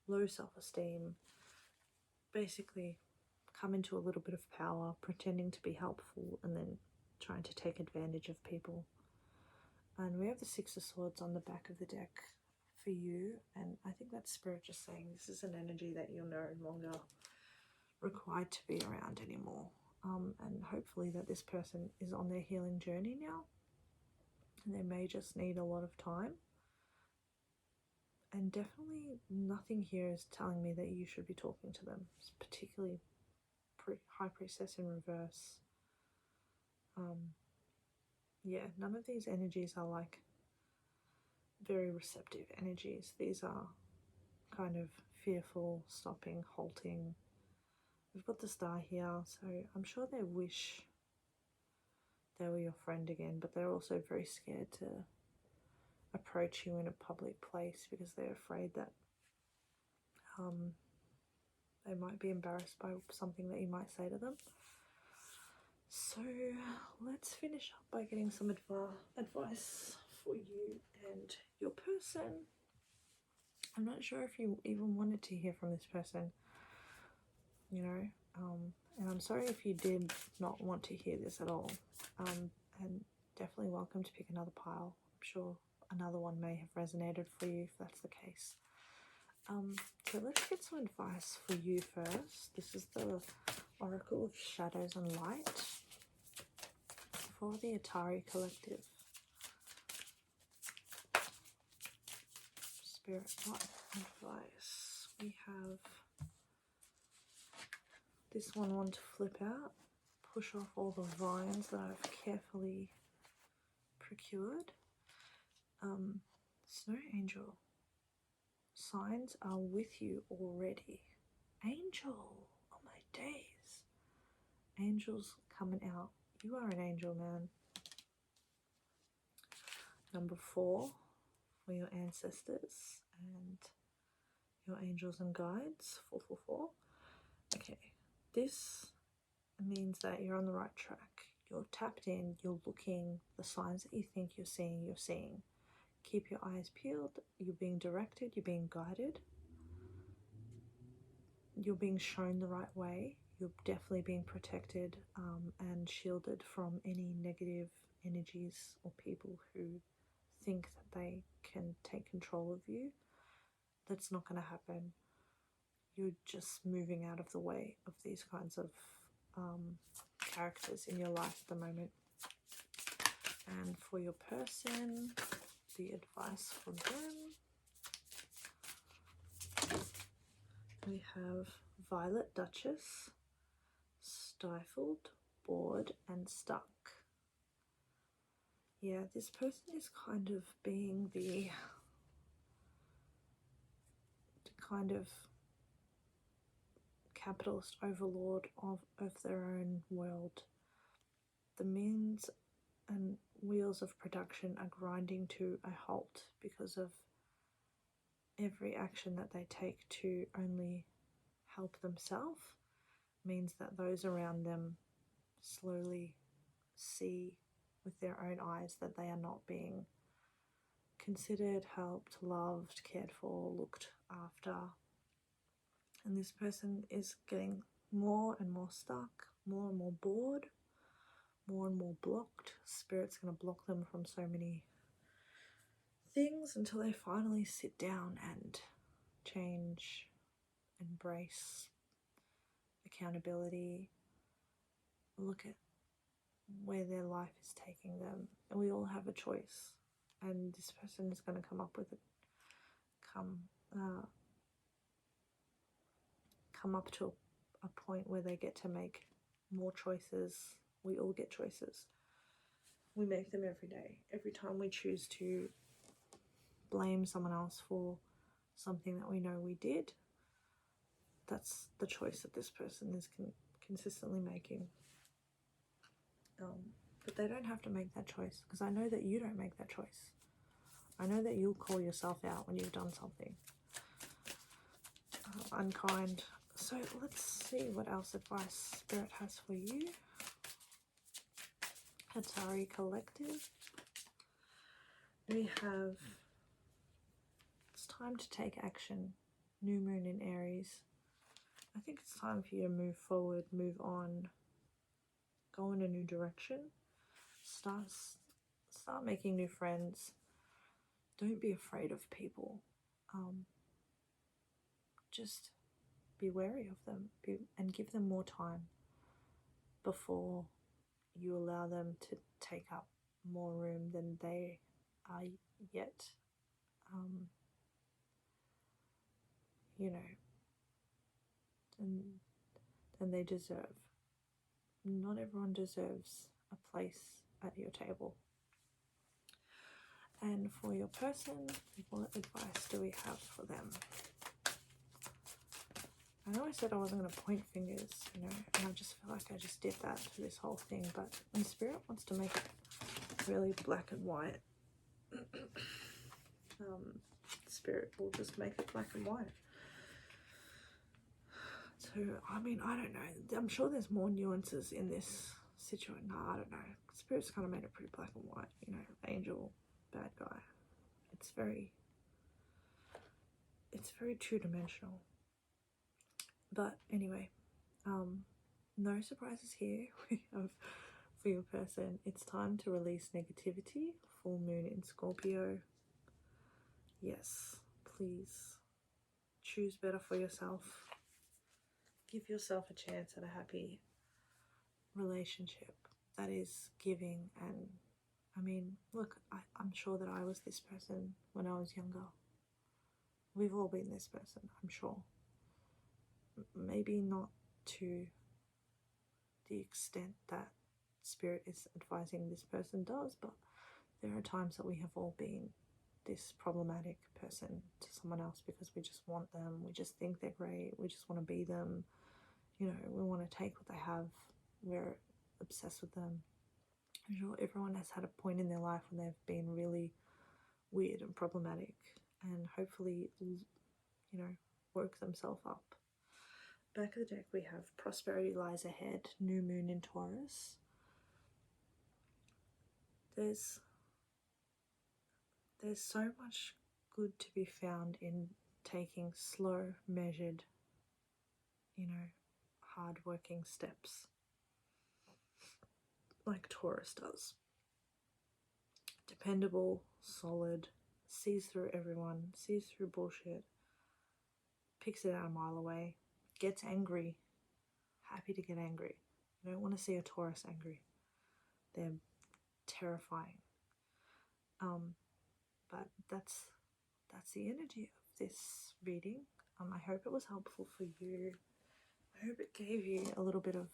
low self-esteem, basically come into a little bit of power, pretending to be helpful and then trying to take advantage of people. And we have the Six of Swords on the back of the deck for you, and I think that's Spirit just saying this is an energy that you're no longer required to be around anymore. And hopefully that this person is on their healing journey now, and they may just need a lot of time. And definitely nothing here is telling me that you should be talking to them, particularly High Priestess in reverse. Yeah, none of these energies are like very receptive energies. These are kind of fearful, stopping, halting. We've got the Star here, so I'm sure they wish they were your friend again, but they're also very scared to approach you in a public place because they're afraid that they might be embarrassed by something that you might say to them. So let's finish up by getting some advice for you and your person. I'm not sure if you even wanted to hear from this person, you know, and I'm sorry if you did not want to hear this at all, and definitely welcome to pick another pile. I'm sure another one may have resonated for you if that's the case. So let's get some advice for you first. This is the Oracle of Shadows and Light for the Atari Collective. Spirit, what advice? We have this one to flip out, push off all the vines that I've carefully procured. Snow Angel, signs are with you already. Angel, oh my days. Angels coming out. You are an angel, man. Number 4 for your ancestors and your angels and guides. 444. Okay, this means that you're on the right track. You're tapped in, you're looking, the signs that you think you're seeing. Keep your eyes peeled, you're being directed, you're being guided. You're being shown the right way. You're definitely being protected and shielded from any negative energies or people who think that they can take control of you. That's not going to happen. You're just moving out of the way of these kinds of characters in your life at the moment. And for your person, the advice from them, we have Violet Duchess, stifled, bored, and stuck. Yeah, this person is kind of being the kind of capitalist overlord of their own world. The means and wheels of production are grinding to a halt because of every action that they take to only help themselves means that those around them slowly see with their own eyes that they are not being considered, helped, loved, cared for, looked after. And this person is getting more and more stuck, more and more bored, more and more blocked. Spirit's going to block them from so many things until they finally sit down and change, embrace accountability, look at where their life is taking them. And we all have a choice, and this person is going to come up with it, come up to a point where they get to make more choices. We all get choices. We make them every day. Every time we choose to blame someone else for something that we know we did, that's the choice that this person is consistently making. But they don't have to make that choice, because I know that you don't make that choice. I know that you'll call yourself out when you've done something unkind. So let's see what else advice Spirit has for you. Atari Collective. we have, it's time to take action. New moon in Aries. I think it's time for you to move forward, move on, go in a new direction, start making new friends. Don't be afraid of people. Just be wary of them and give them more time before you allow them to take up more room than they are yet, you know, than they deserve. Not everyone deserves a place at your table. And for your person, what advice do we have for them? I know I said I wasn't going to point fingers, you know, and I just feel like I just did that for this whole thing, but when Spirit wants to make it really black and white, Spirit will just make it black and white. So, I mean, I don't know. I'm sure there's more nuances in this situation. No, I don't know. Spirit's kind of made it pretty black and white, you know, angel, bad guy. It's very two-dimensional. But anyway, no surprises here. We have, for your person, it's time to release negativity. Full moon in Scorpio. Yes, please choose better for yourself. Give yourself a chance at a happy relationship that is giving. And I mean, look, I'm sure that I was this person when I was younger. We've all been this person, I'm sure. Maybe not to the extent that Spirit is advising this person does, but there are times that we have all been this problematic person to someone else because we just want them, we just think they're great, we just want to be them, you know, we want to take what they have, we're obsessed with them. I'm sure everyone has had a point in their life when they've been really weird and problematic, and hopefully, you know, work themselves up. Back of the deck we have prosperity lies ahead, new moon in Taurus. There's so much good to be found in taking slow, measured, you know, hard-working steps like Taurus does. Dependable, solid, sees through everyone, sees through bullshit, picks it out a mile away, gets angry, happy to get angry. You don't want to see a Taurus angry. They're terrifying. But that's the energy of this reading. I hope it was helpful for you. I hope it gave you a little bit of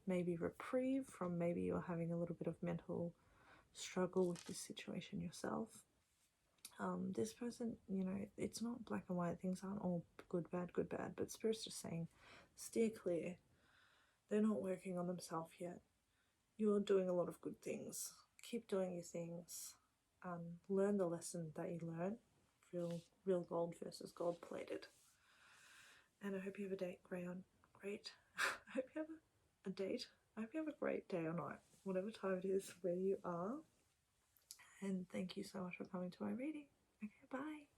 maybe reprieve from maybe you're having a little bit of mental struggle with this situation yourself. This person, you know, it's not black and white. Things aren't all good, bad, but Spirit's just saying steer clear. They're not working on themselves yet. You're doing a lot of good things. Keep doing your things. Learn the lesson that you learn. Real gold versus gold plated. And I hope you have a great I hope you have a date. I hope you have a great day or night, whatever time it is where you are. And thank you so much for coming to my reading. Okay, bye.